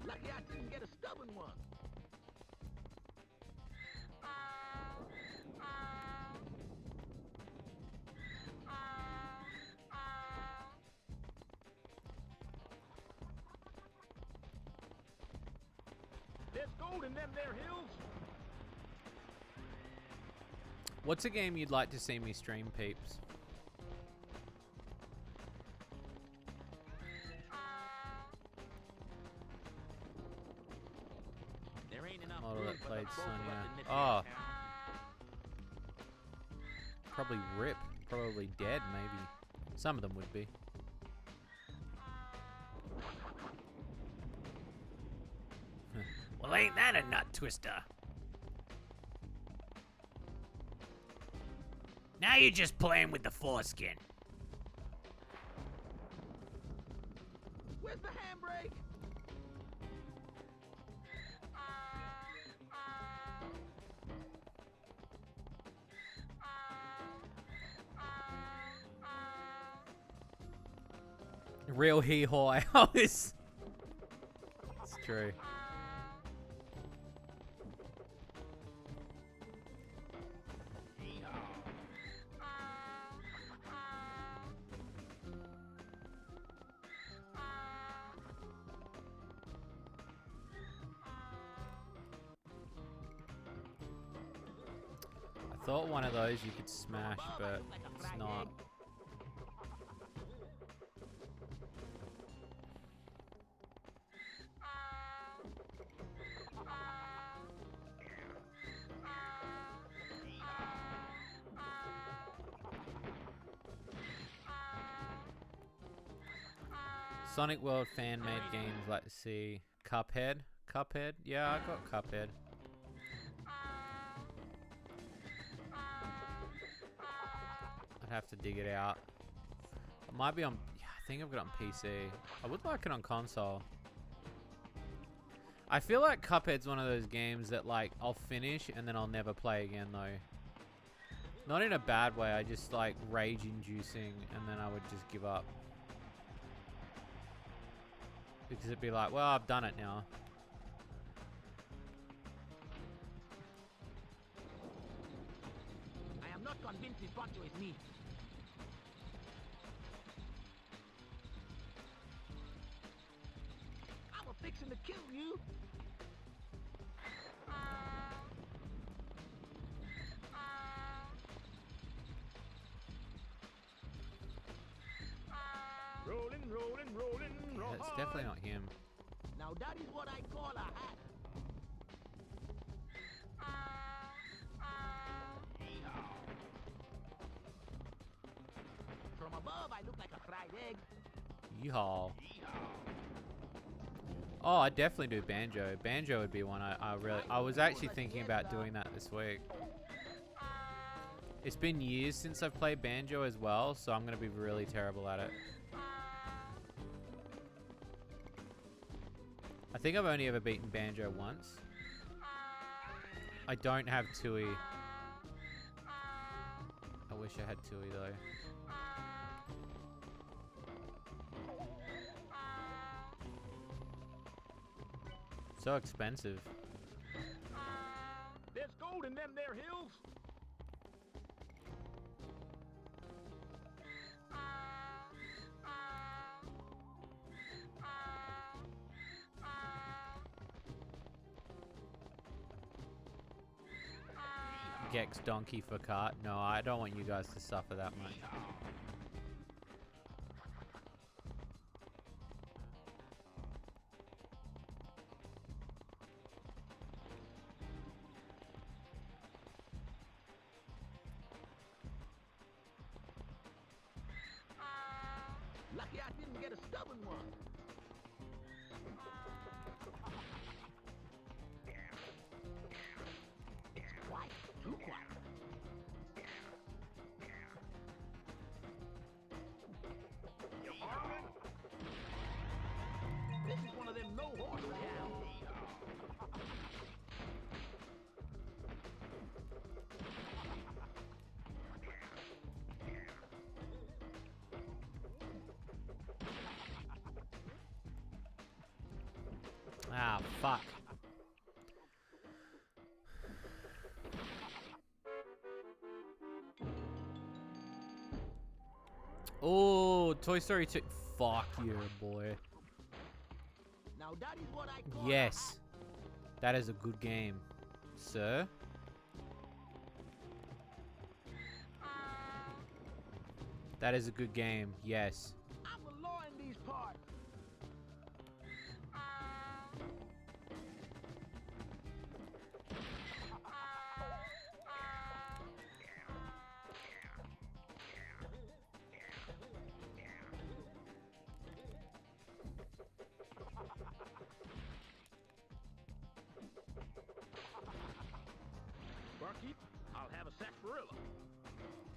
Lucky I didn't get a stubborn one. There's gold in them there hills. What's a game you'd like to see me stream, peeps? There ain't enough Model room that for the played both of us Sonya. in this Oh. here town. Probably Rip. Probably dead, maybe. Some of them would be. Well, ain't that a nut twister? Now you're just playing with the foreskin. Where's the handbrake? Real hee-haw hours. It's true. I thought one of those you could smash, but it's not. Sonic World fan-made games like to see Cuphead. Cuphead? Yeah, I got Cuphead. I'd have to dig it out. It might be on... Yeah, I think I've got it on PC. I would like it on console. I feel like Cuphead's one of those games that, like, I'll finish and then I'll never play again, though. Not in a bad way, I just, like, rage-inducing and then I would just give up. Because it'd be like, well, I've done it now. I am not convinced this poncho is me. I'm fixing to kill you. Rolling, rolling, rolling, Yeah, roll it's definitely not him. Now that is what I call a hat. From above, I look like a fried egg. Yeehaw. Oh, I definitely do Banjo. Banjo would be one I was actually thinking about doing that this week. It's been years since I've played Banjo as well, so I'm going to be really terrible at it. I think I've only ever beaten Banjo once. I don't have Tui. I wish I had Tui though. So expensive. There's gold in them there hills. Gex donkey for cart. No, I don't want you guys to suffer that much. Lucky I didn't get a stubborn one. It's quiet, too quiet. This is one of them no-horse towns. Ah, fuck. Oh, Toy Story 2. Fuck you, boy. Now that is what I call Yes. That is a good game, sir. That is a good game, yes. I'm the law in these parts. Barkeep, I'll have a sarsaparilla.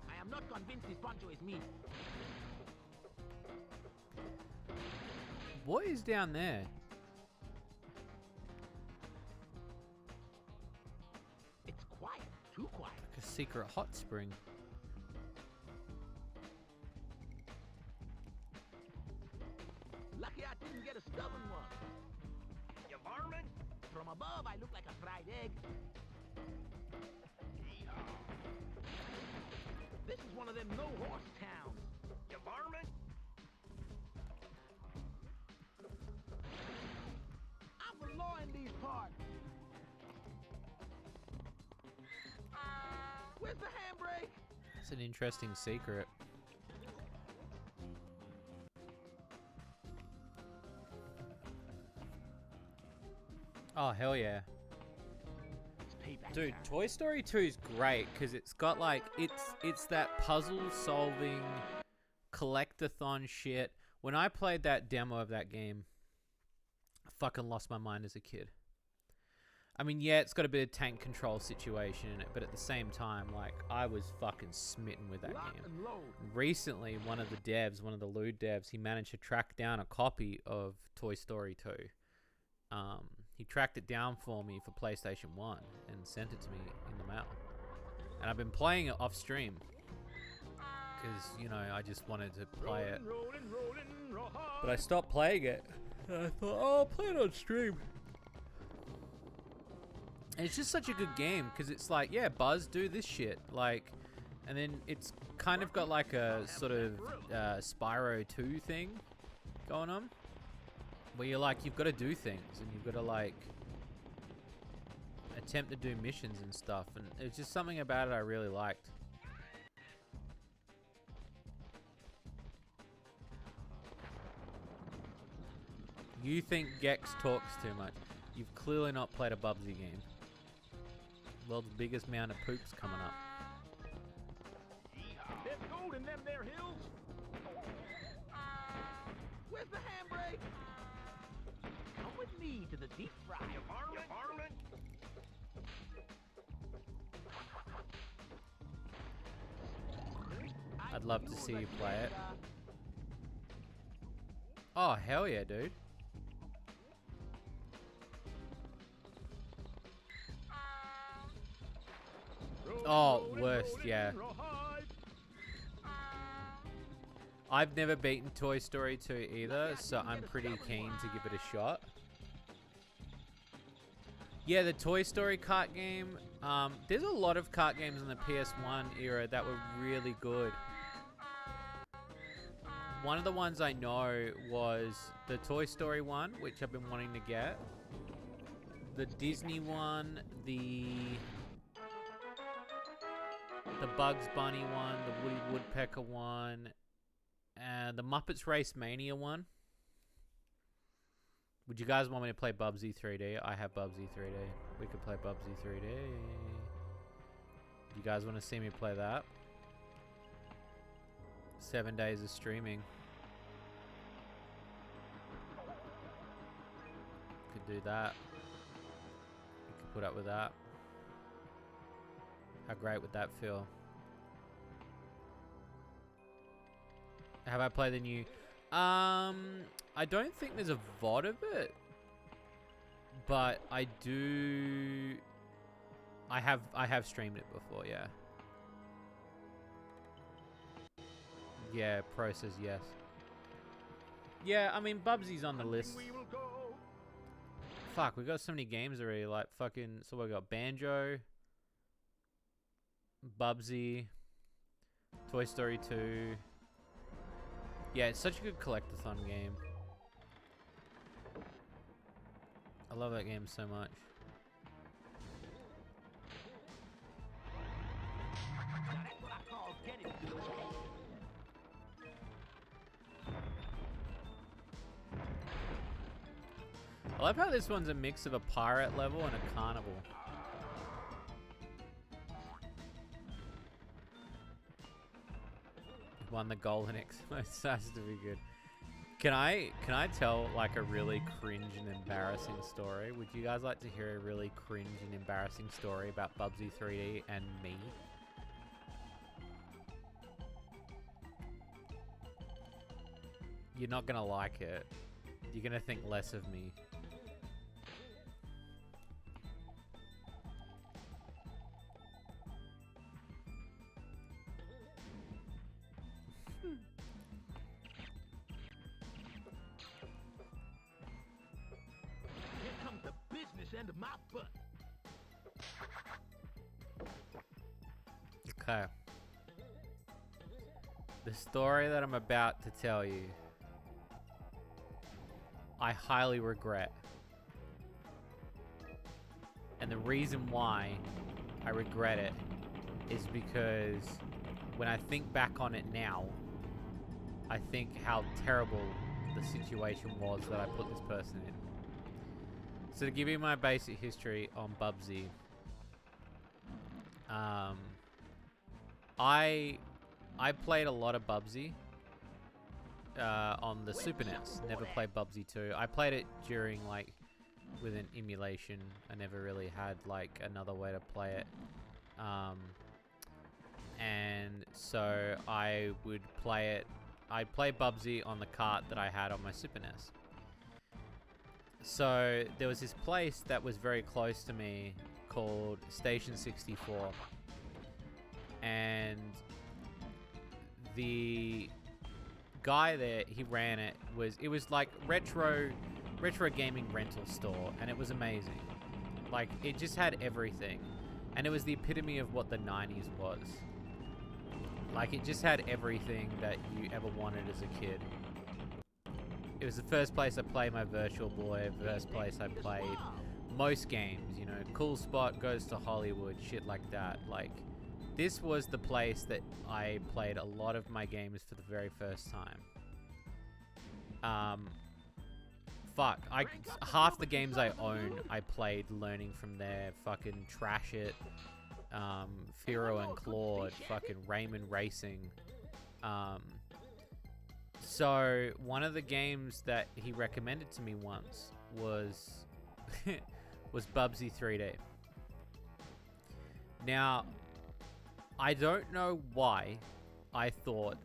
I am not convinced this poncho is me. What is down there? It's quiet, too quiet. Like a secret hot spring. Lucky I didn't get a stubborn one. You varmint? From above, I look like a fried egg. This is one of them no-horse towns. You varmint? I'm the law in these parts. Where's the handbrake? It's an interesting secret. Oh, hell yeah. It's payback Dude, time. Toy Story 2 is great because it's got like it's that puzzle solving collectathon shit. When I played that demo of that game, I fucking lost my mind as a kid. I mean, yeah, it's got a bit of tank control situation in it, but at the same time, like, I was fucking smitten with that Lock game. and load. Recently, one of the lewd devs, he managed to track down a copy of Toy Story 2. He tracked it down for me for PlayStation 1 and sent it to me in the mail. And I've been playing it off stream because, you know, I just wanted to play it. But I stopped playing it. And I thought, oh, I'll play it on stream. And it's just such a good game because it's like, yeah, Buzz, do this shit. Like, and then it's kind of got like a sort of Spyro 2 thing going on. Where you're like, you've got to do things and you've got to like attempt to do missions and stuff. And it's just something about it I really liked. You think Gex talks too much. You've clearly not played a Bubsy game. World's biggest mound of poops coming up. There's gold in them there hills. Where's the handbrake? Come with me to the deep fry. You varmint? I'd love to see you play it. Oh, hell yeah, dude. Oh, worst, yeah. I've never beaten Toy Story 2 either, so I'm pretty keen to give it a shot. Yeah, the Toy Story kart game. There's a lot of kart games in the PS1 era that were really good. One of the ones I know was the Toy Story one, which I've been wanting to get. The Disney one, the Bugs Bunny one, the Woody Woodpecker one, and the Muppets Race Mania one. Would you guys want me to play Bubsy 3D? I have Bubsy 3D. We could play Bubsy 3D. You guys want to see me play that? 7 days of streaming. Could do that. You could put up with that. How great would that feel? Have I played the new? I don't think there's a VOD of it, but I do. I have streamed it before, yeah. Yeah, Pro says yes. Yeah, I mean Bubsy's on the list Fuck, we got so many games already. Like fucking. So we got Banjo, Bubsy, Toy Story 2. Yeah, it's such a good collectathon game. I love that game so much. Now that's what I call getting to it. I love how this one's a mix of a pirate level and a carnival. Won the golden X. It has to be good. Can I tell like a really cringe and embarrassing story? Would you guys like to hear a really cringe and embarrassing story about Bubsy 3D and me? You're not gonna like it. You're gonna think less of me. Here comes the business end of my butt. Okay. The story that I'm about to tell you, I highly regret. And the reason why I regret it is because when I think back on it now, I think how terrible the situation was that I put this person in. So to give you my basic history on Bubsy, I played a lot of Bubsy on the Super NES. Never played Bubsy 2. I played it during like with an emulation. I never really had like another way to play it. And so I would play it. I'd play Bubsy on the cart that I had on my Super NES. So there was this place that was very close to me called Station 64. And the guy there, he ran it, it was like retro gaming rental store, and it was amazing. Like, it just had everything. And it was the epitome of what the 90s was. Like, it just had everything that you ever wanted as a kid. It was the first place I played my Virtual Boy, first place I played most games, you know, Cool Spot, Goes to Hollywood, shit like that. Like, this was the place that I played a lot of my games for the very first time. Half the games I own, I played learning from there. Fucking Trash It, Firo and Claude, fucking Rayman Racing. So one of the games that he recommended to me once was was Bubsy 3D. Now, I don't know why I thought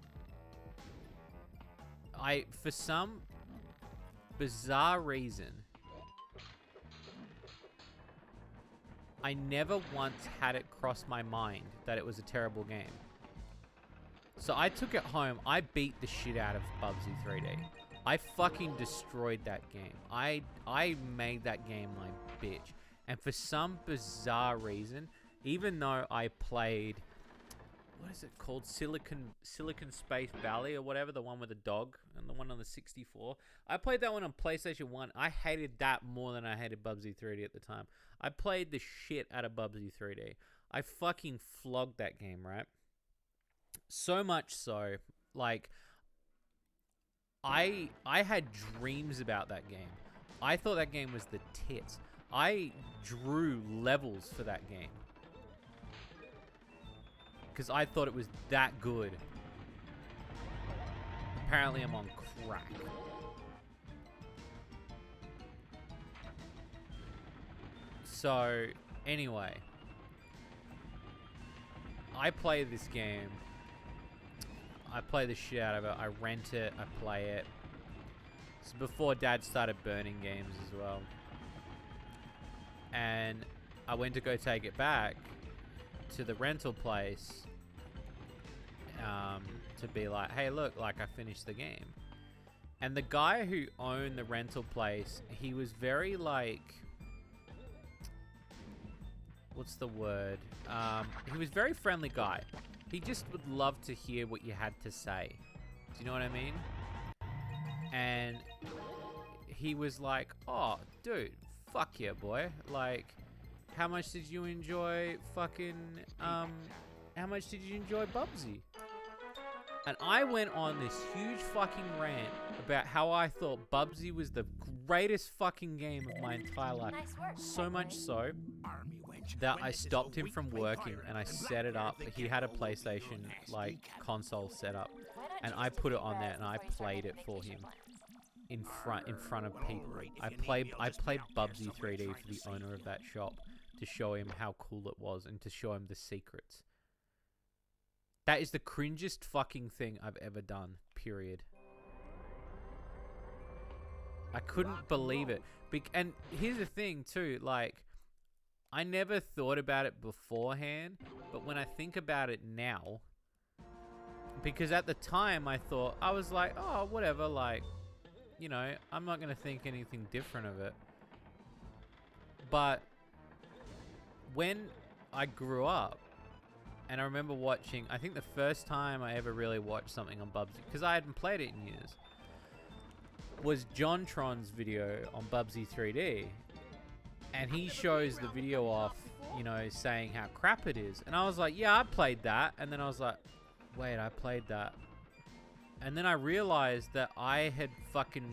for some bizarre reason, I never once had it cross my mind that it was a terrible game. So I took it home. I beat the shit out of Bubsy 3D. I fucking destroyed that game. I made that game my bitch. And for some bizarre reason, even though I played, what is it called? Silicon Space Valley or whatever, the one with the dog and the one on the 64. I played that one on PlayStation 1. I hated that more than I hated Bubsy 3D at the time. I played the shit out of Bubsy 3D. I fucking flogged that game, right? So much so, like, I had dreams about that game. I thought that game was the tits. I drew levels for that game because I thought it was that good. Apparently I'm on crack. So, anyway, I play this game. I play the shit out of it. I rent it. I play it. It's before Dad started burning games as well. And I went to go take it back to the rental place to be like, hey, look, like, I finished the game. And the guy who owned the rental place, he was very like, what's the word? He was a very friendly guy. He just would love to hear what you had to say. Do you know what I mean? And he was like, oh, dude, fuck yeah, boy. Like, how much did you enjoy fucking, how much did you enjoy Bubsy? And I went on this huge fucking rant about how I thought Bubsy was the greatest fucking game of my entire life. Nice work. So much so that I stopped him from working and I set it up. He had a PlayStation like console set up, and I put it on there and I played it for him in front of people. I played Bubsy 3D for the owner of that shop to show him how cool it was and to show him the secrets. That is the cringest fucking thing I've ever done, period. I couldn't believe it. And here's the thing too, like, I never thought about it beforehand, but when I think about it now, because at the time I thought, I was like, oh, whatever, like, you know, I'm not going to think anything different of it. But when I grew up, and I remember watching, I think the first time I ever really watched something on Bubsy, because I hadn't played it in years, was JonTron's video on Bubsy 3D. And he shows the video off, you know, saying how crap it is. And I was like, yeah, I played that. And then I was like, wait, I played that. And then I realized that I had fucking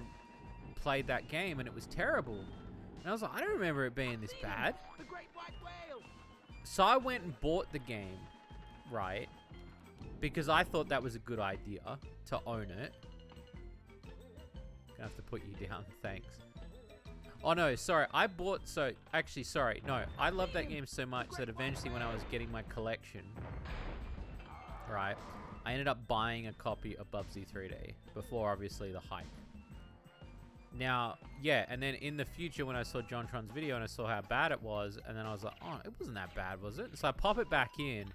played that game and it was terrible. And I was like, I don't remember it being this bad. The great white whale. So I went and bought the game, right? Because I thought that was a good idea to own it. Gonna have to put you down, thanks. Oh no, sorry, I love that game so much that eventually when I was getting my collection, right, I ended up buying a copy of Bubsy 3D before obviously the hype. Now, yeah, and then in the future when I saw JonTron's video and I saw how bad it was, and then I was like, oh, it wasn't that bad, was it? So I pop it back in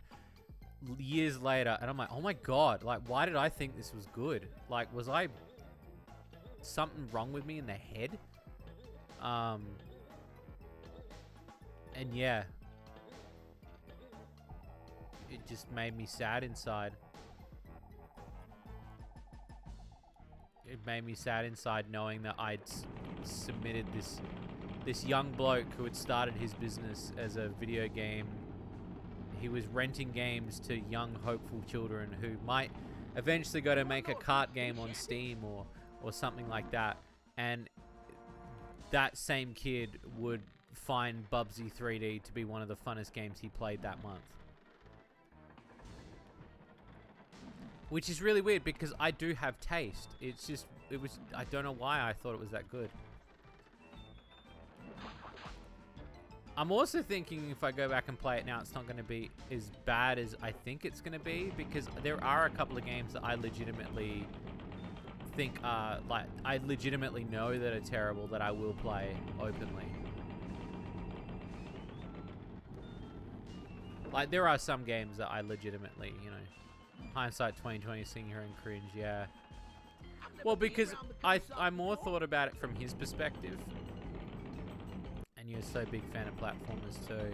years later and I'm like, oh my god, like, why did I think this was good? Like, was I something wrong with me in the head? And yeah, it just made me sad inside. It made me sad inside knowing that I'd submitted this young bloke who had started his business as a video game. He was renting games to young hopeful children who might eventually go to make a kart game on Steam or something like that. And that same kid would find Bubsy 3D to be one of the funnest games he played that month. Which is really weird because I do have taste. I don't know why I thought it was that good. I'm also thinking if I go back and play it now, it's not going to be as bad as I think it's going to be, because there are a couple of games that I legitimately think are, like, I legitimately know that are terrible that I will play openly. Like, there are some games that I legitimately, you know, hindsight 2020, sitting here and cringe, yeah. Well, because I more thought about it from his perspective. And you're so big fan of platformers too.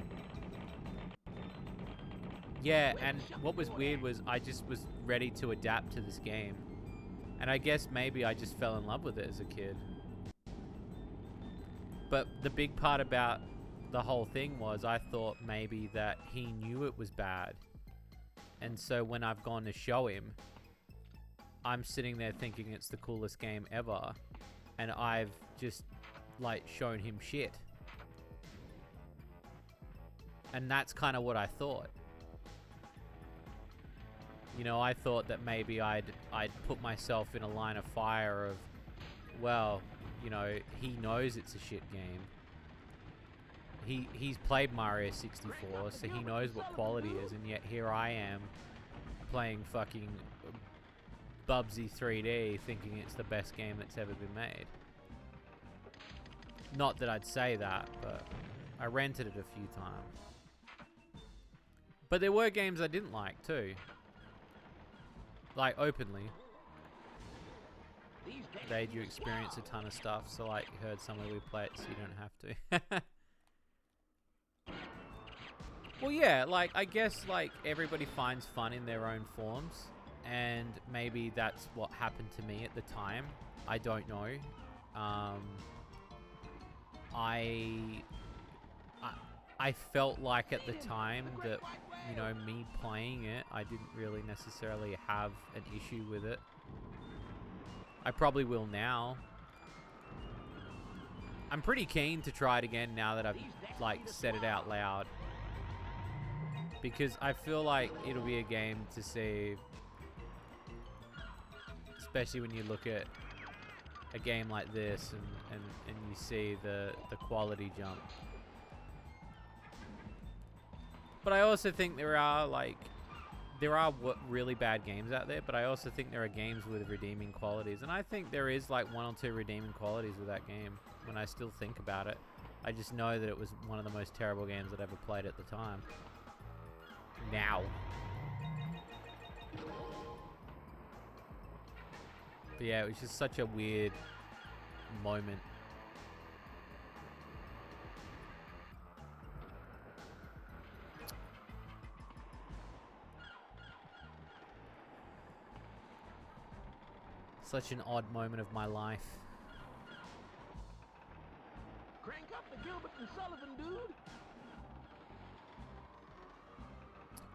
Yeah, and what was weird was I just was ready to adapt to this game. And I guess maybe I just fell in love with it as a kid. But the big part about the whole thing was I thought maybe that he knew it was bad. And so when I've gone to show him, I'm sitting there thinking it's the coolest game ever. And I've just, like, shown him shit. And that's kind of what I thought. You know, I thought that maybe I'd put myself in a line of fire of, well, you know, he knows it's a shit game. He's played Mario 64, so he knows what quality is, and yet here I am playing fucking Bubsy 3D thinking it's the best game that's ever been made. Not that I'd say that, but I rented it a few times. But there were games I didn't like too. Like, openly. made you experience a ton of stuff. So like, you heard somewhere we play it, so you don't have to. Well, yeah, like, I guess, like, everybody finds fun in their own forms, and maybe that's what happened to me at the time. I don't know. I felt like at the time that, you know, me playing it, I didn't really necessarily have an issue with it. I probably will now. I'm pretty keen to try it again now that I've, like, said it out loud. Because I feel like it'll be a game to see, especially when you look at a game like this and you see the quality jump. But I also think there are really bad games out there, but I also think there are games with redeeming qualities. And I think there is like 1 or 2 redeeming qualities with that game when I still think about it. I just know that it was one of the most terrible games I'd ever played at the time. Now. But yeah, it was just such a weird moment. Such an odd moment of my life. Crank up the Gilbert and Sullivan, dude.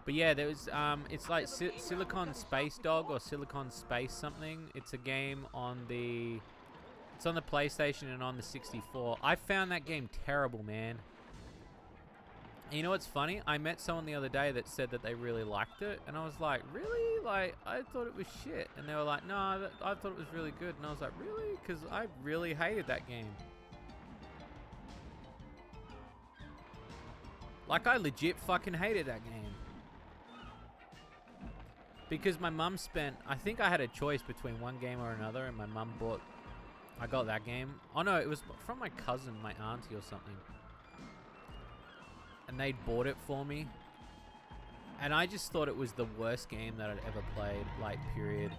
But yeah, there was it's like Silicon Space Dog or Silicon Space something. It's a game on the PlayStation and on the 64. I found that game terrible, man. And you know what's funny? I met someone the other day that said that they really liked it, and I was like, really? Like, I thought it was shit. And they were like, no, I thought it was really good. And I was like, really? Because I really hated that game. Like, I legit fucking hated that game. Because my mum spent, I think I had a choice between one game or another, and my mum I got that game. Oh no, it was from my cousin, my auntie or something. And they'd bought it for me. And I just thought it was the worst game that I'd ever played, like, period.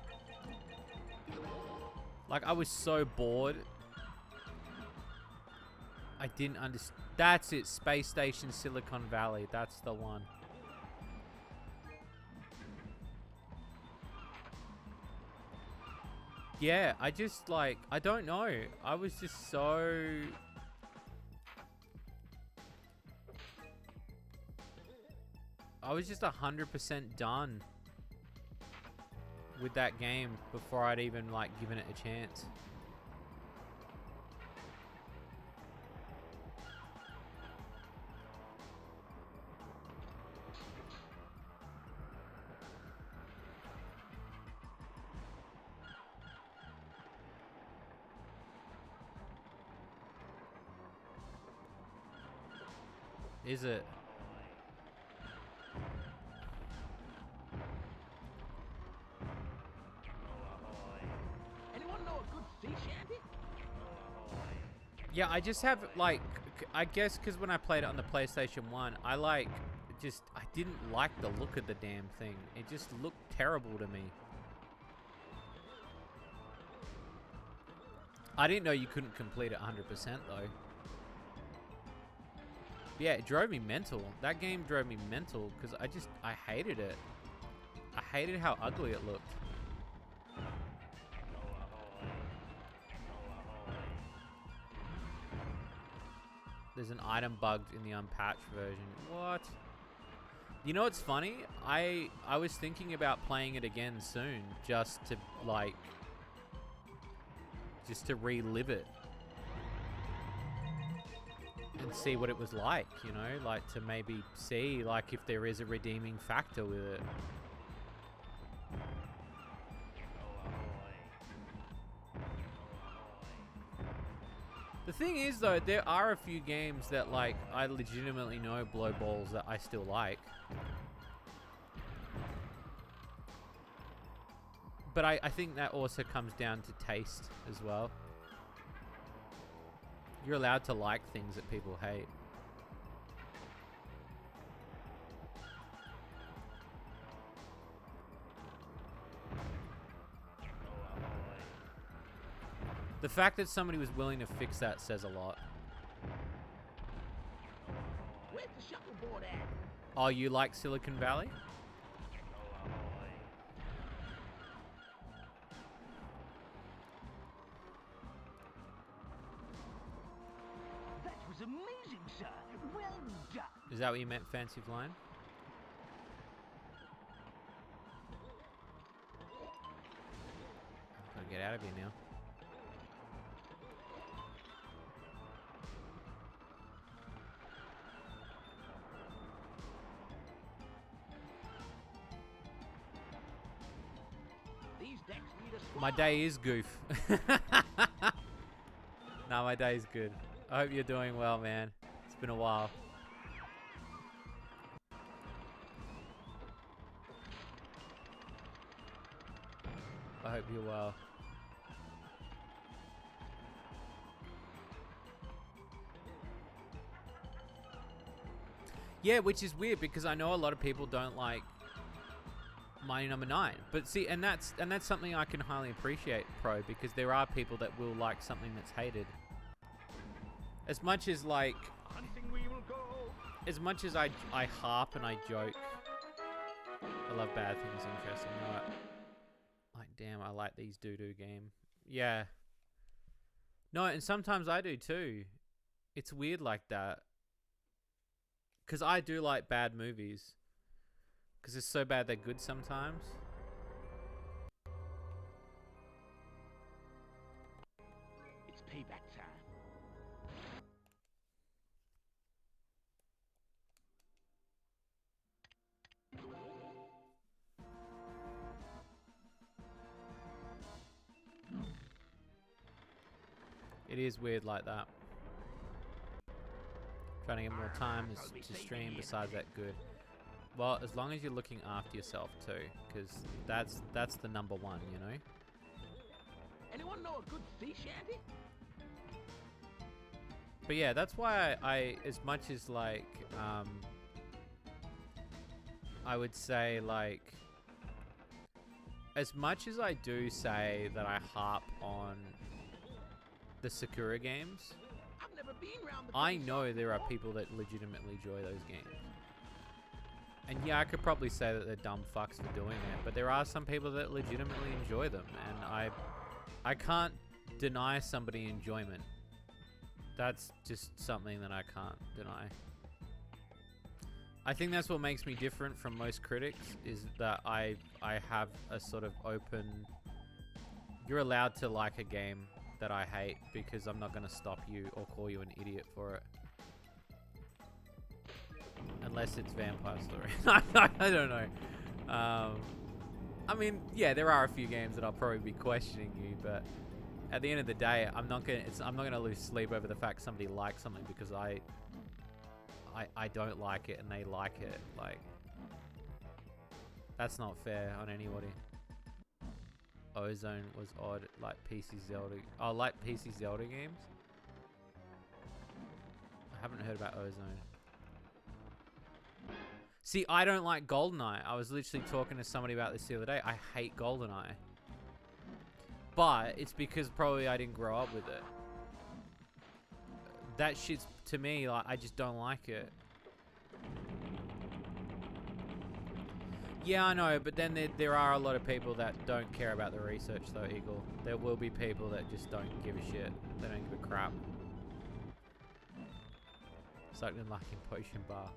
Like, I was so bored. I didn't understand. That's it, Space Station Silicon Valley. That's the one. Yeah, I just, like, I don't know. I was just so... I was just 100% done with that game before I'd even, like, given it a chance. Is it? Anyone know a good sea shanty? Yeah, I just have, like, I guess because when I played it on the PlayStation 1, I, like, I didn't like the look of the damn thing. It just looked terrible to me. I didn't know you couldn't complete it 100% though. Yeah, it drove me mental. That game drove me mental because I hated it. I hated how ugly it looked. There's an item bugged in the unpatched version. What? You know what's funny? I was thinking about playing it again soon just to, like, just to relive it. And see what it was like, you know, like to maybe see like if there is a redeeming factor with it. The thing is though, there are a few games that like I legitimately know blow balls that I still like. But I think that also comes down to taste as well. You're allowed to like things that people hate. The fact that somebody was willing to fix that says a lot. Where's the shuffleboard at? Oh, you like Silicon Valley? That was amazing, sir. Well done. Is that what you meant, fancy flying? Gotta get out of here now. These decks need a My squad. day is goof. Nah, my day is good. I hope you're doing well, man. It's been a while. I hope you're well. Yeah, which is weird because I know a lot of people don't like Mighty Number 9. But see, and that's something I can highly appreciate, Pro, because there are people that will like something that's hated. As much as like, Hunting we will go. as much as I harp and I joke, I love bad things interesting. You know what? Like, damn, I like these doo-doo game. Yeah. No, and sometimes I do too. It's weird like that. Because I do like bad movies. Because it's so bad they're good sometimes. It's payback time. It is weird like that. Trying to get more time to stream besides that good. Well, as long as you're looking after yourself too, because that's the number one, you know? Anyone know a good sea shanty? But yeah, that's why I as much as like, I would say like, as much as I do say that I harp on the Sakura games, I've never been round the I place know so there are far. people that legitimately enjoy those games. And yeah, I could probably say that they're dumb fucks for doing it, but there are some people that legitimately enjoy them, and I can't deny somebody enjoyment. That's just something that I can't deny. I think that's what makes me different from most critics, is that I have a sort of open... You're allowed to like a game that I hate because I'm not going to stop you or call you an idiot for it. Unless it's Vampire Story. I don't know. I mean, yeah, there are a few games that I'll probably be questioning you, but at the end of the day, I'm not gonna lose sleep over the fact somebody likes something because I don't like it and they like it. Like, that's not fair on anybody. Ozone was odd, like PC Zelda. Oh, like PC Zelda games? I haven't heard about Ozone. See, I don't like GoldenEye. I was literally talking to somebody about this the other day. I hate GoldenEye. But it's because probably I didn't grow up with it. That shit's, to me, like, I just don't like it. Yeah, I know, but then there are a lot of people that don't care about the research, though, Eagle. There will be people that just don't give a shit. They don't give a crap. Sucked in like in Potion Bar.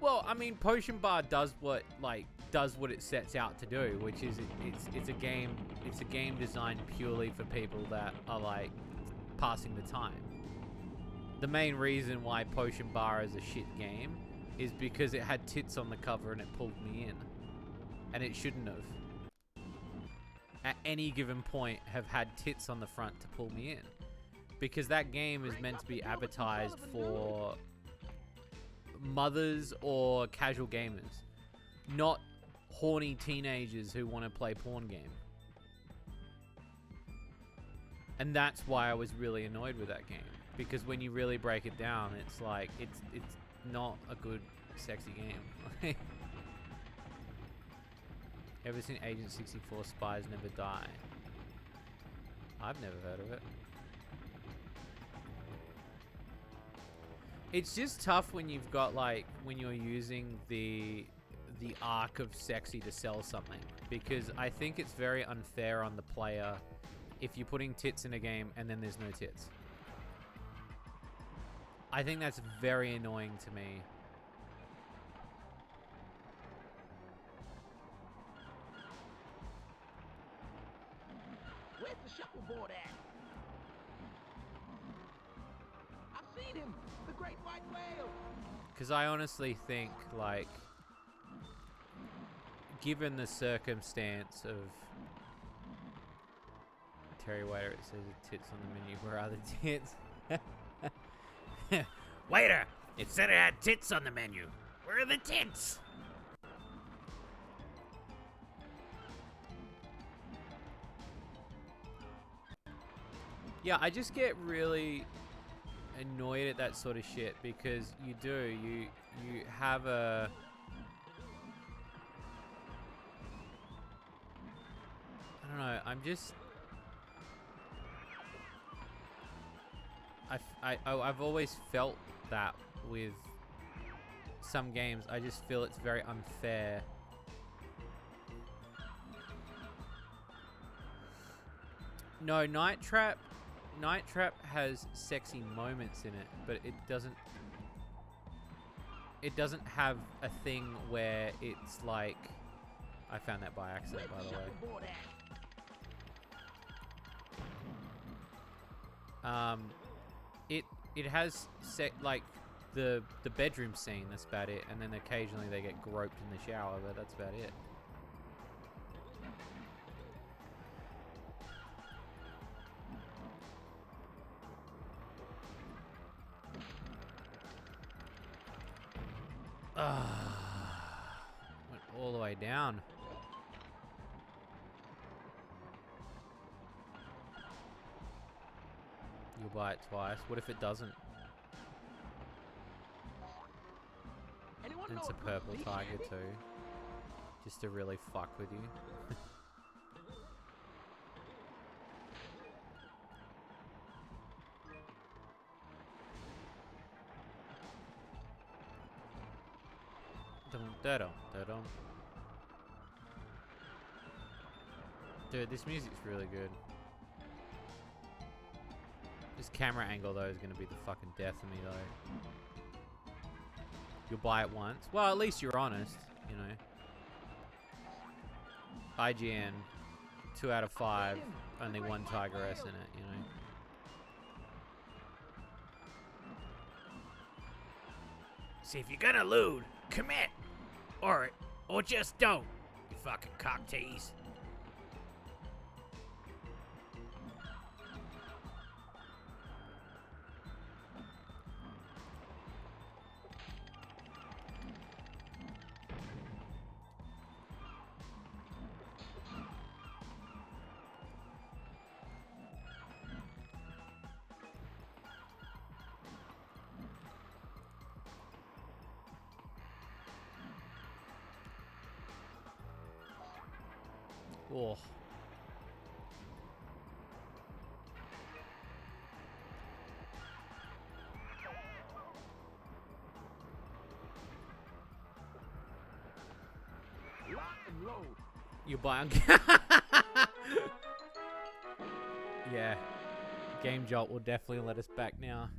Well, I mean, Potion Bar does what it sets out to do, which is it's a game designed purely for people that are like passing the time. The main reason why Potion Bar is a shit game is because it had tits on the cover and it pulled me in. And it shouldn't have. At any given point have had tits on the front to pull me in. Because that game is meant to be advertised for mothers or casual gamers, not horny teenagers who want to play porn game. And that's why I was really annoyed with that game, because when you really break it down, it's like it's not a good sexy game. Ever seen Agent 64 Spies Never Die? I've never heard of it. It's just tough when you've got like when you're using the arc of sexy to sell something, because I think it's very unfair on the player if you're putting tits in a game and then there's no tits. I think that's very annoying to me. Where's the shuffleboard at? I've seen him! The great white whale! Because I honestly think, like, given the circumstance of Terry Waiter, it says tits on the menu. Where are the tits? Waiter, it said it had tits on the menu. Where are the tits? Yeah, I just get really annoyed at that sort of shit, because you have a I don't know, I've always felt that with some games. I just feel it's very unfair. No, Night Trap has sexy moments in it, but it doesn't have a thing where it's like, I found that by accident, by the way. It has like the bedroom scene, that's about it, and then occasionally they get groped in the shower, but that's about it. Went all the way down. You'll buy it twice. What if it doesn't? And it's a purple tiger too. Just to really fuck with you. Dude, this music's really good. This camera angle though is gonna be the fucking death of me though. You'll buy it once. Well, at least you're honest, you know. IGN, 2 out of 5, only 1 tigress in it, you know. See, if you're gonna lewd, commit! Or just don't, you fucking cock tease. Oh. Lock and load. You buy on Yeah. Game Jolt will definitely let us back now.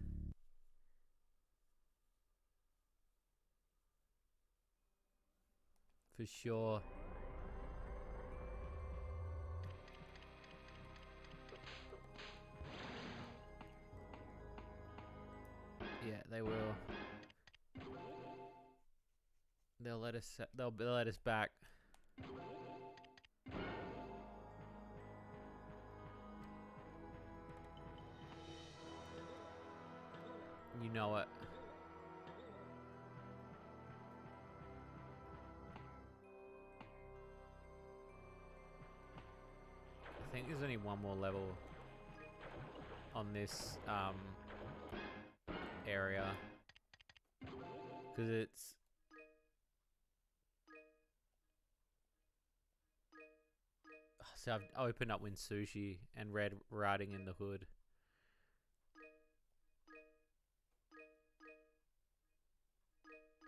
For sure. Yeah, they will. They'll let us. They'll let us back. You know it. I think there's only one more level on this area, because it's So I've opened up Win Sushi and read Writing in the Hood.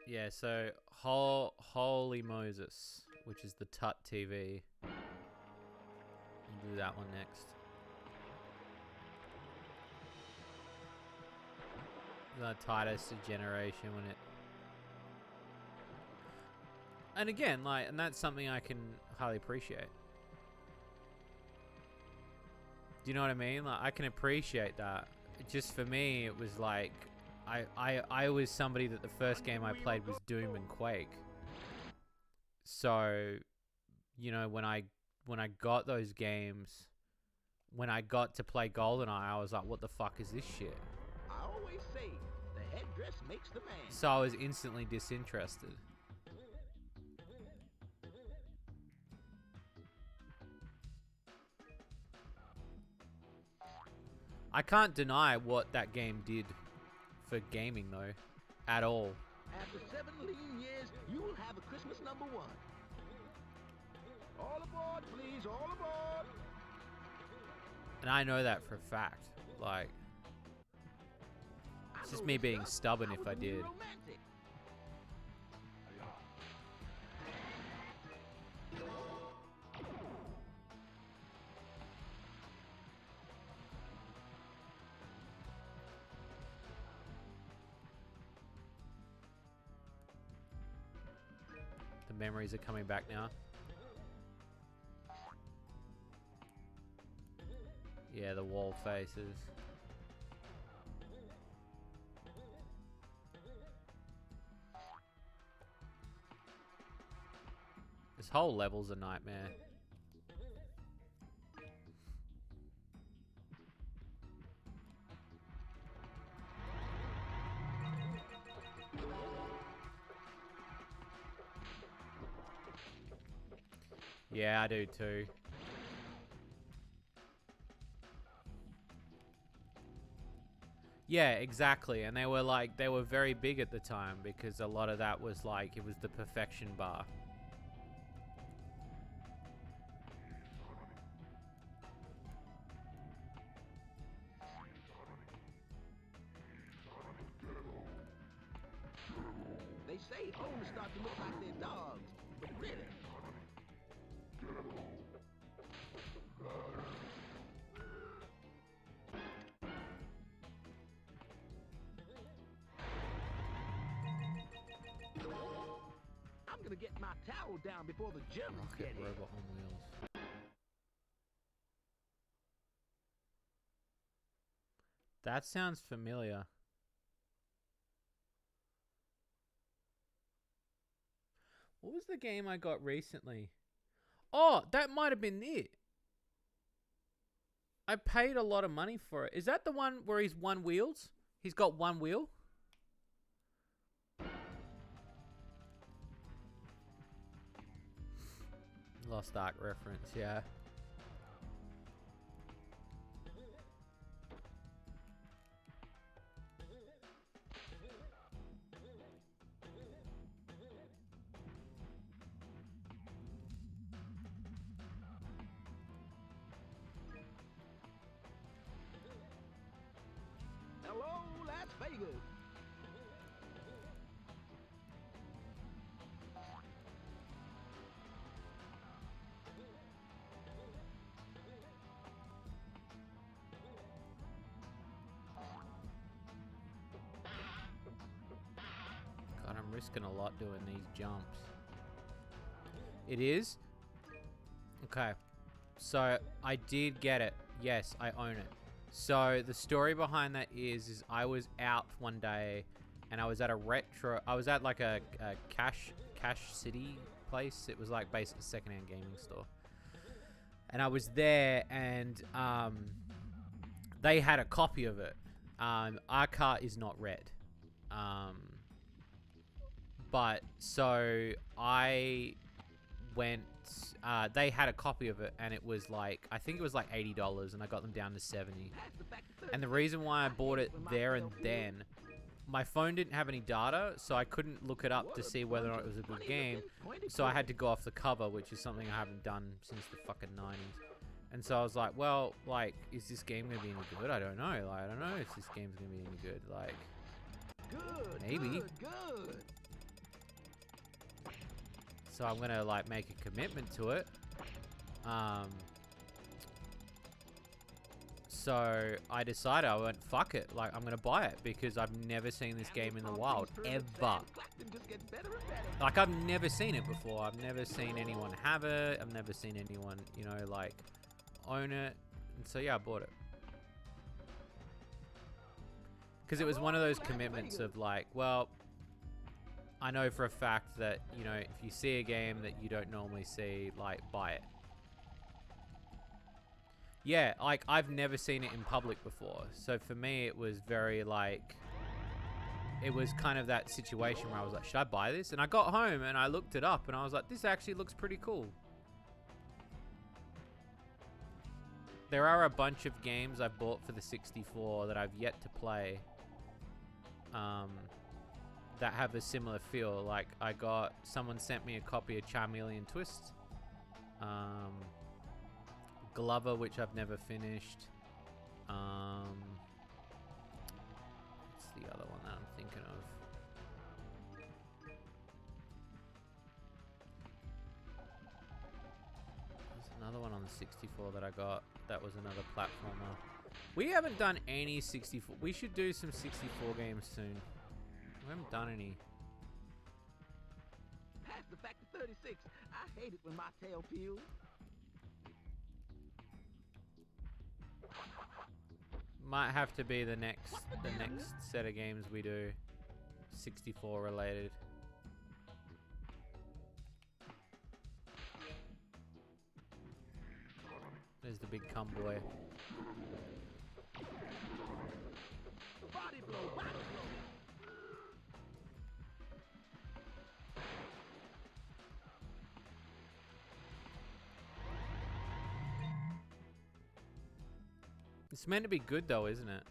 Yeah, so Holy Moses, which is the Tut TV. We'll do that one next. The tightest generation when it. And again, like, and that's something I can highly appreciate. Do you know what I mean? Like, I can appreciate that. Just for me, it was like, I was somebody that the first game I played was Doom and Quake. So, you know, when I got those games, when I got to play GoldenEye, I was like, what the fuck is this shit? I always say, the headdress makes the man. So I was instantly disinterested. I can't deny what that game did for gaming, though, at all. After 7 lean years, you will have a Christmas #1. All aboard, please, all aboard. And I know that for a fact. Like, it's just me being stubborn if I did. Romantic. The memories are coming back now. Yeah, the wall faces. This whole level's a nightmare. Yeah, I do too. Yeah, exactly. And they were very big at the time because a lot of that was like, it was the perfection bar. They say homes start to look like their dogs, but really. I'm gonna get my towel down before the Germans Rocket get here. robot on wheels. That sounds familiar. What was the game I got recently? Oh, that might have been it. I paid a lot of money for it. Is that the one where he's one wheels? He's got one wheel? Lost Ark reference, yeah. Hello, Las Vegas. God, I'm risking a lot doing these jumps. It is? Okay. So, I did get it. Yes, I own it. So, the story behind that is I was out one day and I was at a retro... I was at like a Cash City place. It was like basically a secondhand gaming store. And I was there and they had a copy of it. Our car is not red. But so I went, they had a copy of it and it was like, I think it was like $80 and I got them down to 70. And the reason why I bought it there and then, my phone didn't have any data, so I couldn't look it up to see whether or not it was a good game. So I had to go off the cover, which is something I haven't done since the fucking 90s. And so I was like, well, like, is this game gonna be any good? I don't know. Like, I don't know if this game's gonna be any good. Like, Good. maybe. Good. So I'm gonna like make a commitment to it. So I decided, I went, fuck it. Like, I'm gonna buy it because I've never seen this game in the wild ever. Like, I've never seen it before. I've never seen anyone have it. I've never seen anyone, you know, like, own it. And so yeah, I bought it. Because it was one of those commitments of like, well, I know for a fact that, you know, if you see a game that you don't normally see, like, buy it. Yeah, like, I've never seen it in public before. So for me, it was very, like, it was kind of that situation where I was like, should I buy this? And I got home and I looked it up and I was like, this actually looks pretty cool. There are a bunch of games I've bought for the 64 that I've yet to play. That have a similar feel. Like, someone sent me a copy of Charmeleon Twist. Glover, which I've never finished. What's the other one that I'm thinking of? There's another one on the 64 that I got. That was another platformer. We haven't done any 64. We should do some 64 games soon. We haven't done any. Past the fact of 36. I hate it when my tail peels. Might have to be the next set of games we do, 64 related. There's the big cum boy. Body blow, body blow. It's meant to be good though, isn't it?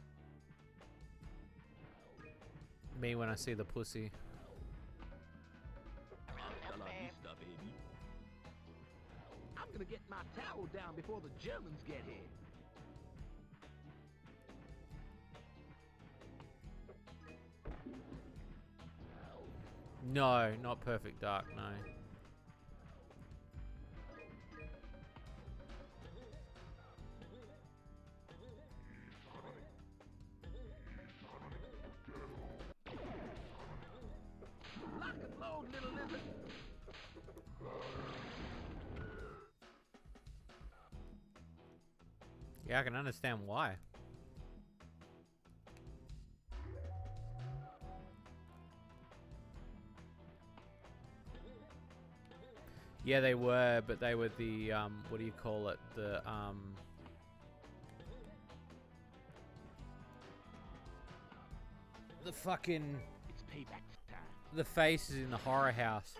Me when I see the pussy. Hasta la vista, baby. I'm gonna get my towel down before the Germans get here. No, not Perfect Dark, no. Lock and load, little lizard. Yeah, I can understand why. Yeah, they were, but they were the, what do you call it? The fucking... It's payback time. The faces in the horror house.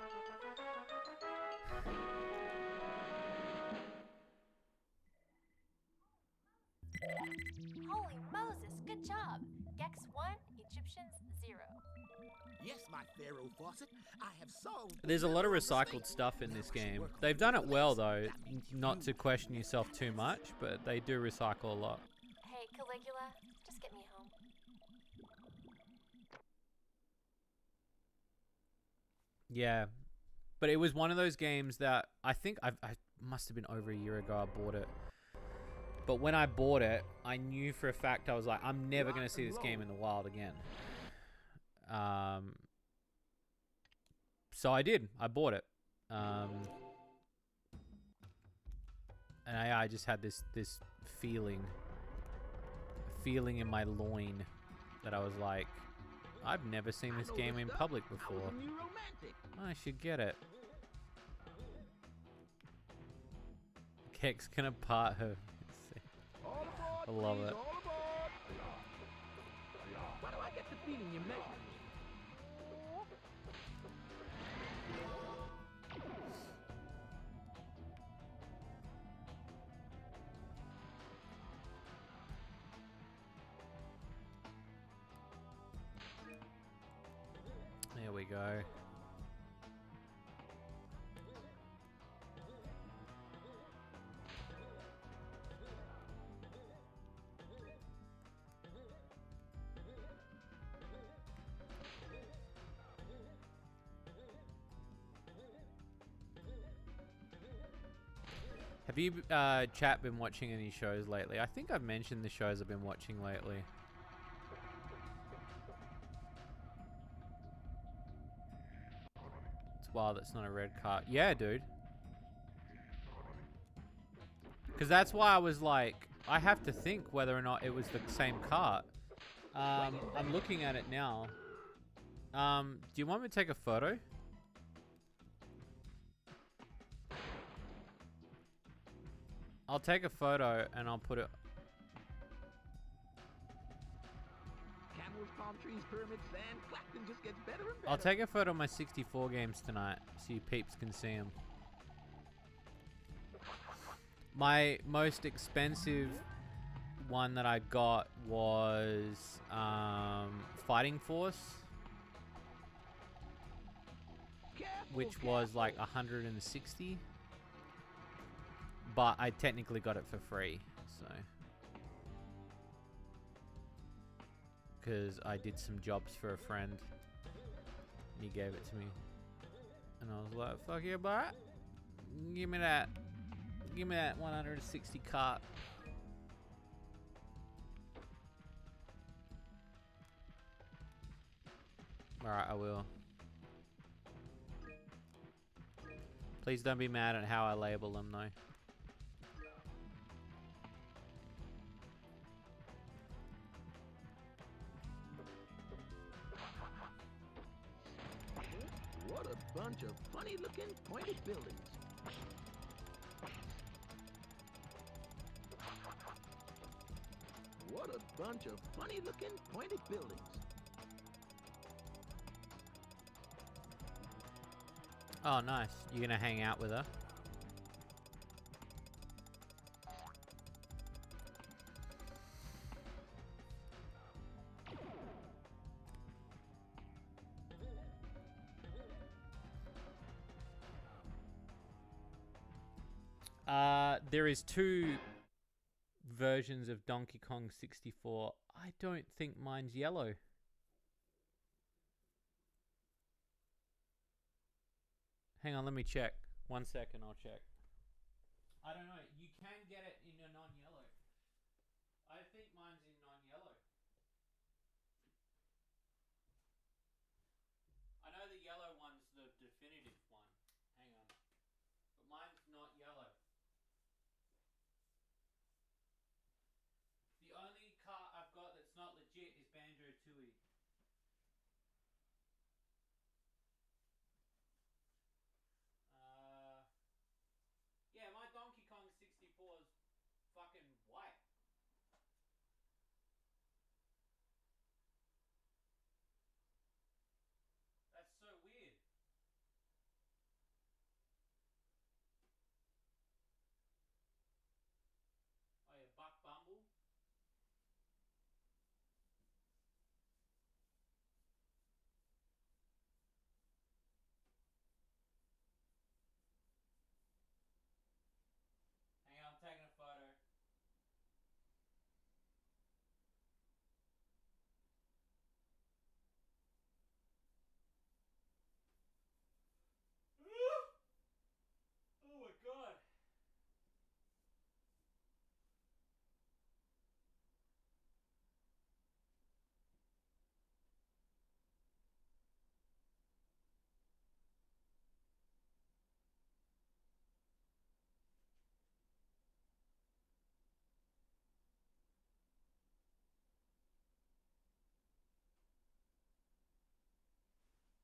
Holy Moses, good job. Gex 1, Egyptians 0. Yes, my Pharaoh Fawcett, I have solved. There's a lot of recycled stuff in this game. They've done it well, though, not to question yourself too much, but they do recycle a lot. Hey, Caligula, just get me home. Yeah, but it was one of those games that I think I must have been over a year ago I bought it. But when I bought it, I knew for a fact, I was like, I'm never going to see this game in the wild again. So I did. I bought it. And I just had this feeling in my loin that I was like, I've never seen this game in public before. I should get it. Keck's gonna part her. I love it. Why do I get the feeling you measure? There we go. Have you, chat, been watching any shows lately? I think I've mentioned the shows I've been watching lately. It's wild that's not a red cart. Yeah, dude. Because that's why I was like, I have to think whether or not it was the same cart. I'm looking at it now. Do you want me to take a photo? I'll take a photo and I'll put it. Camels, palm trees, pyramids, sand. Clacton just gets better and better. I'll take a photo of my 64 games tonight so you peeps can see them. My most expensive one that I got was Fighting Force, which was like 160. But I technically got it for free, so. Because I did some jobs for a friend. And he gave it to me. And I was like, fuck yeah, bro. Give me that. Give me that 160 cart. Alright, I will. Please don't be mad at how I label them, though. What a bunch of funny-looking pointed buildings. What a bunch of funny-looking pointed buildings. Oh, nice. You gonna hang out with her? There is 2 versions of Donkey Kong 64. I don't think mine's yellow. Hang on, let me check. 1 second, I'll check. I don't know. You can get it in a non-yellow. I think mine's in non-yellow. I know the yellow one's the definitive one. Hang on. But mine's not yellow. The only car I've got that's not legit is Banjo-Tooie. Yeah, my Donkey Kong 64 is fucking white. That's so weird. Oh yeah, Buck Bumble. Hang on, I'm taking a photo. Oh my god.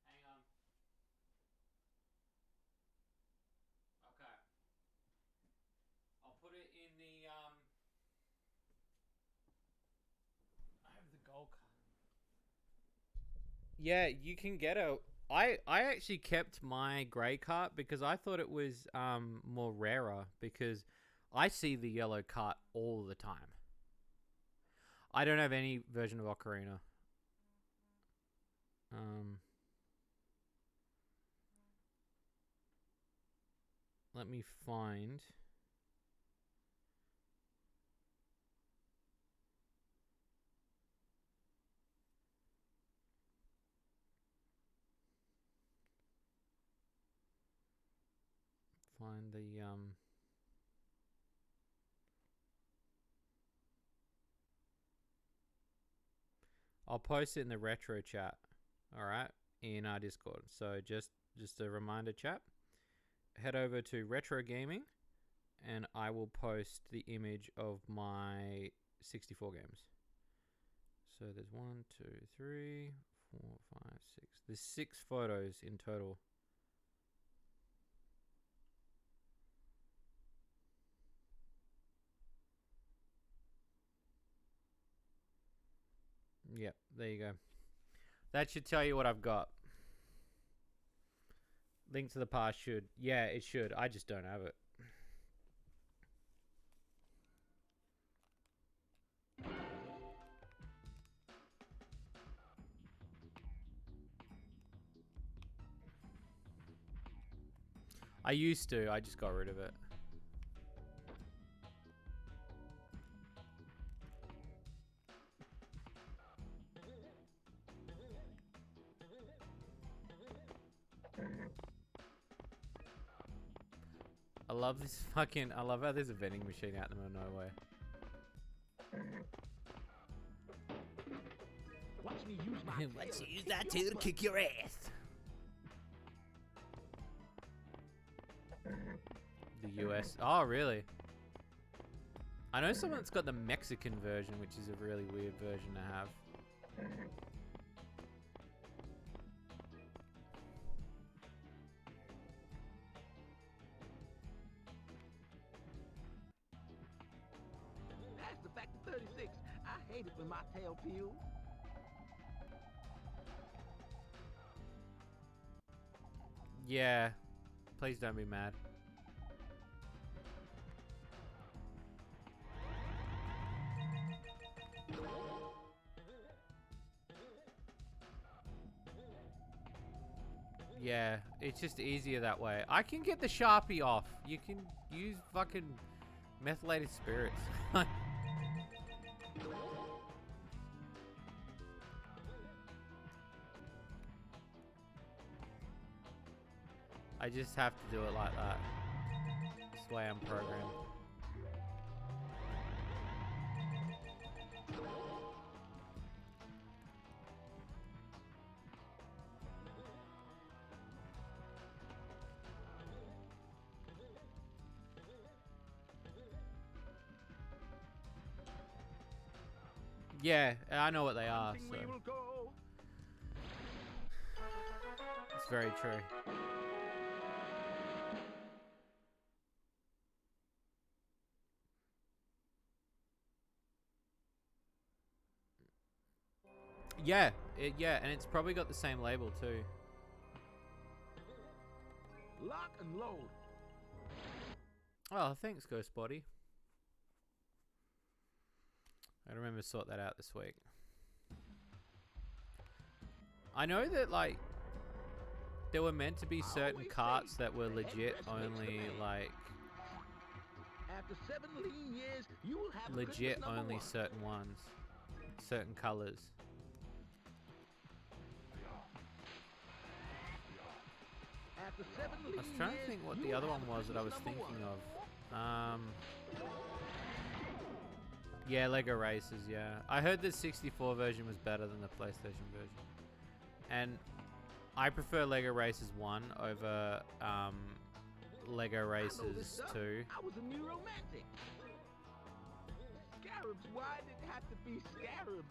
Hang on. Okay. I'll put it in the I have the gold card. Yeah, you can get a I actually kept my grey cart because I thought it was more rarer because I see the yellow cart all the time. I don't have any version of Ocarina. Let me find the I'll post it in the retro chat. All right, in our Discord. So just a reminder, chat. Head over to retro gaming, and I will post the image of my 64 games. So there's 1, 2, 3, 4, 5, 6. There's 6 photos in total. Yep, there you go. That should tell you what I've got. Link to the past should. Yeah, it should. I just don't have it. I used to. I just got rid of it. I love this fucking... I love how there's a vending machine out in the middle of nowhere. Watch me use my Let's tail. use that tail to kick your ass. The US. Oh, really? I know someone that's got the Mexican version, which is a really weird version to have. That's the fact of 36. I hate it when my tail peels. Yeah. Please don't be mad. Yeah, it's just easier that way. I can get the Sharpie off. You can use fucking methylated spirits. I just have to do it like that. That's the way I'm programmed. Yeah, I know what they are, Hunting so we will go. it's very true. Yeah, yeah, and it's probably got the same label too. Lock and load. Oh, thanks, Ghost Body. I remember to sort that out this week. I know that, like, there were meant to be certain carts that were legit only, like, After 7 lean years, you will have a legit Christmas number only 1. certain ones, certain colors. After 7 lean I was trying to years, think what you the will other have one a was that I was Christmas number thinking 1. of. Yeah, Lego Racers, yeah. I heard the 64 version was better than the PlayStation version. And I prefer Lego Racers 1 over Lego I know this Racers stuff. 2. I was a new romantic. Scarabs, why did it have to be scarabs?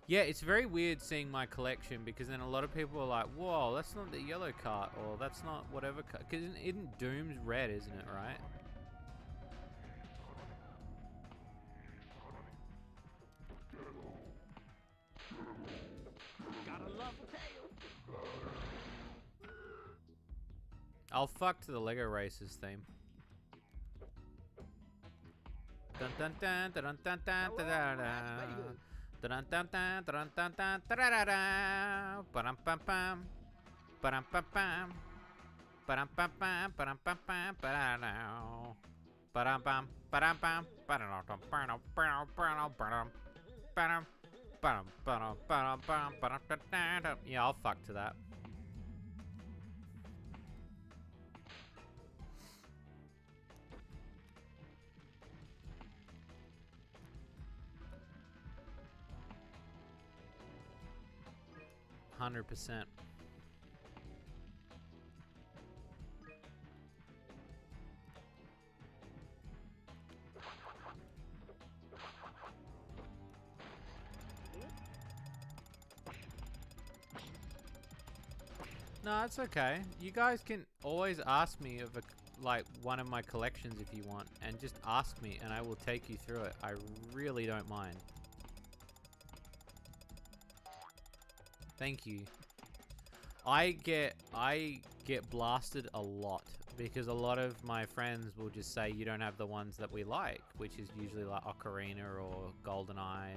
Yeah, it's very weird seeing my collection because then a lot of people are like, whoa, that's not the yellow cart, or that's not whatever cart. Because isn't Doom's red, isn't it, right? Gotta love the tail. I'll fuck to the Lego Racers theme. Dun dun dun dun dun dun dun dun dun. Dun dun dun dun dun dun da-da-da-da. Ba-dum bum bum. Ba-dum bum bum. Ba-dum bum bum. Ba-dum bum bum. Ba-da-da. Ba-dum bum. Ba-dum bum. Ba-da-dum. Ba-dum. Ba-dum. Ba-dum. Ba-dum. Ba-dum. Ba-dum. Ba-dum. Ba-dum. Ba-dum. Ba-dum. Da-da-da. Yeah, I'll fuck to that. 100%. No, it's okay. You guys can always ask me of like one of my collections if you want, and just ask me and I will take you through it. I really don't mind. Thank you. I get blasted a lot because a lot of my friends will just say you don't have the ones that we like, which is usually like Ocarina or GoldenEye,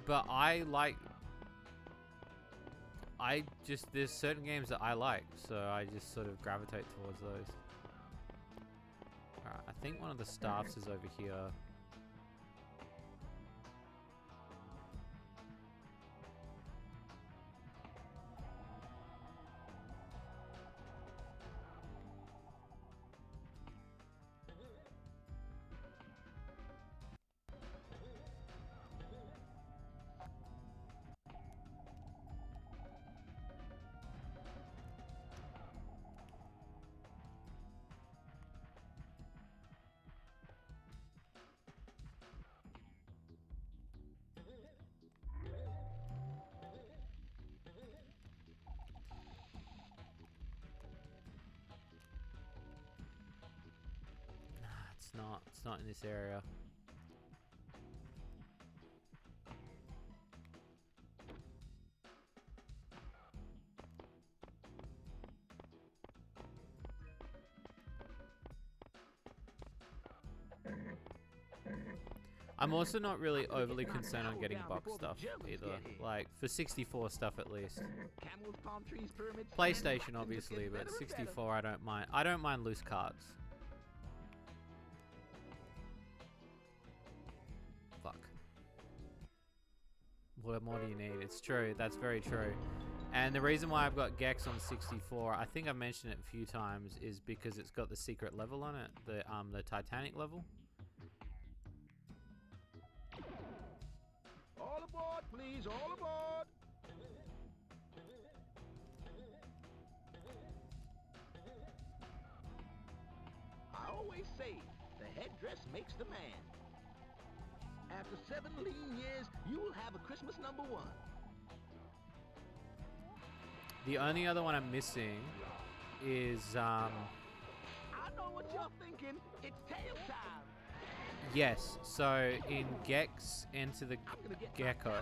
but there's certain games that I like, so I just sort of gravitate towards those. Alright, I think one of the staffs is over here. It's not in this area. I'm also not really overly concerned on getting box stuff either. Like, for 64 stuff at least. PlayStation obviously, but 64 I don't mind. I don't mind loose cards. Fuck. What more do you need? It's true. That's very true. And the reason why I've got Gex on 64, I think I've mentioned it a few times, is because it's got the secret level on it, the Titanic level. All aboard, please, all aboard! I always say, the headdress makes the man. After 7 lean years, you will have a Christmas #1. The only other one I'm missing is, I know what you're thinking. It's tail time. yes, so in Gex Enter the Gecko,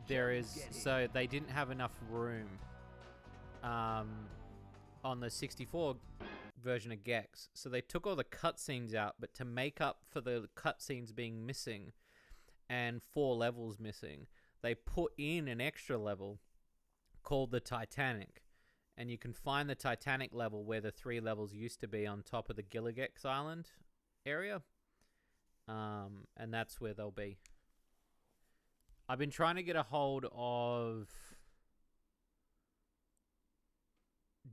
there is, so they didn't have enough room on the 64 version of Gex, so they took all the cutscenes out, but to make up for the cutscenes being missing and 4 levels missing, they put in an extra level called the Titanic, and you can find the Titanic level where the 3 levels used to be on top of the Gilligex Island area. And that's where they'll be. I've been trying to get a hold of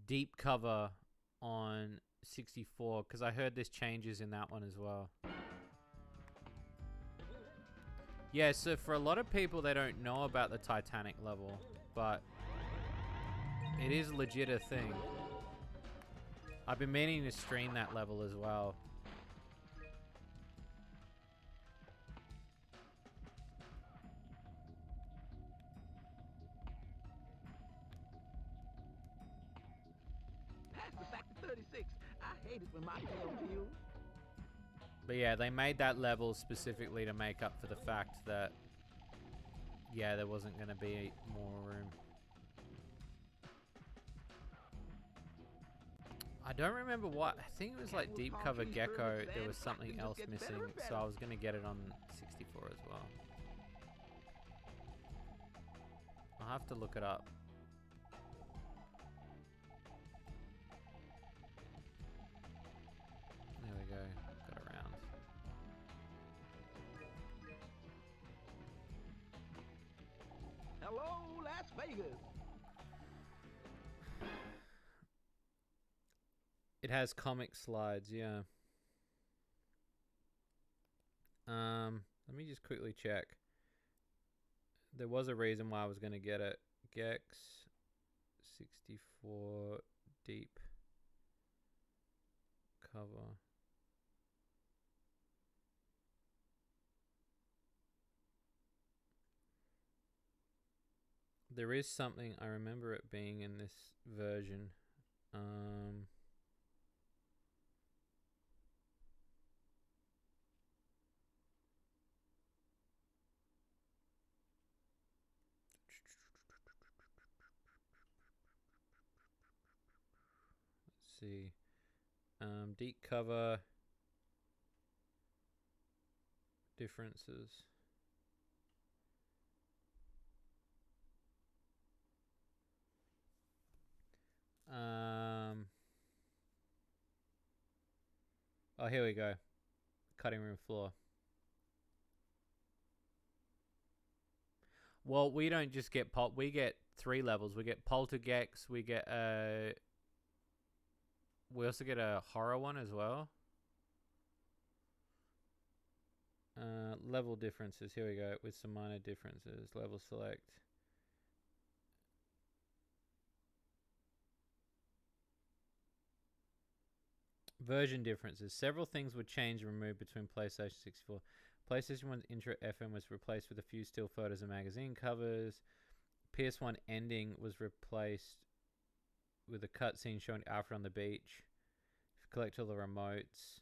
deep cover on 64 because I heard there's changes in that one as well. Yeah, so for a lot of people, they don't know about the Titanic level, but it is legit a thing. I've been meaning to stream that level as well. Past the Factor 36. I hate it when my tail peels. But yeah, they made that level specifically to make up for the fact that, yeah, there wasn't going to be more room. I don't remember what. I think it was like Deep Cover Gecko. There was something else missing, so I was going to get it on 64 as well. I'll have to look it up. There we go. Got around. Hello, Las Vegas. It has comic slides, yeah. Let me just quickly check. There was a reason why I was going to get it. Gex 64 deep cover. There is something, I remember it being in this version. Let's see. Deep cover differences. Oh, here we go. Cutting room floor. Well, we don't just get we get 3 levels. We get poltergeist. We get we also get a horror one as well. Level differences. Here we go with some minor differences. Level select. Version differences. Several things were changed and removed between PlayStation 64. PlayStation 1's intro FM was replaced with a few still photos and magazine covers. PS1 ending was replaced with a cutscene showing Alfred on the beach. Collect all the remotes.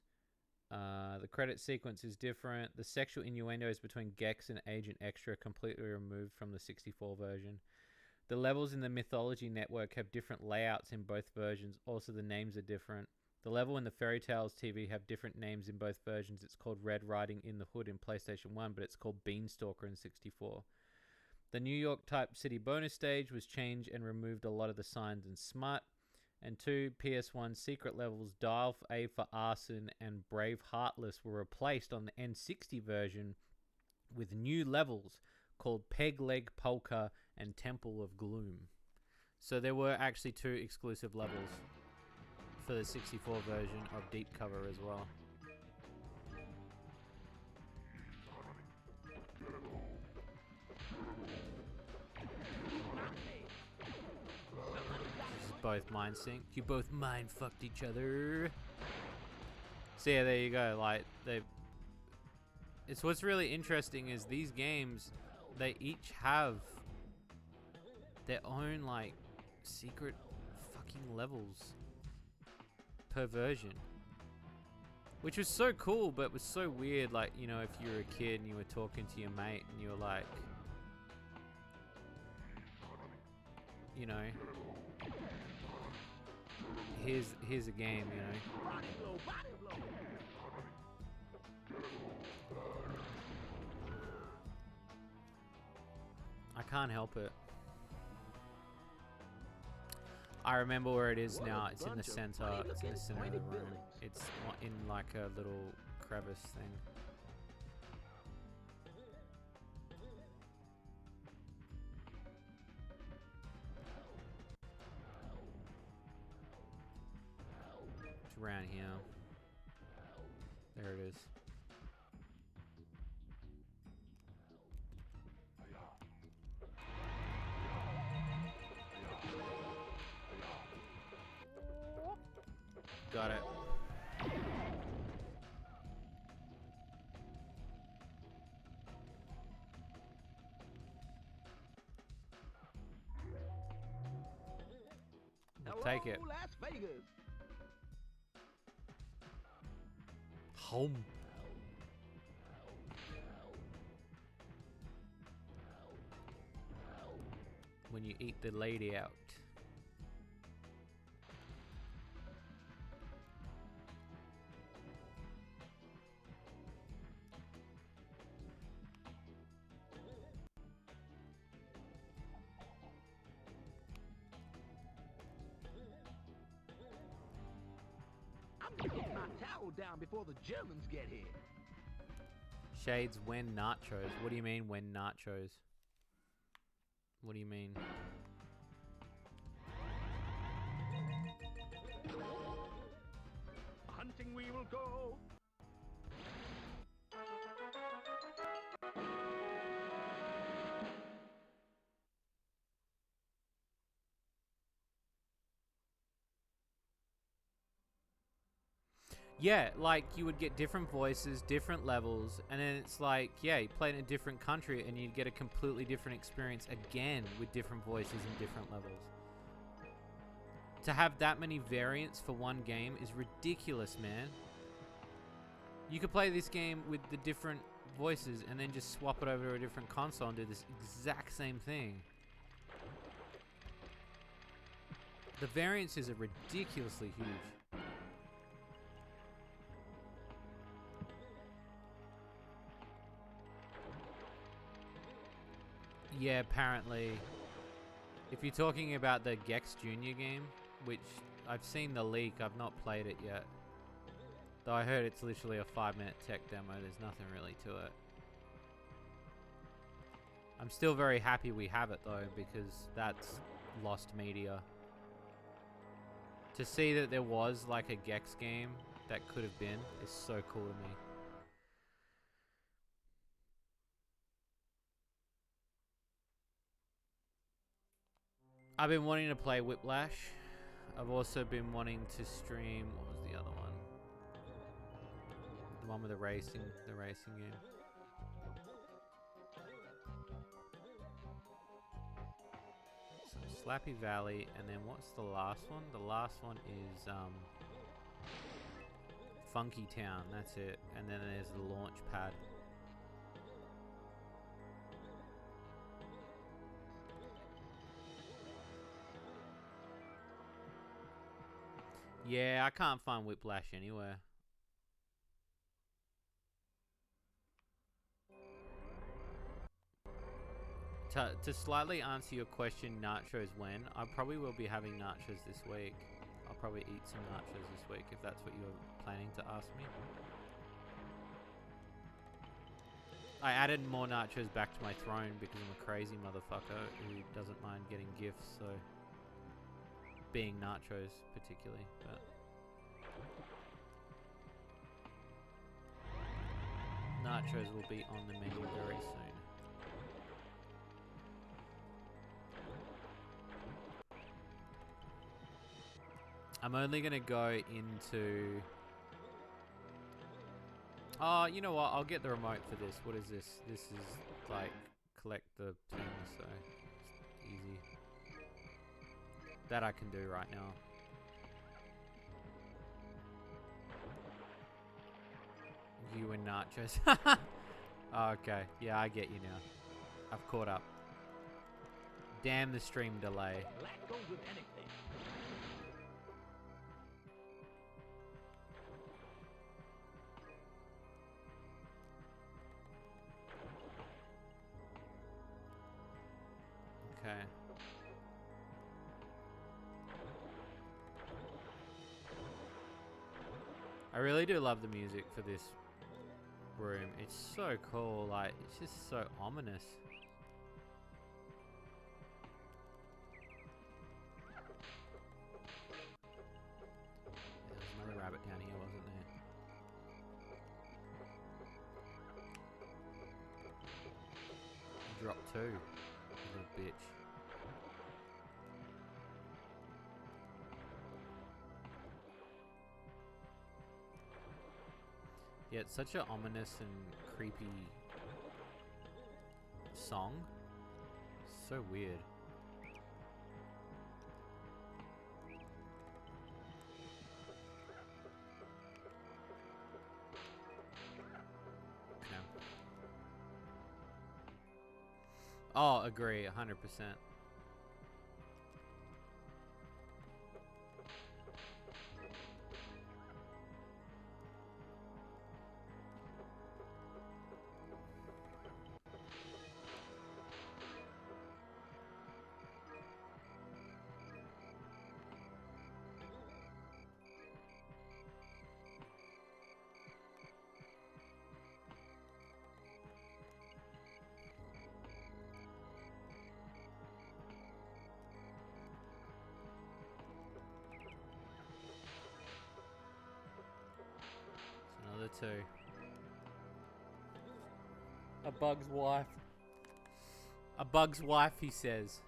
The credit sequence is different. The sexual innuendos between Gex and Agent Extra are completely removed from the 64 version. The levels in the Mythology Network have different layouts in both versions. Also, the names are different. The level in the Fairy Tales TV have different names in both versions. It's called Red Riding in the Hood in PlayStation 1, but it's called Beanstalker in 64. The New York type city bonus stage was changed and removed a lot of the signs and smut. And 2 PS1 secret levels, Dial A for Arson and Brave Heartless, were replaced on the N60 version with new levels called Peg Leg Polka and Temple of Gloom. So there were actually 2 exclusive levels for the 64 version of Deep Cover as well. Both mind sync. You both mind fucked each other. So yeah, there you go. Like it's what's really interesting is these games, they each have their own like secret fucking levels per version, which was so cool, but was so weird. Like, you know, if you were a kid and you were talking to your mate and you were like, you know, here's a game, you know. I can't help it. I remember where it is now. It's in the center. It's in the center of the room. It's in like a little crevice thing. It's around here. There it is. Got it. We'll take it. Las Vegas. Home. When you eat the lady out. I'm gonna get my towel down before the Germans get here. Shades when nachos. What do you mean when nachos? What do you mean? Hunting we will go. Yeah, like you would get different voices, different levels, and then it's like, yeah, you play in a different country and you'd get a completely different experience again with different voices and different levels. To have that many variants for one game is ridiculous, man. You could play this game with the different voices and then just swap it over to a different console and do this exact same thing. The variances are ridiculously huge. Yeah, apparently. If you're talking about the Gex Junior game, which I've seen the leak, I've not played it yet. Though I heard it's literally a 5-minute tech demo, there's nothing really to it. I'm still very happy we have it though, because that's lost media. To see that there was like a Gex game that could have been is so cool to me. I've been wanting to play Whiplash. I've also been wanting to stream, what was the other one? The one with the racing game. So Slappy Valley, and then what's the last one? The last one is Funky Town, that's it. And then there's the launch pad. Yeah, I can't find Whiplash anywhere. To slightly answer your question, nachos when? I probably will be having nachos this week. I'll probably eat some nachos this week if that's what you're planning to ask me. I added more nachos back to my throne because I'm a crazy motherfucker who doesn't mind getting gifts, so... being nachos, particularly, but... nachos will be on the menu very soon. I'm only gonna go into... oh, you know what? I'll get the remote for this. What is this? This is, like, collect the things, so... it's easy. That I can do right now. You and nachos. Oh, okay. Yeah, I get you now. I've caught up. Damn the stream delay. Black goes with anything. Okay. I really do love the music for this room. It's so cool. Like, it's just so ominous. There was another rabbit down here, wasn't there? Drop two, you little bitch. Yeah, it's such an ominous and creepy song. So weird. Okay. Oh, agree, 100%. Another two. A bug's wife. A bug's wife, he says.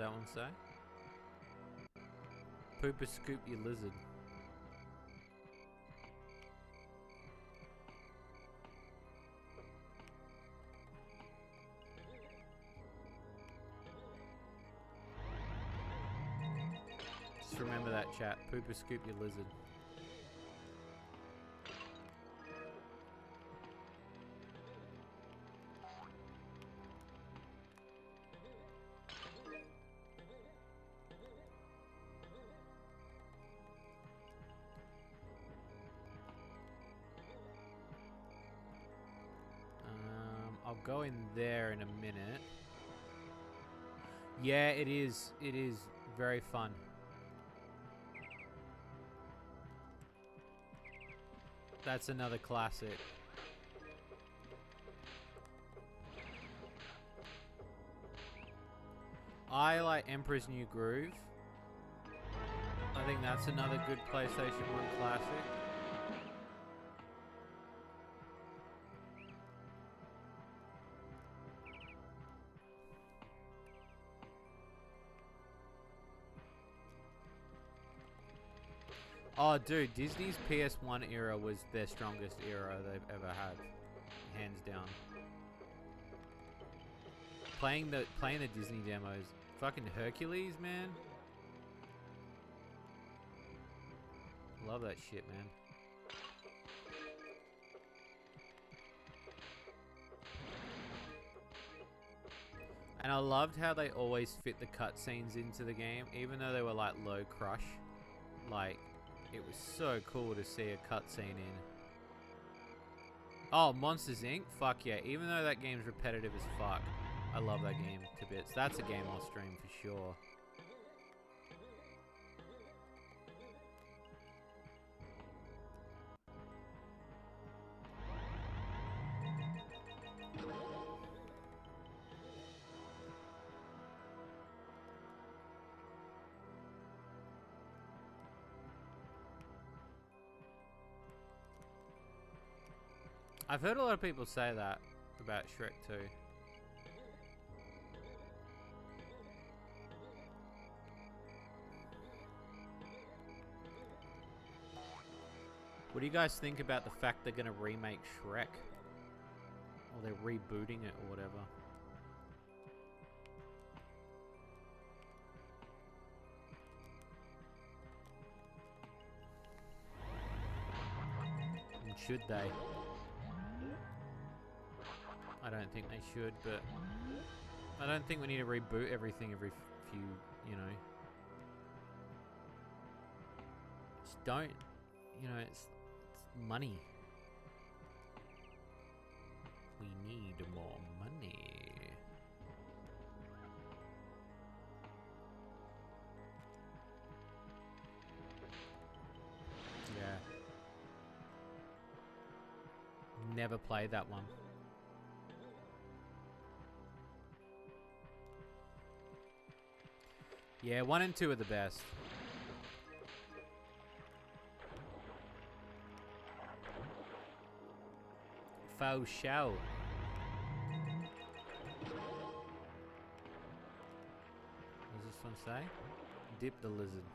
that one say? Pooper scoop your lizard. Just remember that, chat. Pooper scoop your lizard. I'll go in there in a minute. Yeah, it is. It is very fun. That's another classic. I like Emperor's New Groove. I think that's another good PlayStation 1 classic. Oh, dude, Disney's PS1 era was their strongest era they've ever had, hands down. Playing the Disney demos, fucking Hercules, man. Love that shit, man. And I loved how they always fit the cutscenes into the game, even though they were like low crush. Like, it was so cool to see a cutscene in. Oh, Monsters Inc? Fuck yeah. Even though that game's repetitive as fuck, I love that game to bits. That's a game I'll stream for sure. I've heard a lot of people say that about Shrek 2. What do you guys think about the fact they're gonna remake Shrek? Or they're rebooting it or whatever? And should they? I don't think they should, but I don't think we need to reboot everything every few, you know. Just don't, you know, it's money. We need more money. Yeah. Never played that one. Yeah, 1 and 2 are the best. Faux show. What does this one say? Dip the lizard.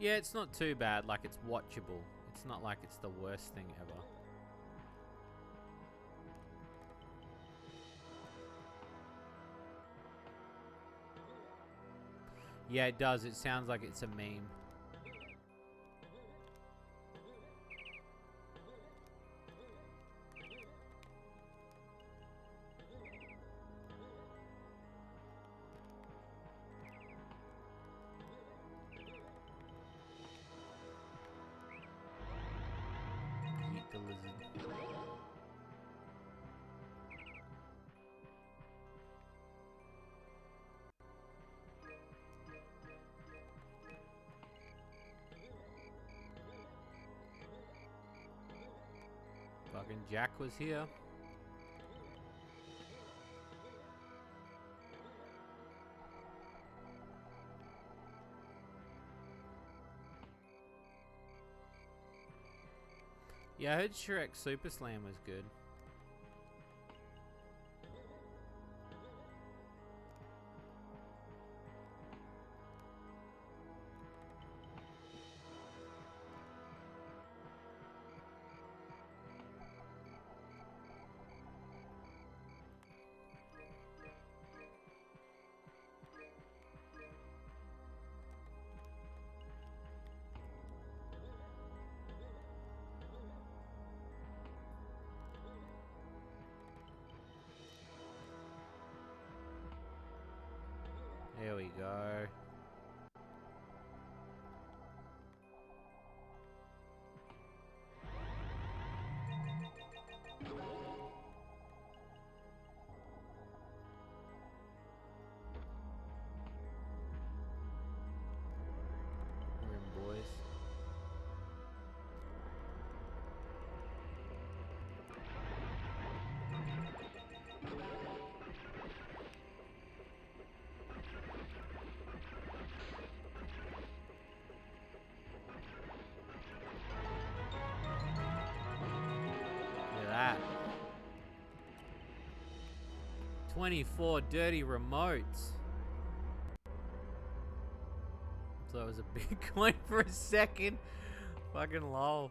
Yeah, it's not too bad. Like, it's watchable. It's not like it's the worst thing ever. Yeah, it does. It sounds like it's a meme. Eat the lizard. Fucking Jack was here. Yeah, I heard Shrek Super Slam was good. There we go. We're in, boys. Look at that. 24 dirty remotes. So it was a big coin for a second. Fucking lol.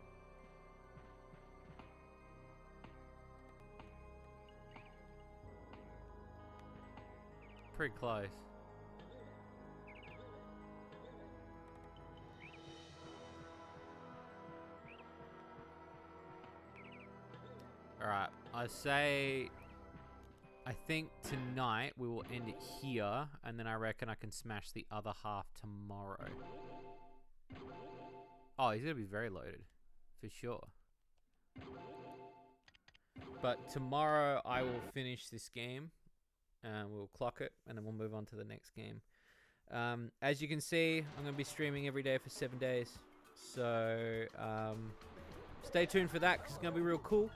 Pretty close. Alright, I think tonight we will end it here, and then I reckon I can smash the other half tomorrow. Oh, he's gonna be very loaded, for sure. But tomorrow I will finish this game, and we'll clock it, and then we'll move on to the next game. As you can see, I'm gonna be streaming every day for 7 days, so stay tuned for that, 'cause it's gonna be real cool.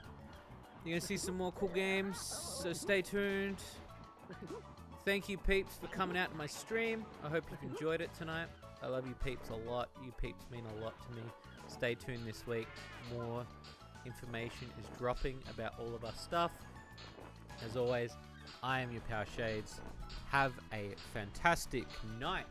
You're gonna see some more cool games, so stay tuned. Thank you, peeps, for coming out to my stream. I hope you've enjoyed it tonight. I love you peeps a lot. You peeps mean a lot to me. Stay tuned this week. More information is dropping about all of our stuff. As always, I am your Power Shades. Have a fantastic night.